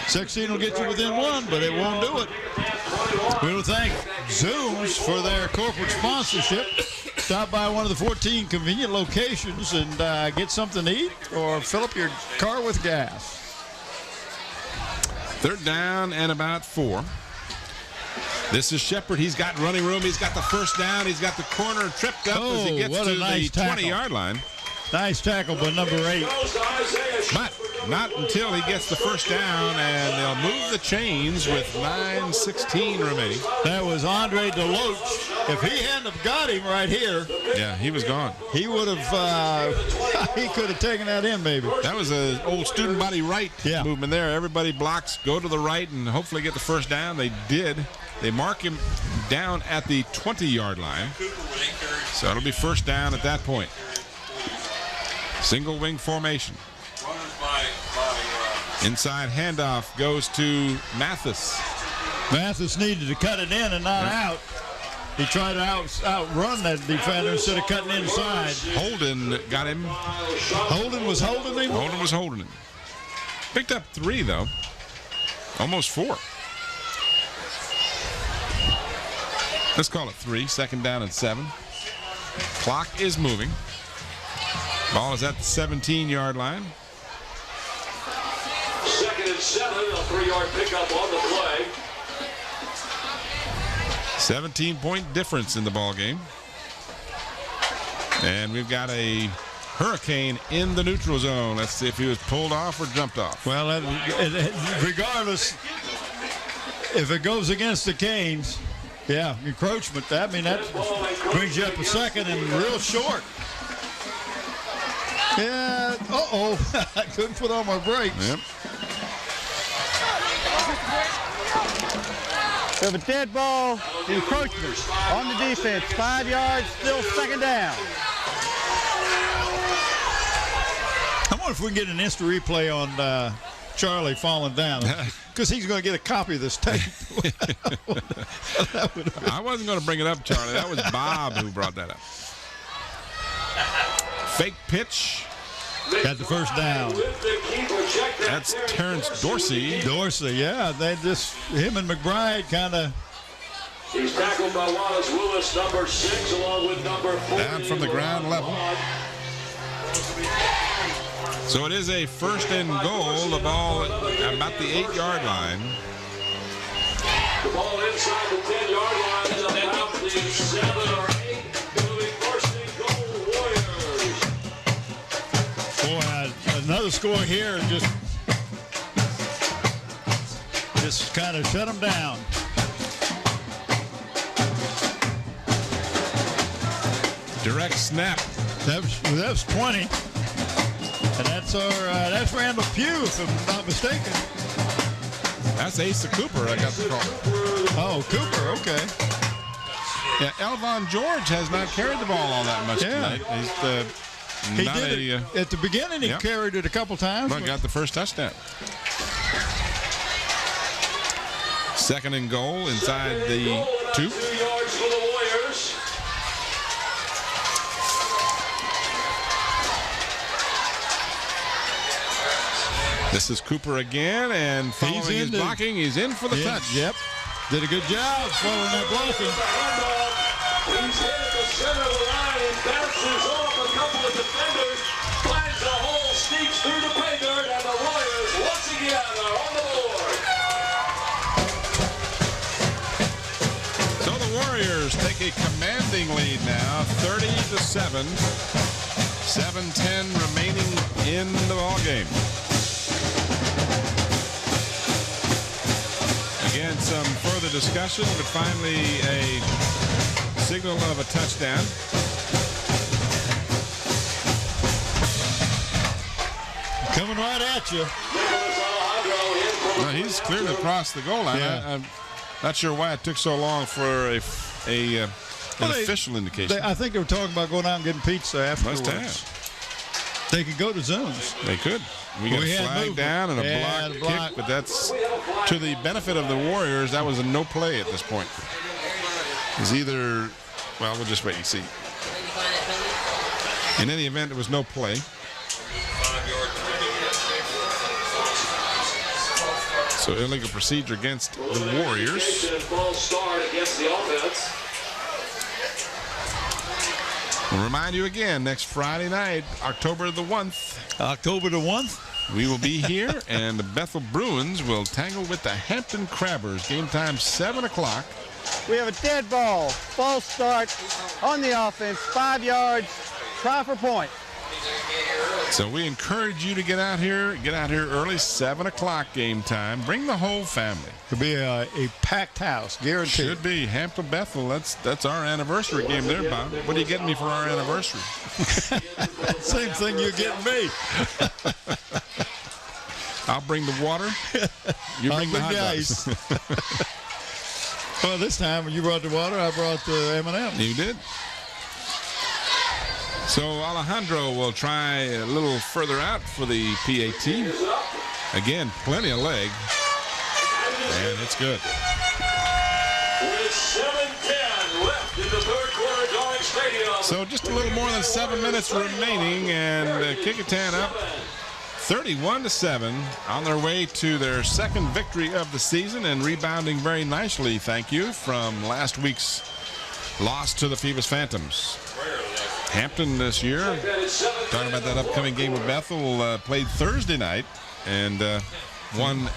16 will get you within 1, but it won't do it. We will thank Zooms for their corporate sponsorship. Stop by one of the 14 convenient locations and get something to eat or fill up your car with gas. 3rd down and about 4. This is Shepard. He's got running room. He's got the first down. He's got the corner tripped up as he gets to the 20-yard line. Nice tackle by number 8. But not until he gets the first down, and they'll move the chains with 9:16 remaining. That was Andre DeLoach. If he hadn't have got him right here, yeah, he was gone. He would have. He could have taken that in, maybe. That was an old student body right movement there. Everybody blocks, go to the right, and hopefully get the first down. They did. They mark him down at the 20-yard line. So it'll be first down at that point. Single wing formation. Inside handoff goes to Mathis. Mathis needed to cut it in and not out. He tried to outrun that defender instead of cutting inside. Holden got him. Holden was holding him? Holden was holding him. Picked up 3, though. Almost 4. Let's call it 3. 2nd down and 7. Clock is moving. Ball is at the 17-yard line. 2nd and 7. A 3-yard pickup on the play. 17-point difference in the ball game. And we've got a Hurricane in the neutral zone. Let's see if he was pulled off or jumped off. Well, regardless, if it goes against the Canes, yeah, encroachment. I mean, that brings you up a second and real short. Yeah, I couldn't put on my brakes. Yep. We have a dead ball, encroachment on the defense. 5 yards, still 2nd down. I wonder if we can get an instant replay on Charlie falling down, because he's going to get a copy of this tape. I wasn't going to bring it up, Charlie. That was Bob who brought that up. Fake pitch. Got the first down. That's Terrence Dorsey. Dorsey, yeah. Him and McBride kind of. He's tackled by Wallace Willis, number 6, along with number 4. Down from the ground level. So it is a 1st and goal. The ball about the 8-yard line. The ball inside the 10-yard line is about the 7 or 8. Moving 1st and goal, Warriors. Boy, another score here just kind of shut them down. Direct snap. That was 20. And that's Randall Pugh, if I'm not mistaken. That's Asa Cooper. I got the call. Oh, Cooper, okay. Yeah, Elvon George has not carried the ball all that much tonight. He did it at the beginning. He carried it a couple times. But got the first touchdown. 2nd and goal inside the 2. 2 yards for the Warriors. This is Cooper again, and following his blocking, he's in for the touch. Yep. Did a good job following that blocking. He's hit at the center of the line and bounces off a couple of defenders, finds a hole, sneaks through the pay dirt, and the Warriors once again are on the board. So the Warriors take a commanding lead now, 30-7. 7:10 remaining in the ball game. Again, some further discussion, but finally a signal of a touchdown. Coming right at you. No, he's clearly across the goal line. Yeah. I'm not sure why it took so long for an official indication. I think they were talking about going out and getting pizza afterwards. Must have. They could go to zones. They could. We got a flag down and a block kick, but that's to the benefit of the Warriors. That was a no play at this point. It's either, well, we'll just wait and see. In any event, it was no play. So illegal procedure against the Warriors. False start against the offense. We'll remind you again, next Friday night, October the 1st. October the 1st? We will be here, and the Bethel Bruins will tangle with the Hampton Crabbers. Game time, 7 o'clock. We have a dead ball, false start on the offense, 5 yards, try for point. So we encourage you to get out here early, 7 o'clock game time. Bring the whole family. It'll be a packed house, guaranteed. Should be. Hampton Bethel, that's our anniversary game there, Bob. What are you getting me for our anniversary? Same thing you're getting me. I'll bring the water. You bring the hot dogs. Ice. Well, this time when you brought the water, I brought the M&M. You did. So Alejandro will try a little further out for the PAT. Again, plenty of leg. And it's good. With 7:10 left in the third quarter, Darling Stadium. So just a little more than 7 minutes remaining, and Kecoughtan up 31-7 on their way to their second victory of the season and rebounding very nicely, thank you, from last week's loss to the Phoebus Phantoms. Hampton this year, talking about that upcoming game with Bethel, played Thursday night and won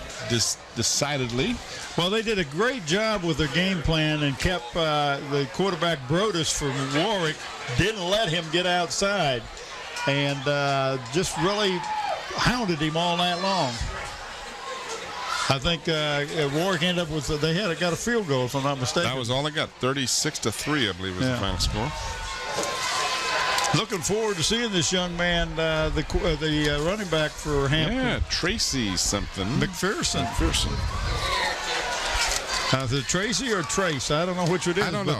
decidedly. Well, they did a great job with their game plan and kept the quarterback Brodus from Warwick, didn't let him get outside, and just really hounded him all night long. I think Warwick ended up with, got a field goal, if I'm not mistaken. That was all they got, 36-3, I believe was the final score. Looking forward to seeing this young man, the running back for Hampton. Yeah, Tracy something. McPherson. Is it Tracy or Trace? I don't know which it is. I don't know.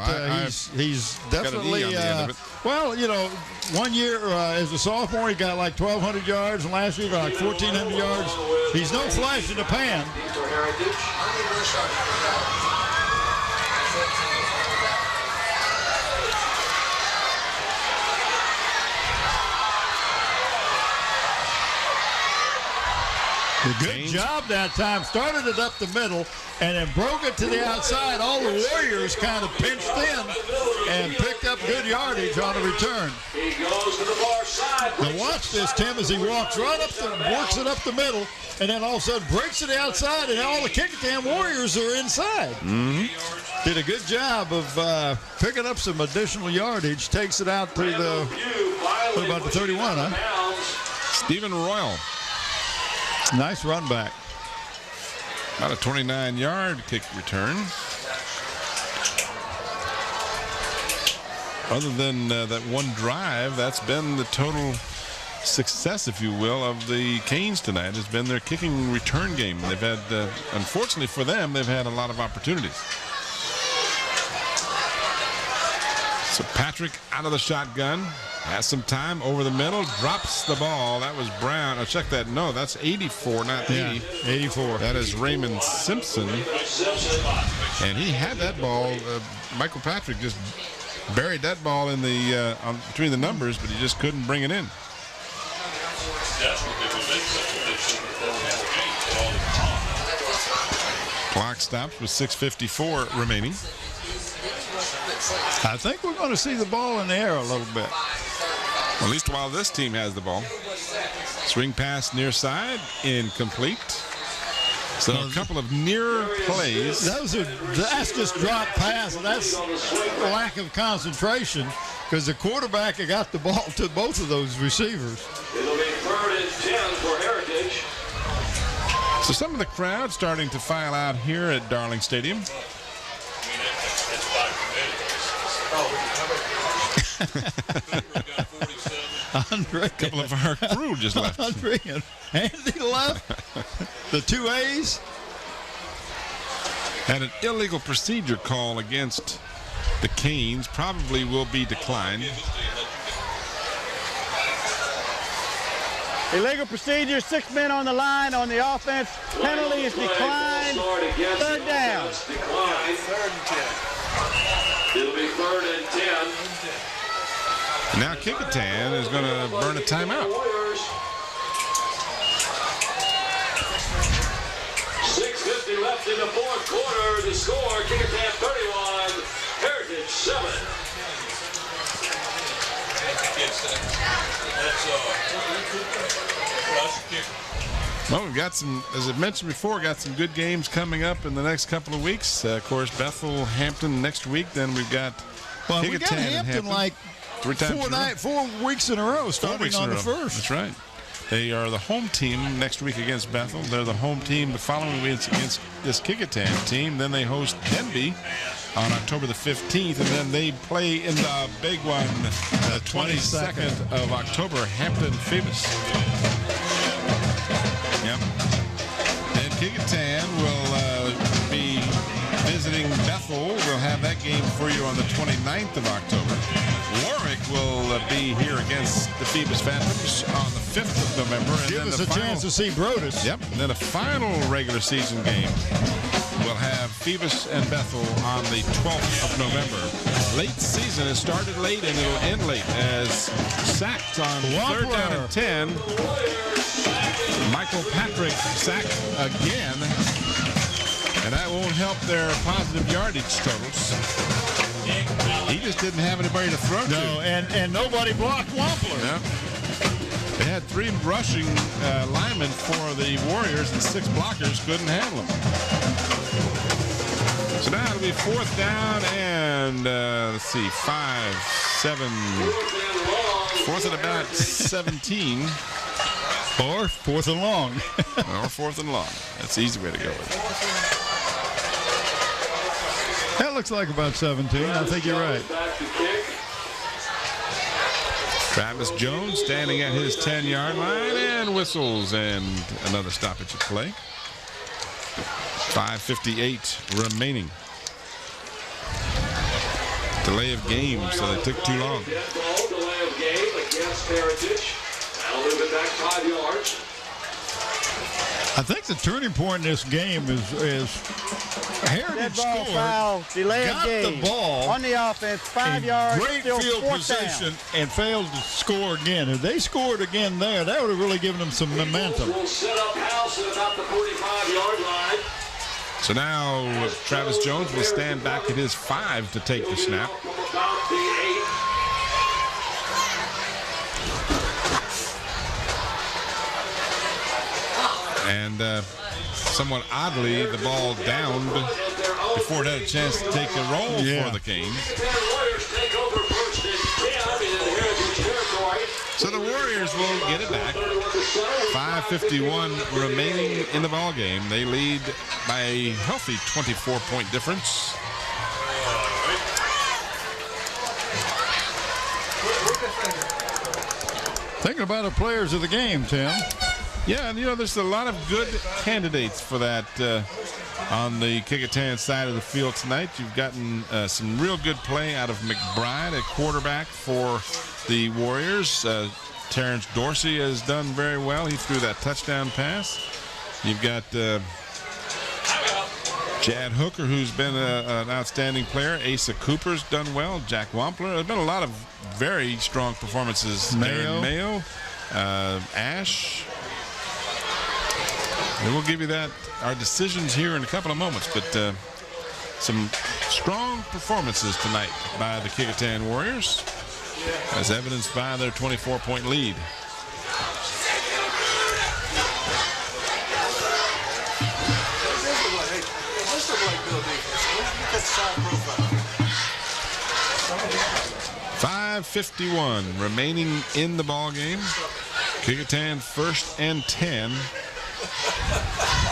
He's definitely, got an E on the end of it. Well, 1 year as a sophomore, he got like 1,200 yards, and last year he got like 1,400 yards. He's no flash in the pan. Good job that time. Started it up the middle and then broke it to the outside. All the Warriors kind of pinched in and picked up good yardage on a return. He goes to the far side. Now watch this, Tim, as he walks right up works it up the middle, and then all of a sudden breaks to the outside, and all the Kecoughtan Warriors are inside. Mm-hmm. Did a good job of picking up some additional yardage. Takes it out to about the 31, huh? Stephen Royal. Nice run back. About a 29-yard kick return. Other than that one drive, that's been the total success, if you will, of the Canes tonight. Has been their kicking return game. They've had, unfortunately for them, they've had a lot of opportunities. So Patrick out of the shotgun. Has some time over the middle, drops the ball. That was Brown. Oh, check that. No, that's 84, not 80. 84. That is Raymond Simpson. And he had that ball. Michael Patrick just buried that ball in the between the numbers, but he just couldn't bring it in. Clock stops with 6:54 remaining. I think we're going to see the ball in the air a little bit. At least while this team has the ball. Swing pass near side, incomplete. So a couple of near plays. That's just drop pass. That's lack of concentration because the quarterback got the ball to both of those receivers. It'll be 3rd and 10 for Heritage. So some of the crowd starting to file out here at Darling Stadium. Andre, a couple of our crew just left. Andre and Andy left. The 2 A's. And an illegal procedure call against the Canes probably will be declined. Illegal procedure, 6 men on the line on the offense. Penalty is declined. 3rd down. It'll be 3rd and 10. Now Kecoughtan is going to burn a timeout. 6:50 left in the fourth quarter. The score, Kecoughtan 31, Heritage 7. Well, we've got some, as I mentioned before, got some good games coming up in the next couple of weeks. Of course, Bethel, Hampton next week. Then we've got Well, Kecoughtan we got Hampton like 4 weeks in a row, starting on the 1st. That's right. They are the home team next week against Bethel. They're the home team the following week against this Kecoughtan team. Then they host Denby on October the 15th, and then they play in the big one, the 22nd of October, Hampton Phoebus. Yep. And Kecoughtan will be visiting Bethel. We'll have that game for you on the 29th of October. Warwick will be here against the Phoebus Phantoms on the 5th of November. And Give then us a chance to see Brodus. Yep. And then a final regular season game. We'll have Phoebus and Bethel on the 12th of November. Late season has started late and it'll end late as sacked on third down and 10. Michael Patrick sacked again. And that won't help their positive yardage totals. He just didn't have anybody to throw to. No, and nobody blocked Wampler. Yeah. They had 3 rushing linemen for the Warriors and 6 blockers couldn't handle them. So now it'll be 4th down and, let's see, 5, 7, 4th and about 17. Or 4th and long. Or 4th and long. That's the easy way to go with it. That looks like about 17. I think you're right. Travis Jones standing at his 10-yard line and whistles and another stoppage at play. 5:58 remaining. Delay of game, so they took too long. Delay of game against Heritage. That'll move it back 5 yards. I think the turning point in this game is Heritage ball scored, foul, delay of got game. the ball On the offense, 5 yards, great still field 4th position, down. and failed to score again. If they scored again there, that would have really given them some momentum. We'll set up house at about the 45-yard line. So now Travis Jones will stand back at his 5 to take the snap. About the 8. And somewhat oddly, the ball downed before it had a chance to take a roll for the Canes. So the Warriors will get it back. 5:51 remaining in the ball game. They lead by a healthy 24-point difference. Thinking about the players of the game, Tim. Yeah, and there's a lot of good candidates for that on the Kecoughtan side of the field tonight. You've gotten some real good play out of McBride at quarterback for the Warriors. Terrence Dorsey has done very well. He threw that touchdown pass. You've got Chad Hooker, who's been an outstanding player. Asa Cooper's done well. Jack Wampler. There's been a lot of very strong performances. Mayo, Ash. And we'll give you our decisions here in a couple of moments, but some strong performances tonight by the Kecoughtan Warriors, as evidenced by their 24-point lead. .551 remaining in the ball game. Kecoughtan 1st and 10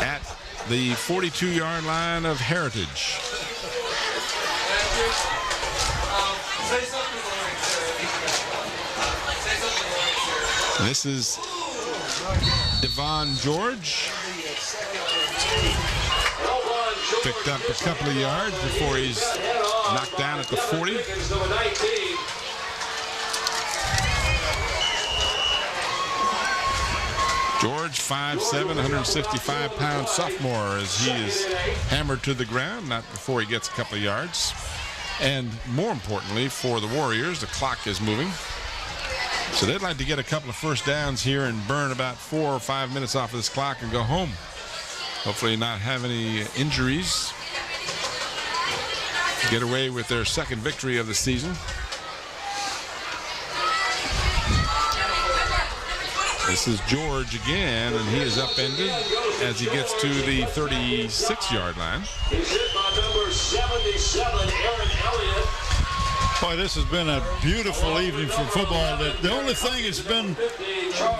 at the 42-yard line of Heritage. This is Devon George. Picked up a couple of yards before he's knocked down at the 40. George, 5'7", 165-pound sophomore, as he is hammered to the ground, not before he gets a couple of yards. And more importantly, for the Warriors, the clock is moving. So they'd like to get a couple of first downs here and burn about 4 or 5 minutes off of this clock and go home. Hopefully not have any injuries. Get away with their second victory of the season. This is George again, and he is upended as he gets to the 36-yard line. He's hit by number 77, Aaron Elliott. Boy, this has been a beautiful evening for football. The only thing that's been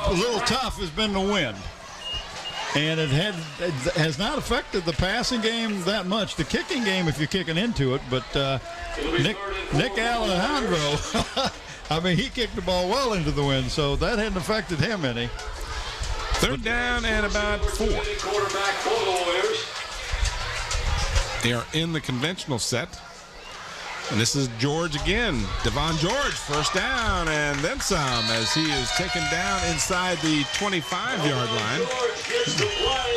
a little tough has been the wind. And it has not affected the passing game that much. The kicking game, if you're kicking into it, but Nick Alejandro, I mean, he kicked the ball well into the wind, so that hadn't affected him any. Third down and about 4. They are in the conventional set. And this is George again. Devon George, first down and then some as he is taken down inside the 25-yard line.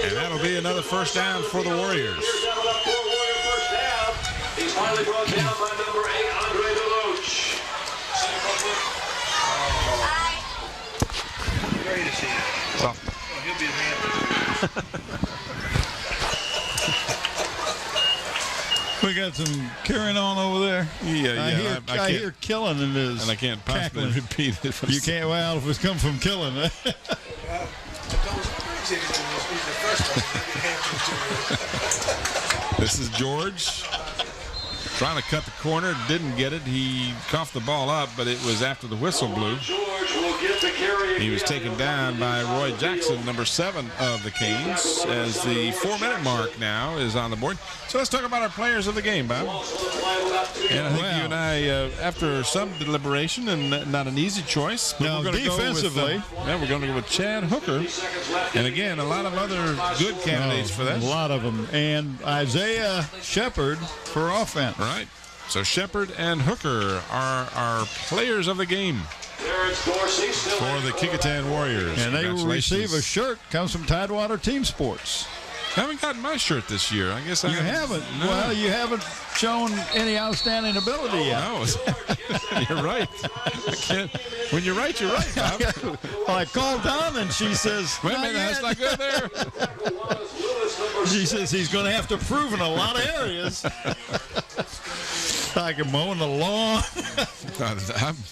And that'll be another first down for the Warriors. He's finally brought down by number 8, Andre DeLoach. Great to see you. Well, He'll be a man. We got some carrying on over there. Yeah, I hear killing in this. And I can't possibly repeat it. You can't. Well, if it's come from killing. This is George trying to cut the corner. Didn't get it. He coughed the ball up, but it was after the whistle blew. He was taken down by Roy Jackson, number 7 of the Canes, as the 4-minute mark now is on the board. So let's talk about our players of the game, Bob. And I think you and I, after some deliberation and not an easy choice, but now we're going to defensively, we're going to go with Chad Hooker, and again a lot of other good candidates for that. A lot of them, and Isaiah Shepard for offense. Right. So Shepard and Hooker are our players of the game for the Kecoughtan Warriors. And they will receive a shirt. Comes from Tidewater Team Sports. I haven't gotten my shirt this year. I guess you haven't. No. Well, you haven't shown any outstanding ability yet. No, you're right. I can't. When you're right, you're right, Bob. Well, I called Don and she says, "Wait a minute, that's not good there." She says he's going to have to prove in a lot of areas. Like mowing the lawn.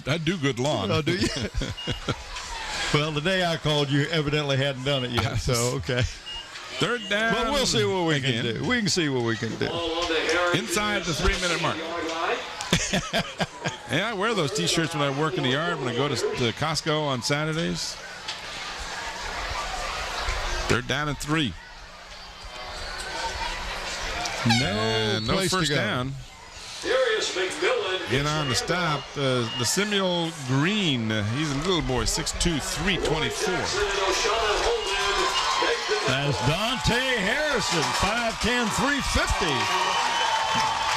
I do good lawn. Oh, do you? Well, the day I called, you evidently hadn't done it yet. So okay. Third down. But we'll see what we can do. We can see what we can do. Inside the 3-minute mark. Yeah, I wear those T-shirts when I work in the yard, when I go to Costco on Saturdays. Third down and 3. No first down. In on the stop, the Samuel Green. He's a little boy, 6'2", 324. That's Dante Harrison, 5'10", 350.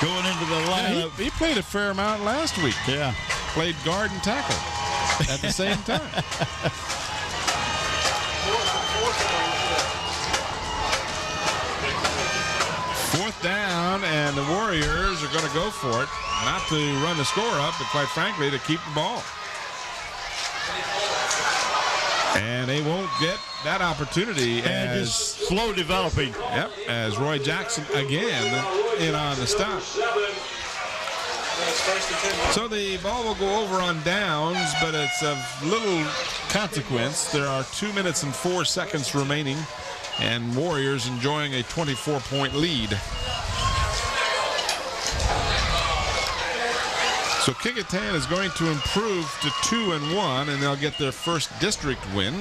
Going into the lineup. He played a fair amount last week. Yeah. Played guard and tackle at the same time. Fourth down, and the Warriors are going to go for it. Not to run the score up, but quite frankly, to keep the ball. And they won't get that opportunity and as just slow developing. Yep, as Roy Jackson again in on the stop. So the ball will go over on downs, but it's of little consequence. There are 2 minutes and 4 seconds remaining, and Warriors enjoying a 24-point lead. So Kecoughtan is going to improve to 2-1, and they'll get their first district win,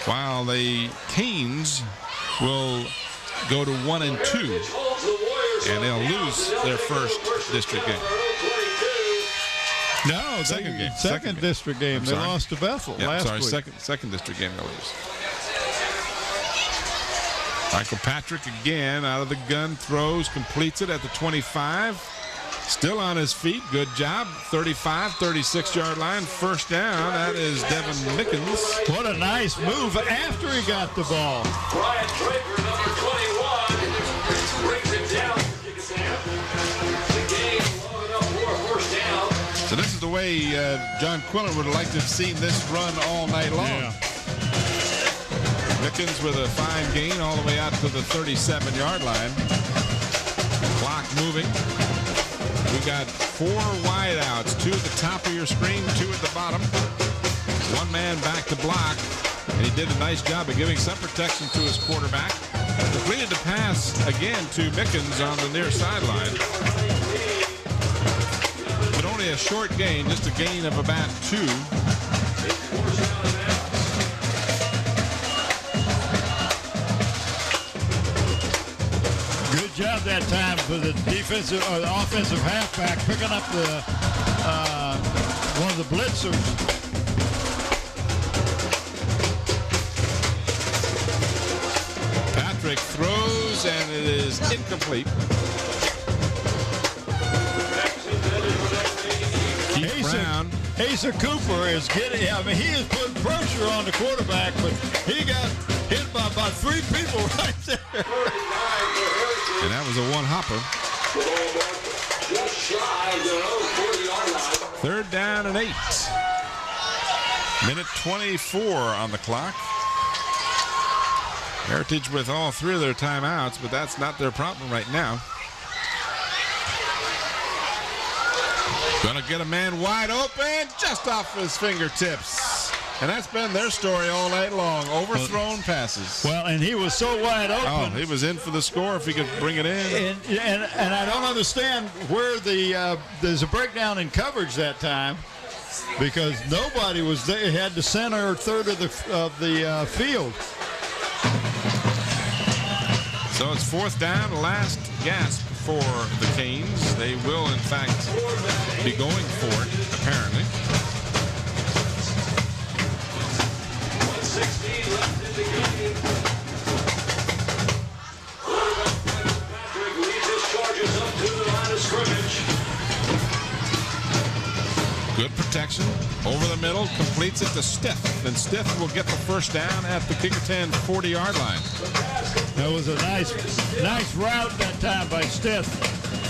while the Canes will go to 1-2, and they'll lose their first district game. No, second game. Second district game. They lost to Bethel last week. Second district game they'll lose. Michael Patrick again out of the gun, throws, completes it at the 25. Still on his feet. Good job. 35, 36-yard line. First down. That is Devin Mickens. What a nice move after he got the ball. Brian Draper, number 21, brings it down. The game long enough for a first down. So this is the way John Quillen would have liked to have seen this run all night long. Yeah. Mickens with a fine gain all the way out to the 37-yard line. Clock moving. We got 4 wideouts, 2 at the top of your screen, 2 at the bottom. One man back to block, and he did a nice job of giving some protection to his quarterback. Completed the pass again to Mickens on the near sideline. But only a short gain, just a gain of about 2. Good job that time for the defensive or the offensive halfback picking up the one of the blitzers. Patrick throws, and it is incomplete. Asa Cooper is getting, I mean, he is putting pressure on the quarterback, but he got hit by about 3 people right there. And that was a one-hopper. Just shy of their own 40-yard line. 3rd down and 8. Minute 24 on the clock. Heritage with all 3 of their timeouts, but that's not their problem right now. Gonna get a man wide open, just off his fingertips. And that's been their story all night long. Overthrown passes. Well, and he was so wide open. Oh, he was in for the score if he could bring it in. And I don't understand where there's a breakdown in coverage that time, because nobody was there. Had the center or third of the field. So it's 4th down, last gasp for the Canes. They will, in fact, be going for it, apparently. 1:16 left in the game. Patrick leads his charges up to the line of scrimmage. Good protection over the middle, completes it to Stiff. And Stiff will get the 1st down at the Kecoughtan 40-yard line. That was a nice route that time by Stiff.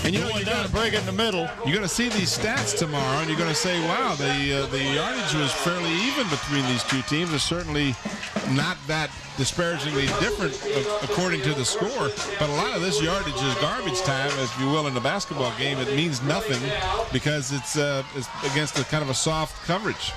And you know, going down to break it in the middle. You're going to see these stats tomorrow, and you're going to say, wow, the yardage was fairly even between these two teams. It's certainly not that disparagingly different according to the score, but a lot of this yardage is garbage time, if you will, in the basketball game. It means nothing because it's against a kind of a soft coverage.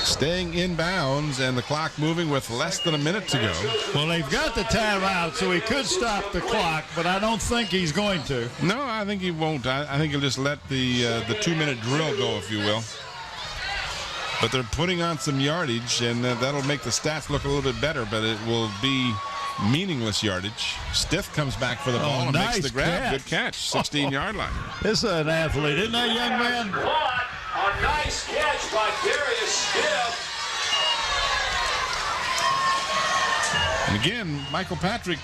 Staying in bounds and the clock moving with less than a minute to go. Well, they've got the timeout, so he could stop the clock, but I don't think he's going to. No, I think he won't. I think he'll just let the 2-minute drill go, if you will. But they're putting on some yardage, and that'll make the stats look a little bit better, but it will be meaningless yardage. Stiff comes back for the ball and makes the grab. Catch. Good catch, 16-yard line. This is an athlete, isn't that, young man? Caught. A nice catch by Darius Stiff. And again, Michael Patrick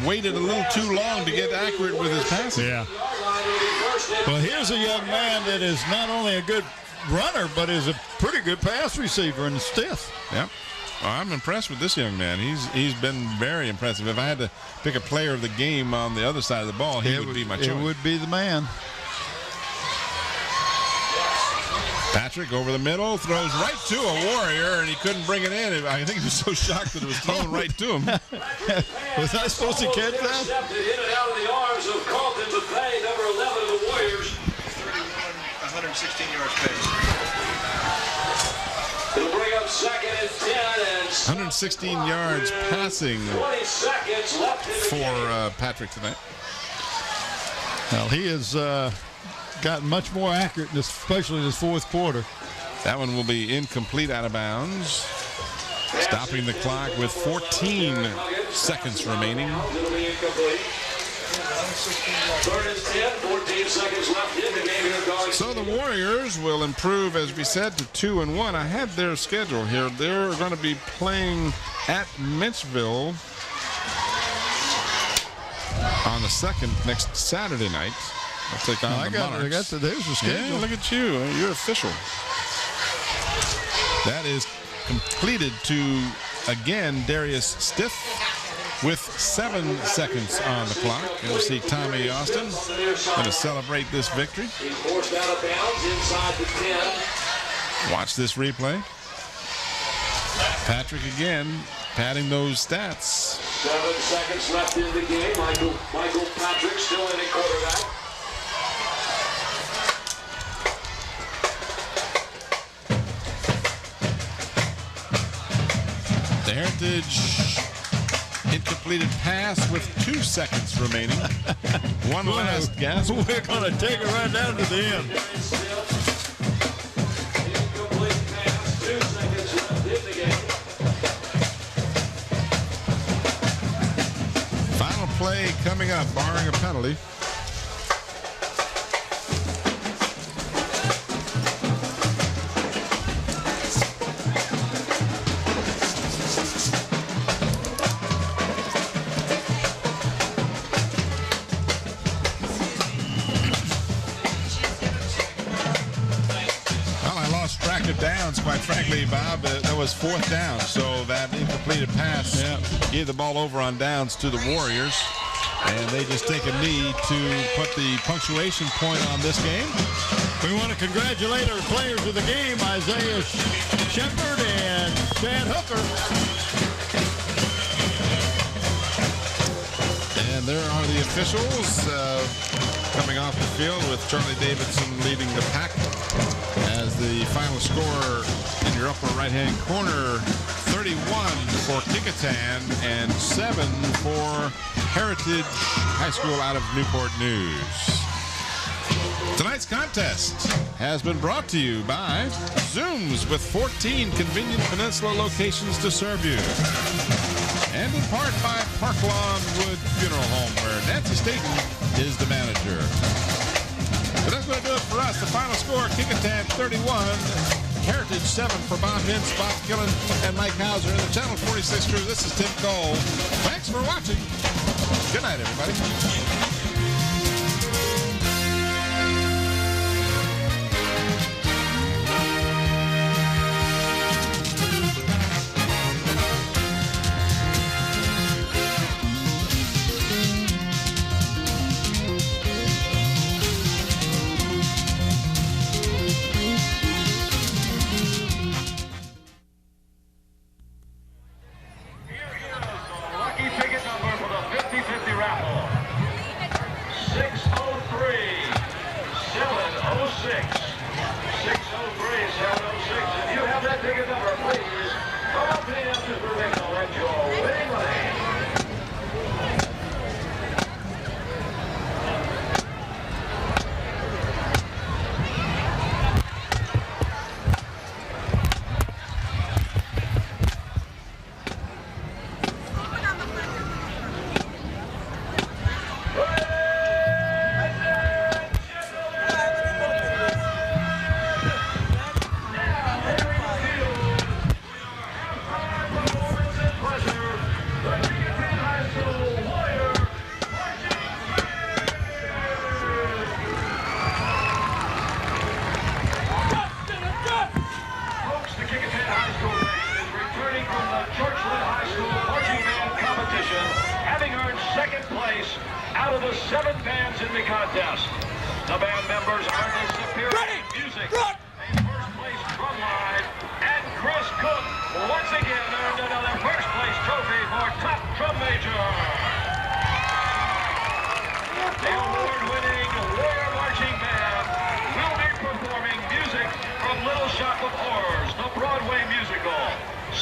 waited a little too long to get accurate with his passing. Yeah. Well, here's a young man that is not only a good runner, but is a pretty good pass receiver in Stiff. Yep. Well, I'm impressed with this young man. He's been very impressive. If I had to pick a player of the game on the other side of the ball, he would be my choice. It would be the man. Patrick over the middle, throws right to a Warrior, and he couldn't bring it in. I think he was so shocked that it was thrown right to him. Was I supposed to catch that? Intercepted in and out of the arms of Carlton Buffet, number 11 of the Warriors. 116 yards pace. It'll bring up 2nd and 10 and 116 yards passing 20 seconds left in the game. for Patrick tonight. Well, he has gotten much more accurate, especially in this 4th quarter. That one will be incomplete, out of bounds. Stopping the clock with 14 seconds remaining. It'll be incomplete. 3rd and 10, 14 seconds left in the game here, Garden. So the Warriors will improve, as we said, to 2-1. I have their schedule here. They're going to be playing at Mitchville on the 2nd next Saturday night. I'll take on the Monarchs. There's the schedule. Yeah, look at you. You're official. That is completed to, again, Darius Stiff with 7 seconds on the clock. You'll see Tommy Austin going to celebrate this victory. He's forced out of bounds inside the 10. Watch this replay. Patrick again padding those stats. 7 seconds left in the game. Michael Patrick still in at quarterback. The Heritage incompleted pass with 2 seconds remaining. One last gasp. We're going to take it right down to the end. Incomplete pass. 2 seconds left in the game. Final play coming up, barring a penalty. good downs, quite frankly, Bob. That was 4th down, so that incompleted pass gave the ball over on downs to the Warriors. And they just take a knee to put the punctuation point on this game. We want to congratulate our players of the game, Isaiah Shepard and Chad Hooker. And there are the officials coming off the field with Charlie Davidson leading the pack as the final score in your upper right-hand corner, 31 for Kecoughtan and 7 for Heritage High School out of Newport News. Tonight's contest has been brought to you by Zooms with 14 convenient Peninsula locations to serve you. And in part by Park Lawn Wood Funeral Home, where Nancy Staten is the manager. But that's going to do it for us. The final score, Kecoughtan 31, Heritage 7 for Bob Hintz, Bob Killen, and Mike Hauser. In the Channel 46 crew, this is Tim Cole. Thanks for watching. Good night, everybody.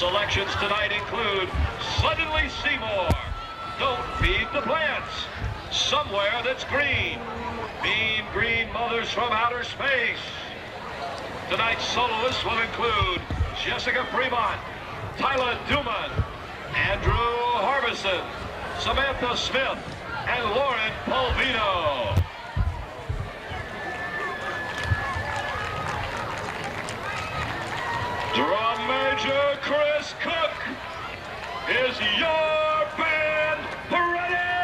Selections tonight include Suddenly Seymour, Don't Feed the Plants, Somewhere That's Green, Mean Green Mothers from Outer Space. Tonight's soloists will include Jessica Fremont, Tyler Duman, Andrew Harbison, Samantha Smith, and Lauren Polvino. Drum Major Chris Cook, is your band ready?